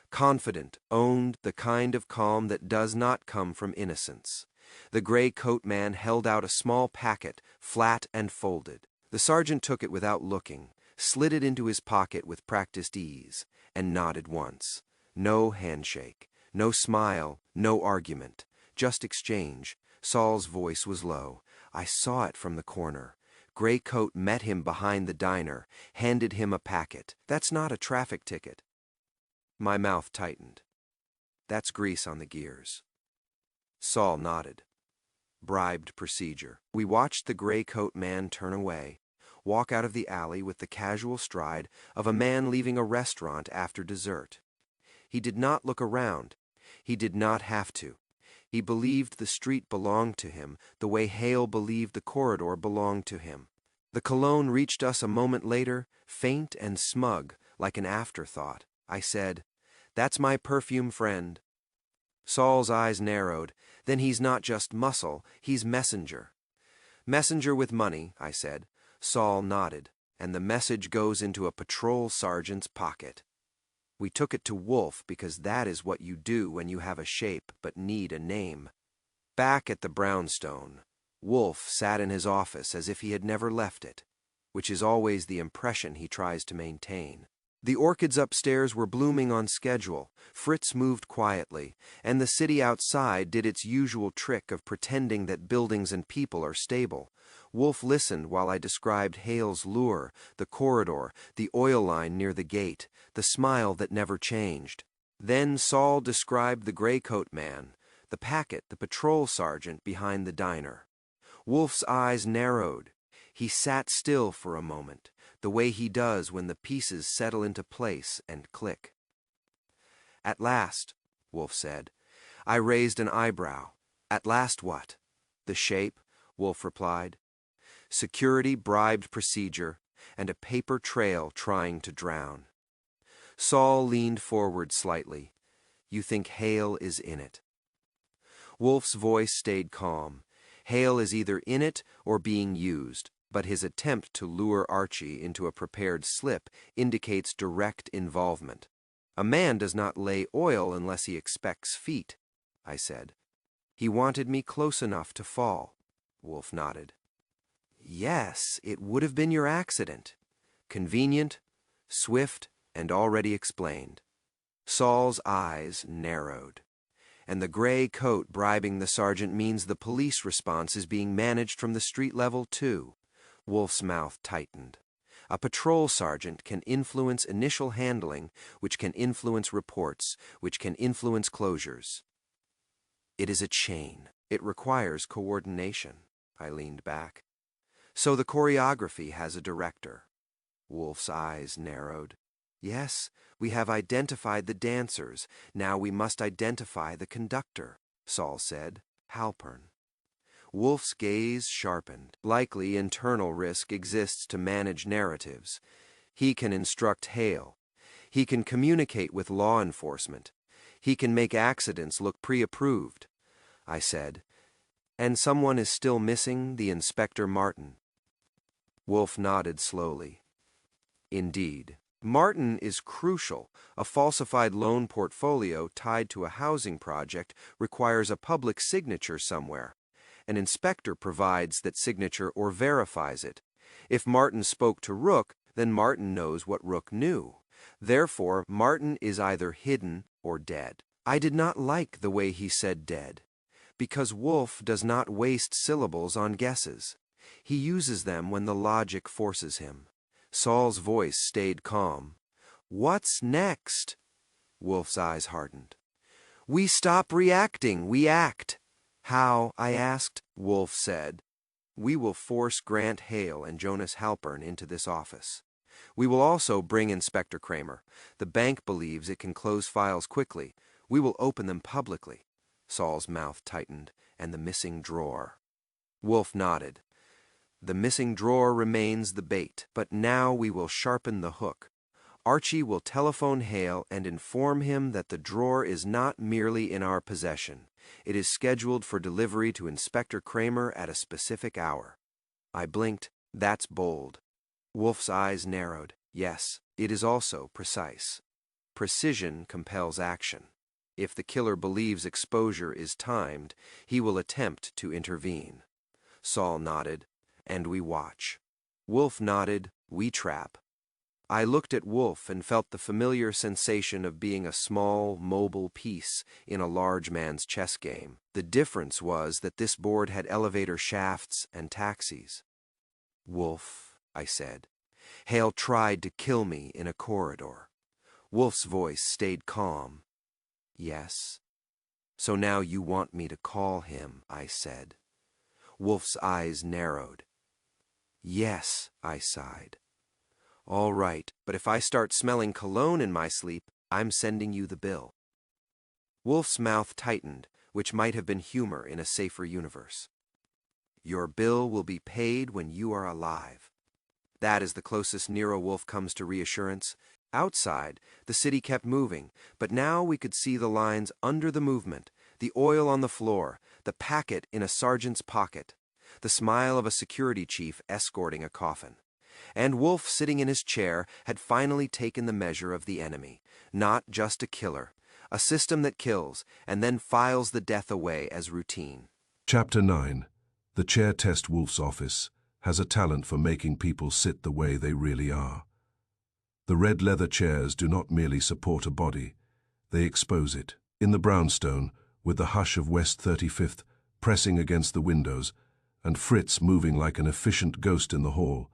Confident, owned, the kind of calm that does not come from innocence. The gray coat man held out a small packet, flat and folded. The sergeant took it without looking, slid it into his pocket with practiced ease, and nodded once. No handshake, no smile, no argument, just exchange. Saul's voice was low. I saw it from the corner. Gray coat met him behind the diner, handed him a packet. That's not a traffic ticket. My mouth tightened. That's grease on the gears. Saul nodded. Bribed procedure. We watched the gray coat man turn away, walk out of the alley with the casual stride of a man leaving a restaurant after dessert. He did not look around. He did not have to. He believed the street belonged to him the way Hale believed the corridor belonged to him. The cologne reached us a moment later, faint and smug, like an afterthought. I said, "That's my perfume friend." Saul's eyes narrowed. Then he's not just muscle, he's messenger. Messenger with money, I said. Saul nodded, and the message goes into a patrol sergeant's pocket. We took it to Wolf because that is what you do when you have a shape but need a name. Back at the brownstone, Wolf sat in his office as if he had never left it, which is always the impression he tries to maintain. The orchids upstairs were blooming on schedule, Fritz moved quietly, and the city outside did its usual trick of pretending that buildings and people are stable. Wolf listened while I described Hale's lure, the corridor, the oil line near the gate, the smile that never changed. Then Saul described the gray coat man, the packet, the patrol sergeant behind the diner. Wolf's eyes narrowed. He sat still for a moment, the way he does when the pieces settle into place and click. "At last," Wolf said. I raised an eyebrow. "At last what?" "The shape," Wolf replied. Security bribed procedure, and a paper trail trying to drown. Saul leaned forward slightly. "You think Hale is in it?" Wolf's voice stayed calm. Hale is either in it or being used, but his attempt to lure Archie into a prepared slip indicates direct involvement. A man does not lay oil unless he expects feet, I said. He wanted me close enough to fall, Wolf nodded. Yes, it would have been your accident. Convenient, swift, and already explained. Saul's eyes narrowed. And the gray coat bribing the sergeant means the police response is being managed from the street level too. Wolf's mouth tightened. A patrol sergeant can influence initial handling, which can influence reports, which can influence closures. It is a chain. It requires coordination. I leaned back. So the choreography has a director. Wolf's eyes narrowed. Yes, we have identified the dancers. Now we must identify the conductor, Saul said. Halpern. Wolf's gaze sharpened. Likely internal risk exists to manage narratives. He can instruct Hale. He can communicate with law enforcement. He can make accidents look pre-approved. I said, and someone is still missing, the Inspector Martin. Wolf nodded slowly. Indeed. Martin is crucial. A falsified loan portfolio tied to a housing project requires a public signature somewhere. An inspector provides that signature or verifies it. If Martin spoke to Rook, then Martin knows what Rook knew. Therefore, Martin is either hidden or dead. I did not like the way he said dead, because Wolf does not waste syllables on guesses. He uses them when the logic forces him. Saul's voice stayed calm. What's next? Wolf's eyes hardened. We stop reacting, we act. How? I asked. Wolf said. We will force Grant Hale and Jonas Halpern into this office. We will also bring Inspector Kramer. The bank believes it can close files quickly. We will open them publicly. Saul's mouth tightened, and the missing drawer. Wolf nodded. The missing drawer remains the bait, but now we will sharpen the hook. Archie will telephone Hale and inform him that the drawer is not merely in our possession. It is scheduled for delivery to Inspector Kramer at a specific hour. I blinked. That's bold. Wolf's eyes narrowed. Yes, it is also precise. Precision compels action. If the killer believes exposure is timed, he will attempt to intervene. Saul nodded, and we watch. Wolf nodded, we trap. I looked at Wolf and felt the familiar sensation of being a small, mobile piece in a large man's chess game. The difference was that this board had elevator shafts and taxis. Wolf, I said. Hale tried to kill me in a corridor. Wolf's voice stayed calm. Yes. So now you want me to call him, I said. Wolf's eyes narrowed. Yes, I sighed. All right, but if I start smelling cologne in my sleep, I'm sending you the bill. Wolf's mouth tightened, which might have been humor in a safer universe. Your bill will be paid when you are alive. That is the closest Nero Wolf comes to reassurance. Outside, the city kept moving, but now we could see the lines under the movement, the oil on the floor, the packet in a sergeant's pocket, the smile of a security chief escorting a coffin. And Wolf, sitting in his chair, had finally taken the measure of the enemy. Not just a killer, a system that kills and then files the death away as routine. Chapter 9. The chair test Wolf's office has a talent for making people sit the way they really are. The red leather chairs do not merely support a body, they expose it. In the brownstone, with the hush of West 35th pressing against the windows, and Fritz moving like an efficient ghost in the hall,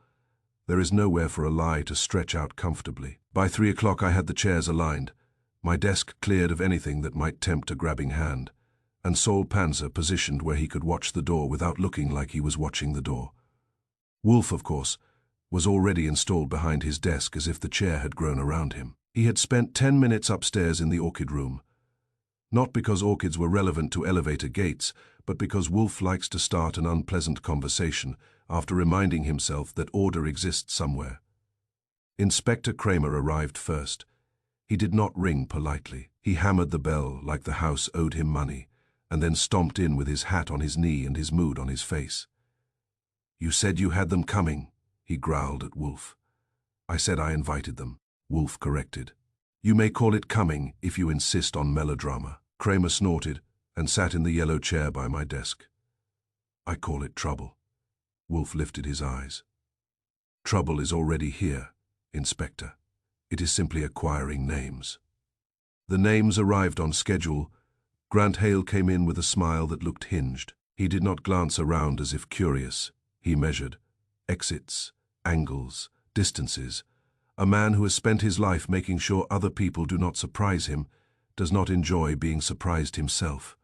there is nowhere for a lie to stretch out comfortably. By 3 o'clock I had the chairs aligned, my desk cleared of anything that might tempt a grabbing hand, and Saul Panzer positioned where he could watch the door without looking like he was watching the door. Wolf, of course, was already installed behind his desk as if the chair had grown around him. He had spent 10 minutes upstairs in the orchid room. Not because orchids were relevant to elevator gates, but because Wolf likes to start an unpleasant conversation after reminding himself that order exists somewhere. Inspector Kramer arrived first. He did not ring politely. He hammered the bell like the house owed him money, and then stomped in with his hat on his knee and his mood on his face. "You said you had them coming," he growled at Wolf. "I said I invited them," Wolf corrected. "You may call it coming if you insist on melodrama." Kramer snorted and sat in the yellow chair by my desk. "I call it trouble." Wolf lifted his eyes. "Trouble is already here, Inspector. It is simply acquiring names." The names arrived on schedule. Grant Hale came in with a smile that looked hinged. He did not glance around as if curious. He measured exits, angles, distances. A man who has spent his life making sure other people do not surprise him does not enjoy being surprised himself.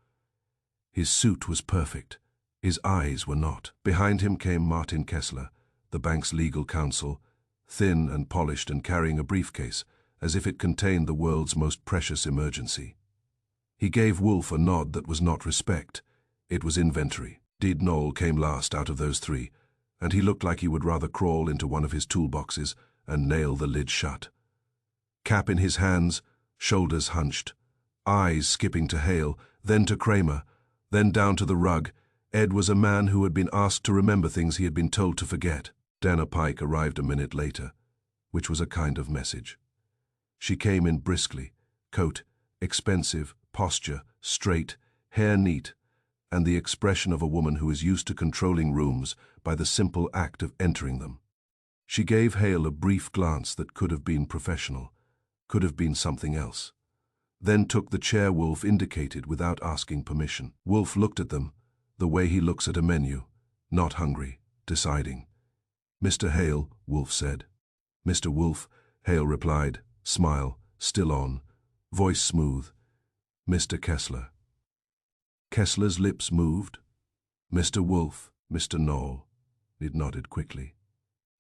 His suit was perfect. His eyes were not. Behind him came Martin Kessler, the bank's legal counsel, thin and polished and carrying a briefcase, as if it contained the world's most precious emergency. He gave Wolf a nod that was not respect. It was inventory. Deed Knoll came last out of those three, and he looked like he would rather crawl into one of his toolboxes and nail the lid shut. Cap in his hands, shoulders hunched, eyes skipping to Hale, then to Kramer, then down to the rug, Ed was a man who had been asked to remember things he had been told to forget. Dana Pike arrived a minute later, which was a kind of message. She came in briskly, coat, expensive, posture, straight, hair neat, and the expression of a woman who is used to controlling rooms by the simple act of entering them. She gave Hale a brief glance that could have been professional, could have been something else, then took the chair Wolf indicated without asking permission. Wolf looked at them, the way he looks at a menu, not hungry, deciding. "Mr. Hale," Wolf said. "Mr. Wolf," Hale replied, smile, still on, voice smooth. "Mr. Kessler." Kessler's lips moved. "Mr. Wolf, Mr. Knoll." It nodded quickly.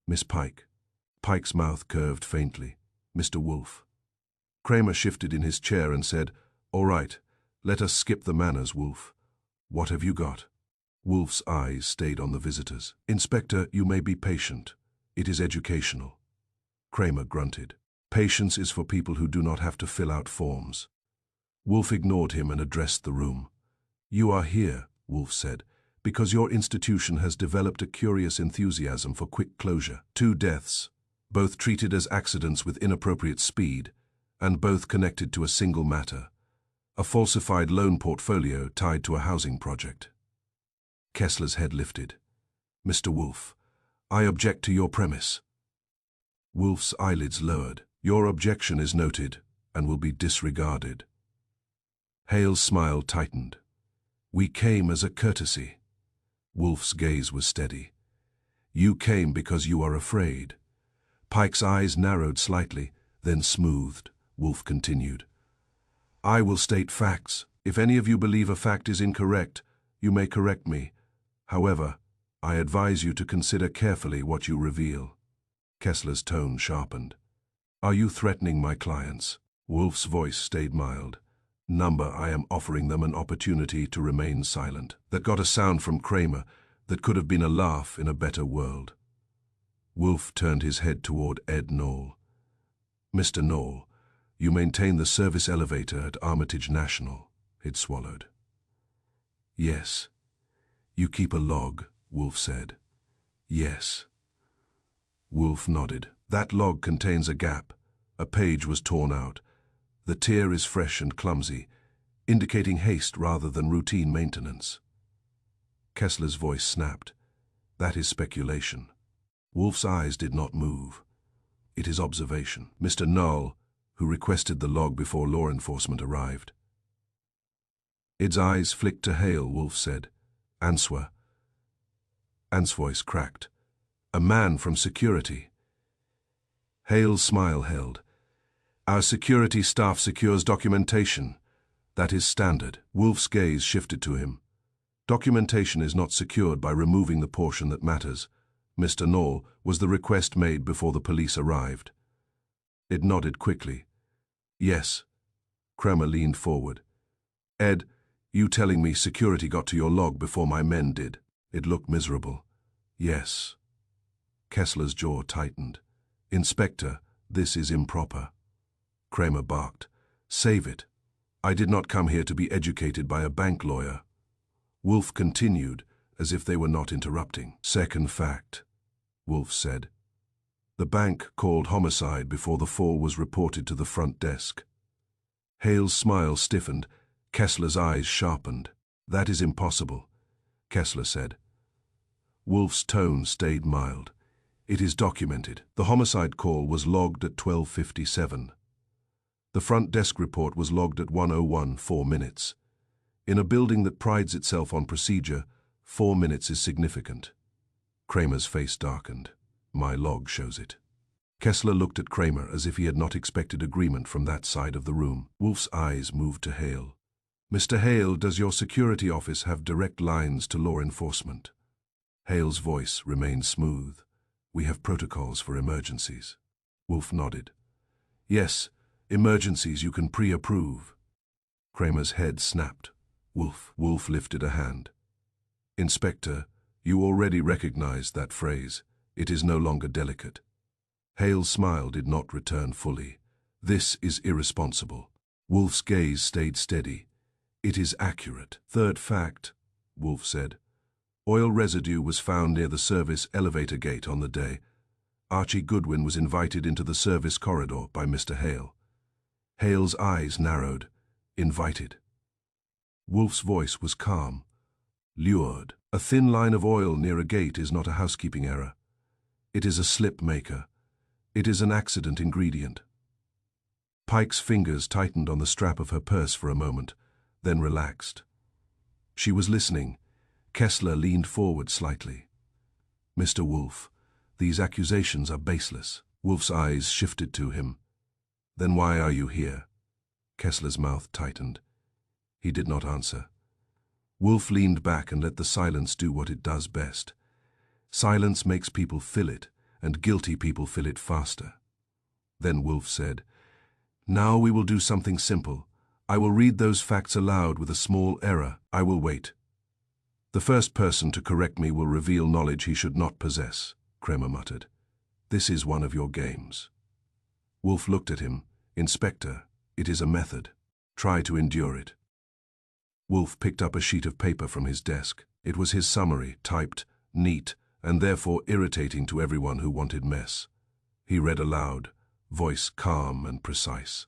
"Miss Pike." Pike's mouth curved faintly. "Mr. Wolf." Kramer shifted in his chair and said, "All right, let us skip the manners, Wolf. What have you got?" Wolf's eyes stayed on the visitors. "Inspector, you may be patient. It is educational." Kramer grunted. Patience is for people who do not have to fill out forms. Wolf ignored him and addressed the room. You are here, Wolf said, because your institution has developed a curious enthusiasm for quick closure. 2 deaths, both treated as accidents with inappropriate speed, and both connected to a single matter, a falsified loan portfolio tied to a housing project. Kessler's head lifted. Mr. Wolf, I object to your premise. Wolf's eyelids lowered. Your objection is noted and will be disregarded. Hale's smile tightened. We came as a courtesy. Wolf's gaze was steady. You came because you are afraid. Pike's eyes narrowed slightly, then smoothed. Wolf continued. I will state facts. If any of you believe a fact is incorrect, you may correct me. However, I advise you to consider carefully what you reveal. Kessler's tone sharpened. Are you threatening my clients? Wolf's voice stayed mild. Number, I am offering them an opportunity to remain silent. That got a sound from Kramer that could have been a laugh in a better world. Wolf turned his head toward Ed Knoll. Mr. Knoll, you maintain the service elevator at Armitage National. It swallowed. Yes. You keep a log, Wolf said. Yes. Wolf nodded. That log contains a gap. A page was torn out. The tear is fresh and clumsy, indicating haste rather than routine maintenance. Kessler's voice snapped. That is speculation. Wolf's eyes did not move. It is observation. Mr. Knoll, who requested the log before law enforcement arrived. Ed's eyes flicked to Hale, Wolf said. Answer. Ant's voice cracked. A man from security. Hale's smile held. Our security staff secures documentation. That is standard. Wolf's gaze shifted to him. Documentation is not secured by removing the portion that matters. Mr. Knoll, was the request made before the police arrived? Ed nodded quickly. Yes. Kramer leaned forward. Ed, you telling me security got to your log before my men did? It looked miserable. Yes. Kessler's jaw tightened. Inspector, this is improper. Kramer barked. Save it. I did not come here to be educated by a bank lawyer. Wolf continued, as if they were not interrupting. Second fact, Wolf said. The bank called homicide before the fall was reported to the front desk. Hale's smile stiffened. Kessler's eyes sharpened. That is impossible, Kessler said. Wolf's tone stayed mild. It is documented. The homicide call was logged at 12:57. The front desk report was logged at 1:01, 4 minutes. In a building that prides itself on procedure, 4 minutes is significant. Kramer's face darkened. My log shows it. Kessler looked at Kramer as if he had not expected agreement from that side of the room. Wolf's eyes moved to Hale. Mr. Hale, does your security office have direct lines to law enforcement? Hale's voice remained smooth. We have protocols for emergencies. Wolf nodded. Yes, emergencies you can pre-approve. Kramer's head snapped. Wolf lifted a hand. Inspector, you already recognized that phrase. It is no longer delicate. Hale's smile did not return fully. This is irresponsible. Wolf's gaze stayed steady. It is accurate. Third fact, Wolf said. Oil residue was found near the service elevator gate on the day. Archie Goodwin was invited into the service corridor by Mr. Hale. Hale's eyes narrowed. Invited. Wolf's voice was calm. Lured. A thin line of oil near a gate is not a housekeeping error. It is a slip maker. It is an accident ingredient. Pike's fingers tightened on the strap of her purse for a moment, then relaxed. She was listening. Kessler leaned forward slightly. Mr. Wolf, these accusations are baseless. Wolf's eyes shifted to him. Then why are you here? Kessler's mouth tightened. He did not answer. Wolf leaned back and let the silence do what it does best. Silence makes people fill it, and guilty people fill it faster. Then Wolf said, Now we will do something simple. I will read those facts aloud with a small error. I will wait. The first person to correct me will reveal knowledge he should not possess, Kramer muttered. This is one of your games. Wolf looked at him. Inspector, it is a method. Try to endure it. Wolf picked up a sheet of paper from his desk. It was his summary, typed, neat, and therefore irritating to everyone who wanted mess. He read aloud, voice calm and precise.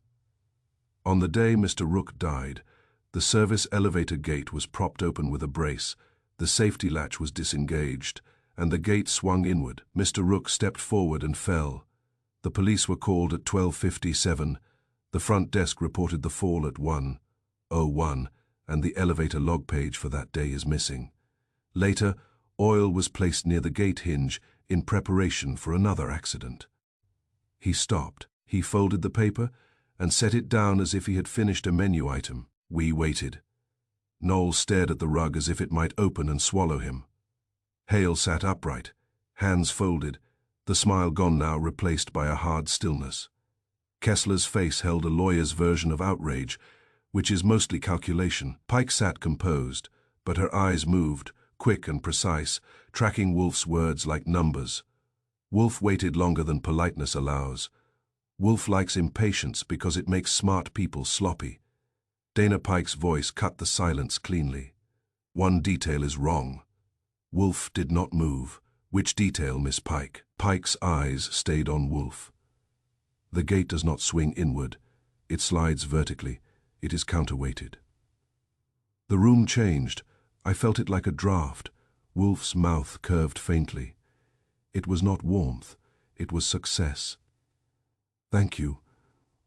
On the day Mr. Rook died, the service elevator gate was propped open with a brace, the safety latch was disengaged, and the gate swung inward. Mr. Rook stepped forward and fell. The police were called at 12:57. The front desk reported the fall at 1:01, and the elevator log page for that day is missing. Later, oil was placed near the gate hinge in preparation for another accident. He stopped. He folded the paper and set it down as if he had finished a menu item. We waited. Noel stared at the rug as if it might open and swallow him. Hale sat upright, hands folded, the smile gone now, replaced by a hard stillness. Kessler's face held a lawyer's version of outrage, which is mostly calculation. Pike sat composed, but her eyes moved, quick and precise, tracking Wolf's words like numbers. Wolf waited longer than politeness allows. Wolf likes impatience because it makes smart people sloppy. Dana Pike's voice cut the silence cleanly. One detail is wrong. Wolf did not move. Which detail, Miss Pike? Pike's eyes stayed on Wolf. The gate does not swing inward. It slides vertically. It is counterweighted. The room changed. I felt it like a draft. Wolf's mouth curved faintly. It was not warmth. It was success. Thank you,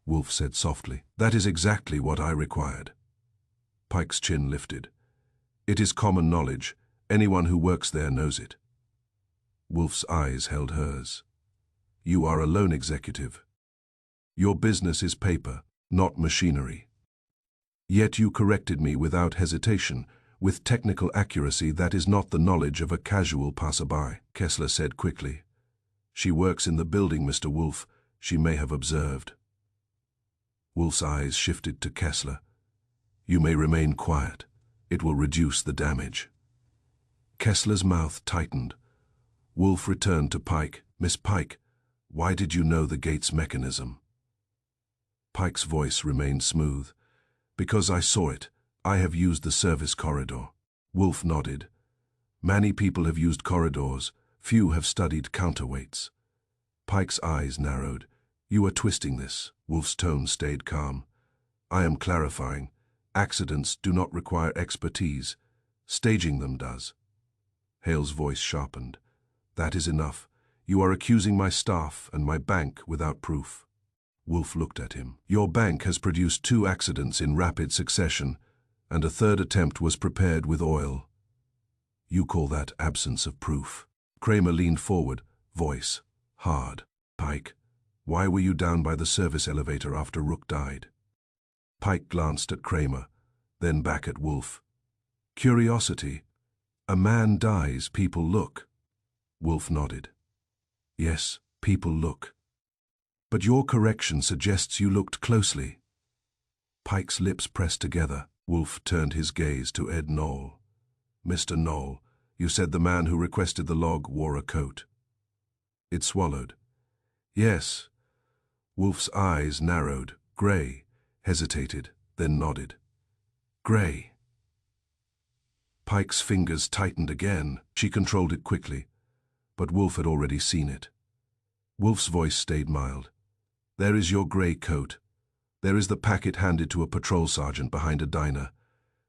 Wolf said softly. That is exactly what I required. Pike's chin lifted. It is common knowledge. Anyone who works there knows it. Wolf's eyes held hers. You are a loan executive. Your business is paper, not machinery. Yet you corrected me without hesitation, with technical accuracy that is not the knowledge of a casual passerby, Kessler said quickly. She works in the building, Mr. Wolf. She may have observed. Wolf's eyes shifted to Kessler. You may remain quiet. It will reduce the damage. Kessler's mouth tightened. Wolf returned to Pike. Miss Pike, why did you know the gate's mechanism? Pike's voice remained smooth. Because I saw it. I have used the service corridor. Wolf nodded. Many people have used corridors. Few have studied counterweights. Pike's eyes narrowed. You are twisting this. Wolf's tone stayed calm. I am clarifying. Accidents do not require expertise. Staging them does. Hale's voice sharpened. That is enough. You are accusing my staff and my bank without proof. Wolf looked at him. Your bank has produced 2 accidents in rapid succession, and a 3rd attempt was prepared with oil. You call that absence of proof. Kramer leaned forward, voice hard. Pike, why were you down by the service elevator after Rook died? Pike glanced at Kramer, then back at Wolf. Curiosity. A man dies, people look. Wolf nodded. Yes, people look. But your correction suggests you looked closely. Pike's lips pressed together. Wolf turned his gaze to Ed Knoll. Mr. Knoll, you said the man who requested the log wore a coat. It swallowed. Yes. Wolf's eyes narrowed. Gray, hesitated, then nodded. Gray. Pike's fingers tightened again. She controlled it quickly, but Wolf had already seen it. Wolf's voice stayed mild. There is your gray coat. There is the packet handed to a patrol sergeant behind a diner.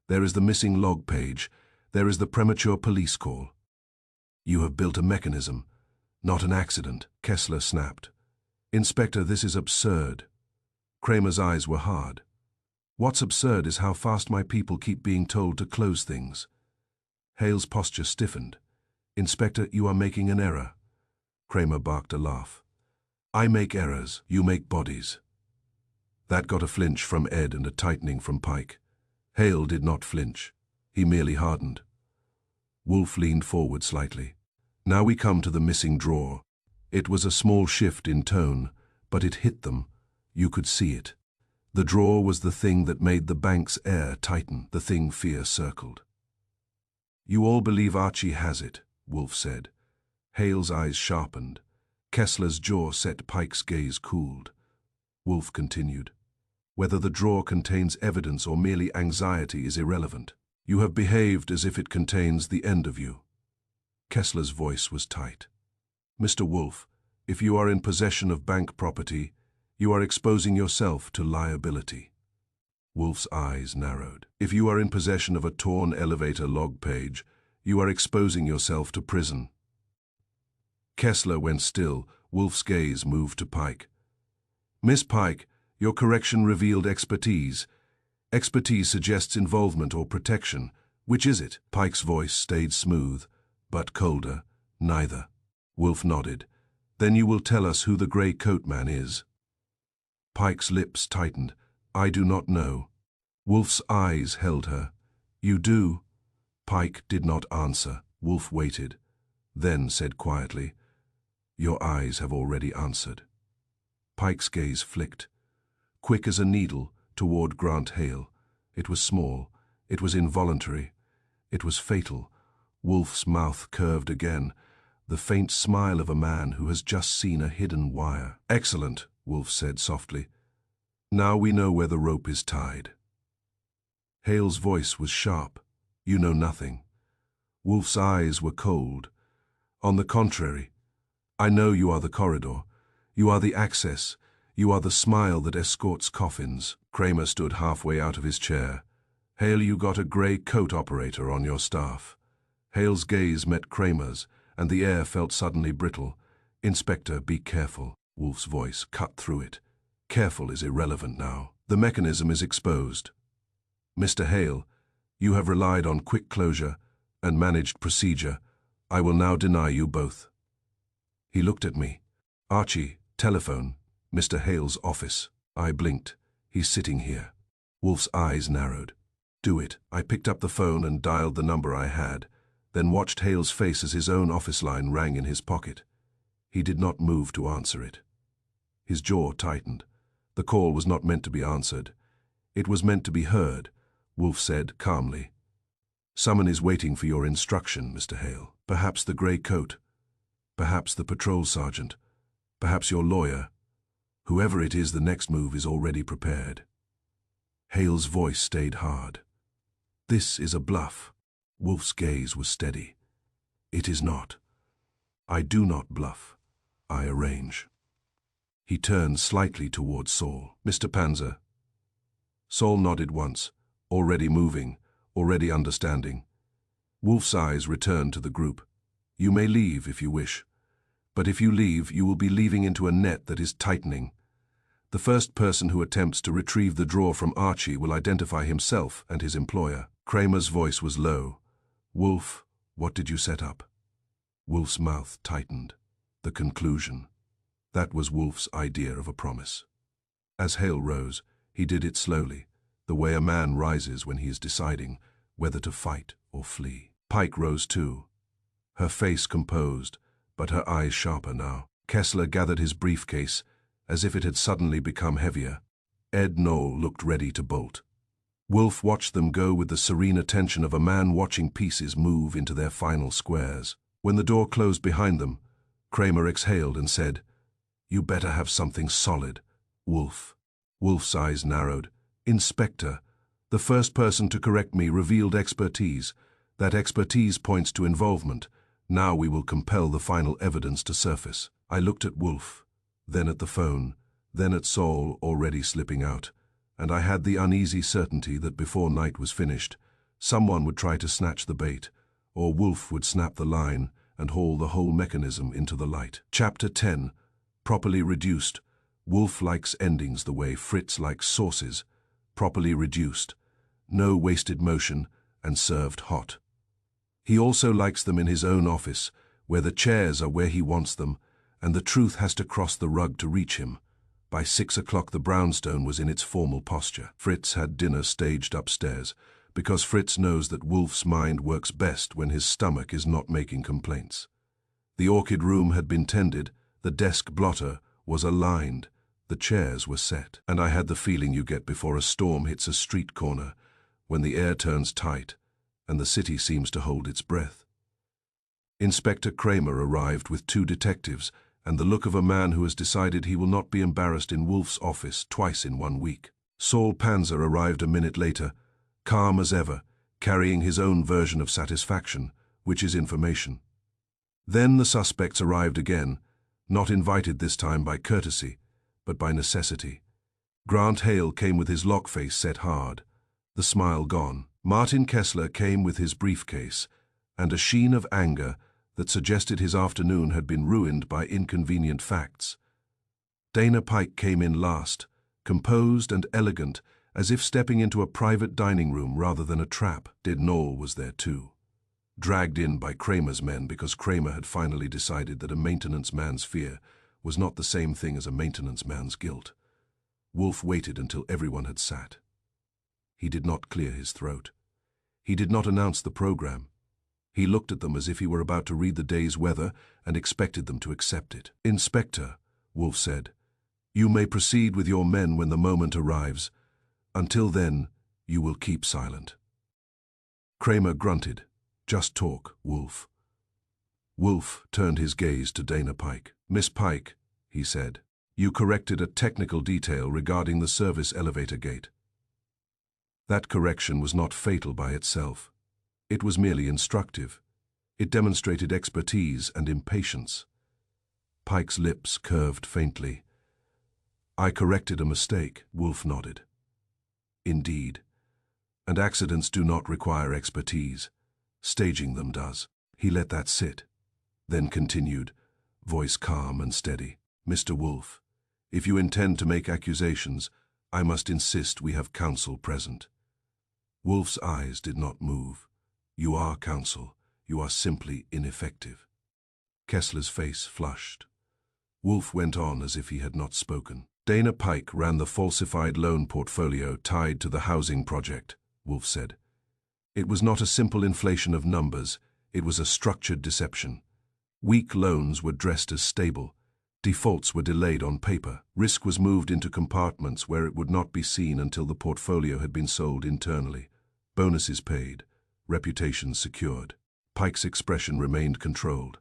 There is the missing log page. There is the premature police call. You have built a mechanism, not an accident, Kessler snapped. Inspector, this is absurd. Kramer's eyes were hard. What's absurd is how fast my people keep being told to close things. Hale's posture stiffened. Inspector, you are making an error. Kramer barked a laugh. I make errors, you make bodies. That got a flinch from Ed and a tightening from Pike. Hale did not flinch. He merely hardened. Wolf leaned forward slightly. Now we come to the missing drawer. It was a small shift in tone, but it hit them. You could see it. The drawer was the thing that made the bank's air tighten, the thing fear circled. You all believe Archie has it, Wolf said. Hale's eyes sharpened. Kessler's jaw set. Pike's gaze cooled. Wolf continued. Whether the drawer contains evidence or merely anxiety is irrelevant. You have behaved as if it contains the end of you. Kessler's voice was tight. Mr. Wolf, if you are in possession of bank property, you are exposing yourself to liability. Wolf's eyes narrowed. If you are in possession of a torn elevator log page, you are exposing yourself to prison. Kessler went still. Wolf's gaze moved to Pike. Miss Pike, your correction revealed expertise. Expertise suggests involvement or protection. Which is it? Pike's voice stayed smooth, but colder. Neither. Wolf nodded. Then you will tell us who the grey coat man is. Pike's lips tightened. I do not know. Wolf's eyes held her. You do? Pike did not answer. Wolf waited, then said quietly, Your eyes have already answered. Pike's gaze flicked, quick as a needle, toward Grant Hale. It was small. It was involuntary. It was fatal. Wolf's mouth curved again, the faint smile of a man who has just seen a hidden wire. Excellent, Wolf said softly. Now we know where the rope is tied. Hale's voice was sharp. You know nothing. Wolf's eyes were cold. On the contrary, I know you are the corridor. You are the access. You are the smile that escorts coffins. Kramer stood halfway out of his chair. Hale, you got a grey coat operator on your staff. Hale's gaze met Kramer's, and the air felt suddenly brittle. Inspector, be careful. Wolf's voice cut through it. Careful is irrelevant now. The mechanism is exposed. Mr. Hale, you have relied on quick closure and managed procedure. I will now deny you both. He looked at me. Archie, telephone, Mr. Hale's office. I blinked. He's sitting here. Wolf's eyes narrowed. Do it. I picked up the phone and dialed the number I had, then watched Hale's face as his own office line rang in his pocket. He did not move to answer it. His jaw tightened. The call was not meant to be answered. It was meant to be heard. Wolf said calmly, Someone is waiting for your instruction, Mr. Hale. Perhaps the grey coat. Perhaps the patrol sergeant. Perhaps your lawyer. Whoever it is, the next move is already prepared. Hale's voice stayed hard. This is a bluff. Wolf's gaze was steady. It is not. I do not bluff. I arrange. He turned slightly toward Saul. Mr. Panzer. Saul nodded once, already moving, already understanding. Wolf's eyes returned to the group. You may leave if you wish. But if you leave, you will be leaving into a net that is tightening. The first person who attempts to retrieve the drawer from Archie will identify himself and his employer. Kramer's voice was low. Wolf, what did you set up? Wolf's mouth tightened. The conclusion. That was Wolf's idea of a promise. As Hale rose, he did it slowly, the way a man rises when he is deciding whether to fight or flee. Pike rose too, her face composed, but her eyes sharper now. Kessler gathered his briefcase, as if it had suddenly become heavier. Ed Knoll looked ready to bolt. Wolf watched them go with the serene attention of a man watching pieces move into their final squares. When the door closed behind them, Kramer exhaled and said, You better have something solid, Wolf. Wolf's eyes narrowed. Inspector, the first person to correct me revealed expertise. That expertise points to involvement. Now we will compel the final evidence to surface. I looked at Wolf, then at the phone, then at Saul already slipping out, and I had the uneasy certainty that before night was finished, someone would try to snatch the bait, or Wolf would snap the line and haul the whole mechanism into the light. Chapter 10. Properly reduced. Wolf likes endings the way Fritz likes sauces. Properly reduced. No wasted motion and served hot. He also likes them in his own office, where the chairs are where he wants them, and the truth has to cross the rug to reach him. By 6 o'clock the brownstone was in its formal posture. Fritz had dinner staged upstairs, because Fritz knows that Wolf's mind works best when his stomach is not making complaints. The orchid room had been tended, the desk blotter was aligned, the chairs were set, and I had the feeling you get before a storm hits a street corner, when the air turns tight and the city seems to hold its breath. Inspector Kramer arrived with 2 detectives and the look of a man who has decided he will not be embarrassed in Wolf's office twice in 1 week. Saul Panzer arrived a minute later, calm as ever, carrying his own version of satisfaction, which is information. Then the suspects arrived again, not invited this time by courtesy, but by necessity. Grant Hale came with his lock face set hard, the smile gone. Martin Kessler came with his briefcase, and a sheen of anger that suggested his afternoon had been ruined by inconvenient facts. Dana Pike came in last, composed and elegant, as if stepping into a private dining room rather than a trap. Ed Knoll was there too, dragged in by Kramer's men because Kramer had finally decided that a maintenance man's fear was not the same thing as a maintenance man's guilt. Wolf waited until everyone had sat. He did not clear his throat. He did not announce the program. He looked at them as if he were about to read the day's weather and expected them to accept it. "Inspector," Wolf said, "you may proceed with your men when the moment arrives. Until then, you will keep silent." Kramer grunted. "Just talk, Wolf." Wolf turned his gaze to Dana Pike. "Miss Pike," he said, "you corrected a technical detail regarding the service elevator gate." That correction was not fatal by itself. It was merely instructive. It demonstrated expertise and impatience. Pike's lips curved faintly. "I corrected a mistake," Wolf nodded. "Indeed. And accidents do not require expertise. Staging them does." He let that sit, then continued, voice calm and steady. "Mr. Wolf, if you intend to make accusations, I must insist we have counsel present." Wolf's eyes did not move. "You are counsel. You are simply ineffective." Kessler's face flushed. Wolf went on as if he had not spoken. "Dana Pike ran the falsified loan portfolio tied to the housing project," Wolf said. "It was not a simple inflation of numbers, it was a structured deception. Weak loans were dressed as stable. Defaults were delayed on paper. Risk was moved into compartments where it would not be seen until the portfolio had been sold internally. Bonuses paid, reputations secured. Pike's expression remained controlled.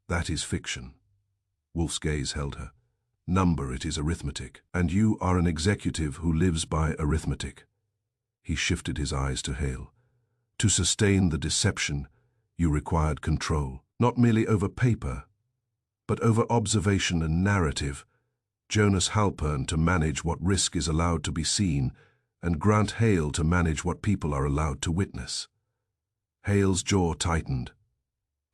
"That is fiction." Wolf's gaze held her. "Number, it is arithmetic, and you are an executive who lives by arithmetic." He shifted his eyes to Hale. "To sustain the deception, you required control, not merely over paper, but over observation and narrative. Jonas Halpern to manage what risk is allowed to be seen, and Grant Hale to manage what people are allowed to witness." Hale's jaw tightened.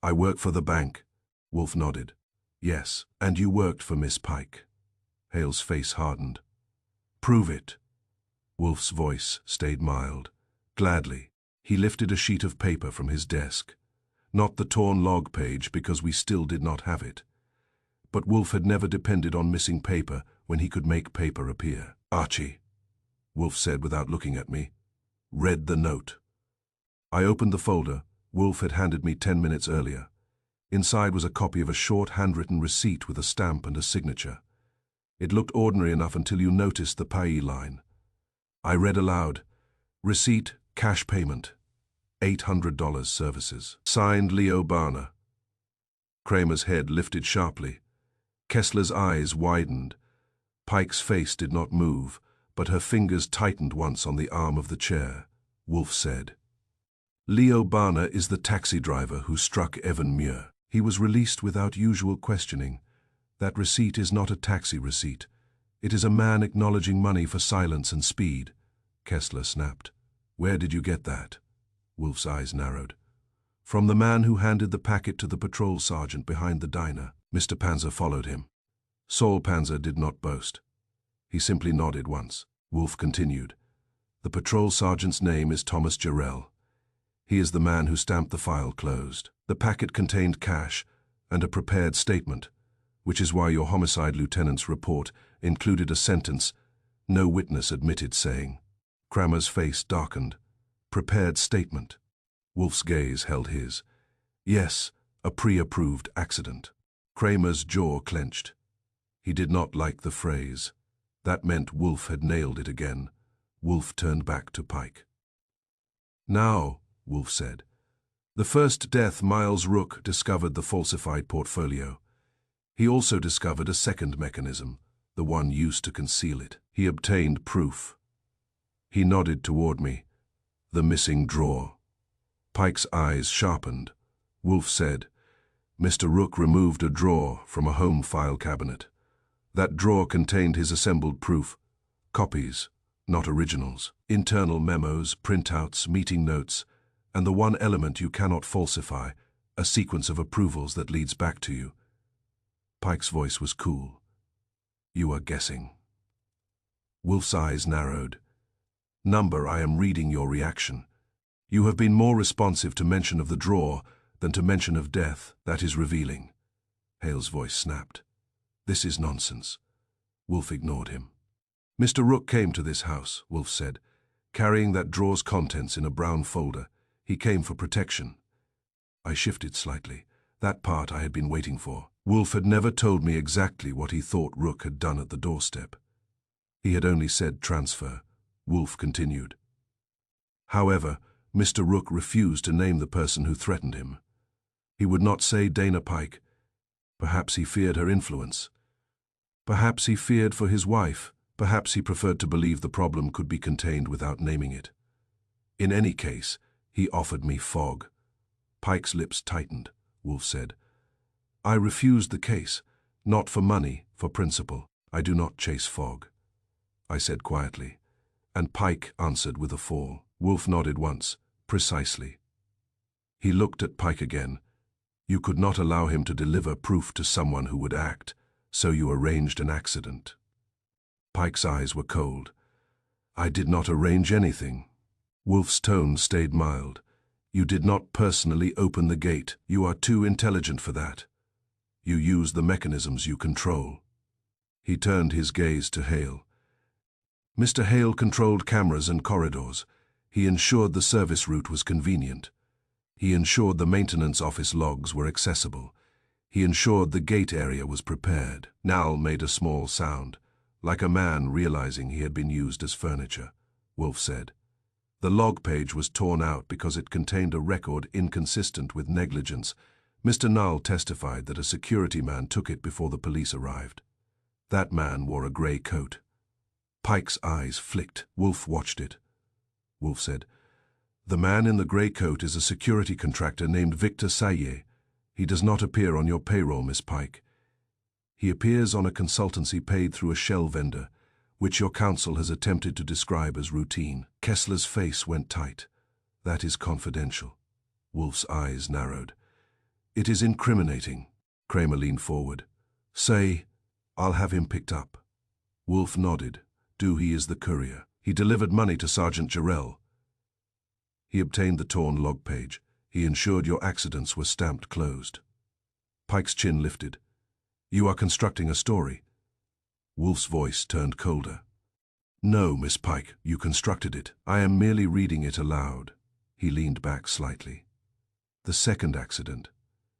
"I work for the bank." Wolf nodded. "Yes, and you worked for Miss Pike." Hale's face hardened. "Prove it." Wolf's voice stayed mild. "Gladly." He lifted a sheet of paper from his desk. Not the torn log page, because we still did not have it. But Wolf had never depended on missing paper when he could make paper appear. "Archie," Wolf said without looking at me, "read the note." I opened the folder Wolf had handed me 10 minutes earlier. Inside was a copy of a short handwritten receipt with a stamp and a signature. It looked ordinary enough until you noticed the payee line. I read aloud, "Receipt, cash payment, $800 services. Signed Leo Barner." Kramer's head lifted sharply. Kessler's eyes widened. Pike's face did not move, but her fingers tightened once on the arm of the chair. Wolf said, "Leo Barner is the taxi driver who struck Evan Muir. He was released without usual questioning. That receipt is not a taxi receipt. It is a man acknowledging money for silence and speed." Kessler snapped. "Where did you get that?" Wolf's eyes narrowed. "From the man who handed the packet to the patrol sergeant behind the diner." Mr. Panzer followed him. Saul Panzer did not boast. He simply nodded once. Wolf continued, "The patrol sergeant's name is Thomas Jarrell. He is the man who stamped the file closed. The packet contained cash and a prepared statement, which is why your homicide lieutenant's report included a sentence, 'No witness admitted,' saying." Kramer's face darkened. "Prepared statement." Wolf's gaze held his. "Yes, a pre-approved accident." Kramer's jaw clenched. He did not like the phrase. That meant Wolf had nailed it again. Wolf turned back to Pike. "Now," Wolf said, "the first death Miles Rook discovered the falsified portfolio. He also discovered a second mechanism, the one used to conceal it. He obtained proof. He nodded toward me. The missing drawer. Pike's eyes sharpened. Wolf said, "Mr. Rook removed a drawer from a home file cabinet. That drawer contained his assembled proof, copies, not originals, internal memos, printouts, meeting notes, and the one element you cannot falsify, a sequence of approvals that leads back to you." Pike's voice was cool. "You are guessing." Wolf's eyes narrowed. "Number, I am reading your reaction. You have been more responsive to mention of the drawer than to mention of death. That is revealing." Hale's voice snapped. "This is nonsense." Wolf ignored him. "Mr. Rook came to this house," Wolf said, "carrying that drawer's contents in a brown folder. He came for protection." I shifted slightly. That part I had been waiting for. Wolf had never told me exactly what he thought Rook had done at the doorstep. He had only said transfer. Wolf continued. "However, Mr. Rook refused to name the person who threatened him. He would not say Dana Pike. Perhaps he feared her influence. Perhaps he feared for his wife. Perhaps he preferred to believe the problem could be contained without naming it. In any case, he offered me fog." Pike's lips tightened. Wolf said, "I refused the case, not for money, for principle. I do not chase fog." I said quietly, and Pike answered with a fall. Wolf nodded once. "Precisely." He looked at Pike again. "You could not allow him to deliver proof to someone who would act, so you arranged an accident." Pike's eyes were cold. "I did not arrange anything." Wolf's tone stayed mild. "You did not personally open the gate. You are too intelligent for that. You use the mechanisms you control." He turned his gaze to Hale. "Mr. Hale controlled cameras and corridors. He ensured the service route was convenient. He ensured the maintenance office logs were accessible. He ensured the gate area was prepared." Nal made a small sound, like a man realizing he had been used as furniture. Wolf said, "The log page was torn out because it contained a record inconsistent with negligence. Mr. Null testified that a security man took it before the police arrived. That man wore a gray coat." Pike's eyes flicked. Wolf watched it. Wolf said, "The man in the gray coat is a security contractor named Victor Saye. He does not appear on your payroll, Miss Pike. He appears on a consultancy paid through a shell vendor, which your counsel has attempted to describe as routine." Kessler's face went tight. "That is confidential." Wolf's eyes narrowed. "It is incriminating." Kramer leaned forward. "Say, I'll have him picked up." Wolf nodded. "He is the courier. He delivered money to Sergeant Jarrell. He obtained the torn log page. He ensured your accidents were stamped closed." Pike's chin lifted. "You are constructing a story." Wolf's voice turned colder. "No, Miss Pike, you constructed it. I am merely reading it aloud." He leaned back slightly. "The second accident,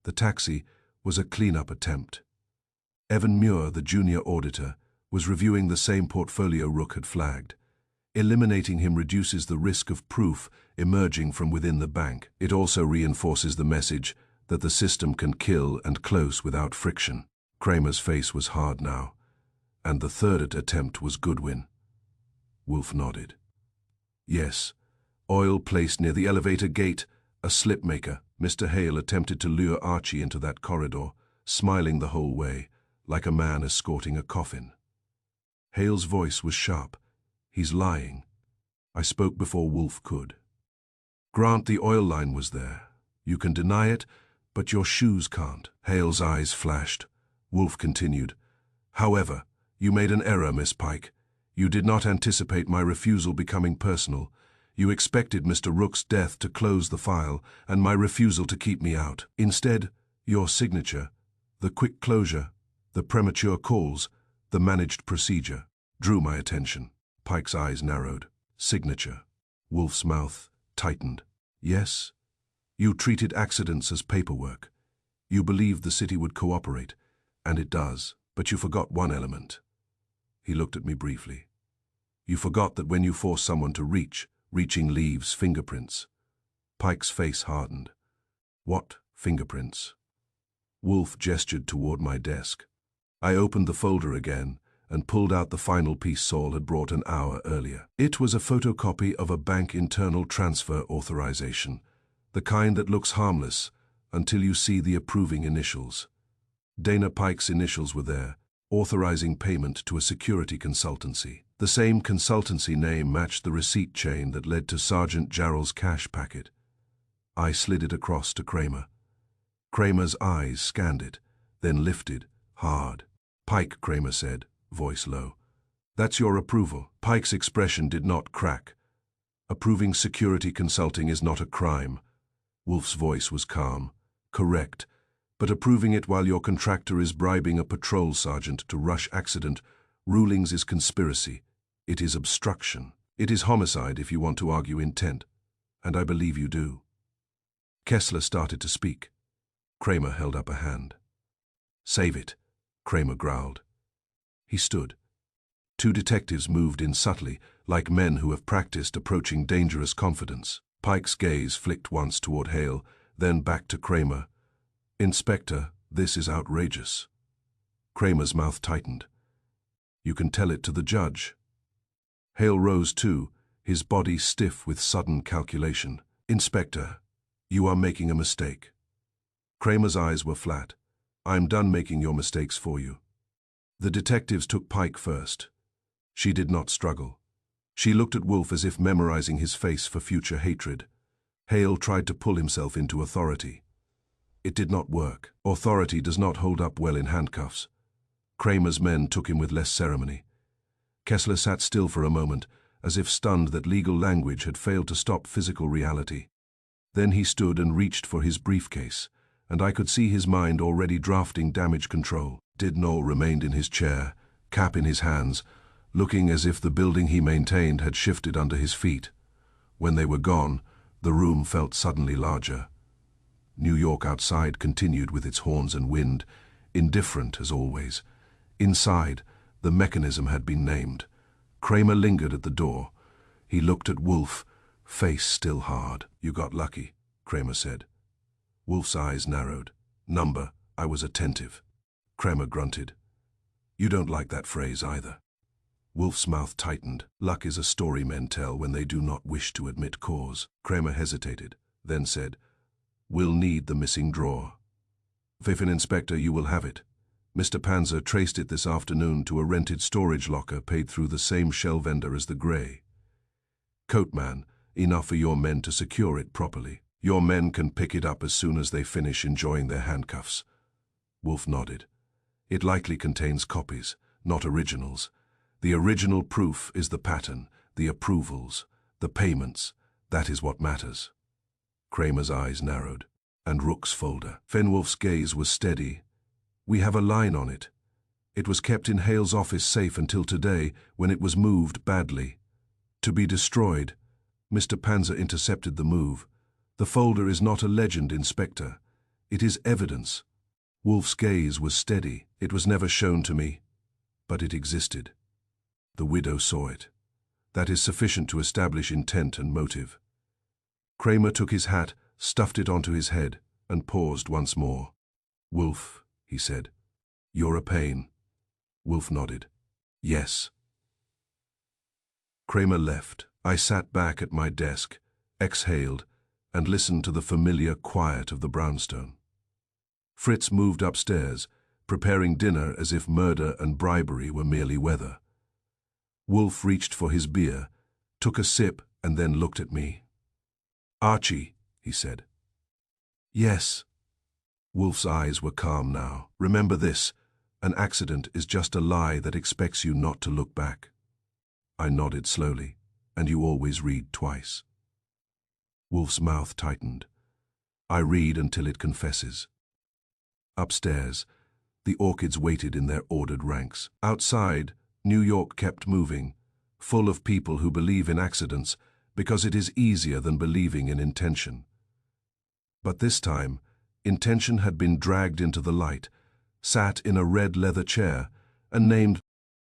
the taxi, was a cleanup attempt. Evan Muir, the junior auditor, was reviewing the same portfolio Rook had flagged. Eliminating him reduces the risk of proof emerging from within the bank. It also reinforces the message that the system can kill and close without friction." Kramer's face was hard now. "And the third attempt was Goodwin." Wolf nodded. "Yes. Oil placed near the elevator gate, a slip maker. Mr. Hale attempted to lure Archie into that corridor, smiling the whole way, like a man escorting a coffin." Hale's voice was sharp. "He's lying." I spoke before Wolf could. "Grant the oil line was there. You can deny it, but your shoes can't." Hale's eyes flashed. Wolf continued, "However, you made an error, Miss Pike. You did not anticipate my refusal becoming personal. You expected Mr. Rook's death to close the file and my refusal to keep me out. Instead, your signature, the quick closure, the premature calls, the managed procedure, drew my attention." Pike's eyes narrowed. "Signature." Wolf's mouth tightened. "Yes, you treated accidents as paperwork. You believed the city would cooperate, and it does, but you forgot one element." He looked at me briefly. "You forgot that when you force someone to reach, reaching leaves fingerprints." Pike's face hardened. "What fingerprints?" Wolf gestured toward my desk. I opened the folder again and pulled out the final piece Saul had brought an hour earlier. It was a photocopy of a bank internal transfer authorization, the kind that looks harmless until you see the approving initials. Dana Pike's initials were there, authorizing payment to a security consultancy. The same consultancy name matched the receipt chain that led to Sergeant Jarrell's cash packet. I slid it across to Kramer. Kramer's eyes scanned it, then lifted, hard. "Pike," Kramer said, voice low. "That's your approval." Pike's expression did not crack. "Approving security consulting is not a crime." Wolf's voice was calm. "Correct. But approving it while your contractor is bribing a patrol sergeant to rush accident rulings is conspiracy. It is obstruction. It is homicide if you want to argue intent. And I believe you do." Kessler started to speak. Kramer held up a hand. "Save it," Kramer growled. He stood. Two detectives moved in subtly, like men who have practiced approaching dangerous confidence. Pike's gaze flicked once toward Hale, then back to Kramer. "Inspector, this is outrageous." Kramer's mouth tightened. "You can tell it to the judge." Hale rose too, his body stiff with sudden calculation. "Inspector, you are making a mistake." Kramer's eyes were flat. "I'm done making your mistakes for you." The detectives took Pike first. She did not struggle. She looked at Wolf as if memorizing his face for future hatred. Hale tried to pull himself into authority. It did not work. Authority does not hold up well in handcuffs. Kramer's men took him with less ceremony. Kessler sat still for a moment, as if stunned that legal language had failed to stop physical reality. Then he stood and reached for his briefcase, and I could see his mind already drafting damage control. Didnall remained in his chair, cap in his hands, looking as if the building he maintained had shifted under his feet. When they were gone, the room felt suddenly larger. New York outside continued with its horns and wind, indifferent as always. Inside, the mechanism had been named. Kramer lingered at the door. He looked at Wolf, face still hard. "You got lucky," Kramer said. Wolf's eyes narrowed. "Number, I was attentive." Kramer grunted. "You don't like that phrase either." Wolf's mouth tightened. "Luck is a story men tell when they do not wish to admit cause." Kramer hesitated, then said, "We'll need the missing drawer." "If an inspector, you will have it. Mr. Panzer traced it this afternoon to a rented storage locker paid through the same shell vendor as the Grey. Coatman, enough for your men to secure it properly. Your men can pick it up as soon as they finish enjoying their handcuffs." Wolf nodded. "It likely contains copies, not originals. The original proof is the pattern, the approvals, the payments. That is what matters." Kramer's eyes narrowed. "And Rook's folder." Fenwolf's gaze was steady. "We have a line on it. It was kept in Hale's office safe until today, when it was moved badly. To be destroyed." Mr. Panzer intercepted the move. "The folder is not a legend, Inspector. It is evidence." Wolf's gaze was steady. "It was never shown to me, but it existed. The widow saw it. That is sufficient to establish intent and motive." Kramer took his hat, stuffed it onto his head, and paused once more. "Wolf," he said, "you're a pain." Wolf nodded. "Yes." Kramer left. I sat back at my desk, exhaled, and listened to the familiar quiet of the brownstone. Fritz moved upstairs, preparing dinner as if murder and bribery were merely weather. Wolf reached for his beer, took a sip, and then looked at me. "Archie," he said. "Yes." Wolf's eyes were calm now. "Remember this, an accident is just a lie that expects you not to look back." I nodded slowly. "And you always read twice." Wolf's mouth tightened. "I read until it confesses." Upstairs, the orchids waited in their ordered ranks. Outside, New York kept moving, full of people who believe in accidents because it is easier than believing in intention. But this time, intention had been dragged into the light, sat in a red leather chair, and named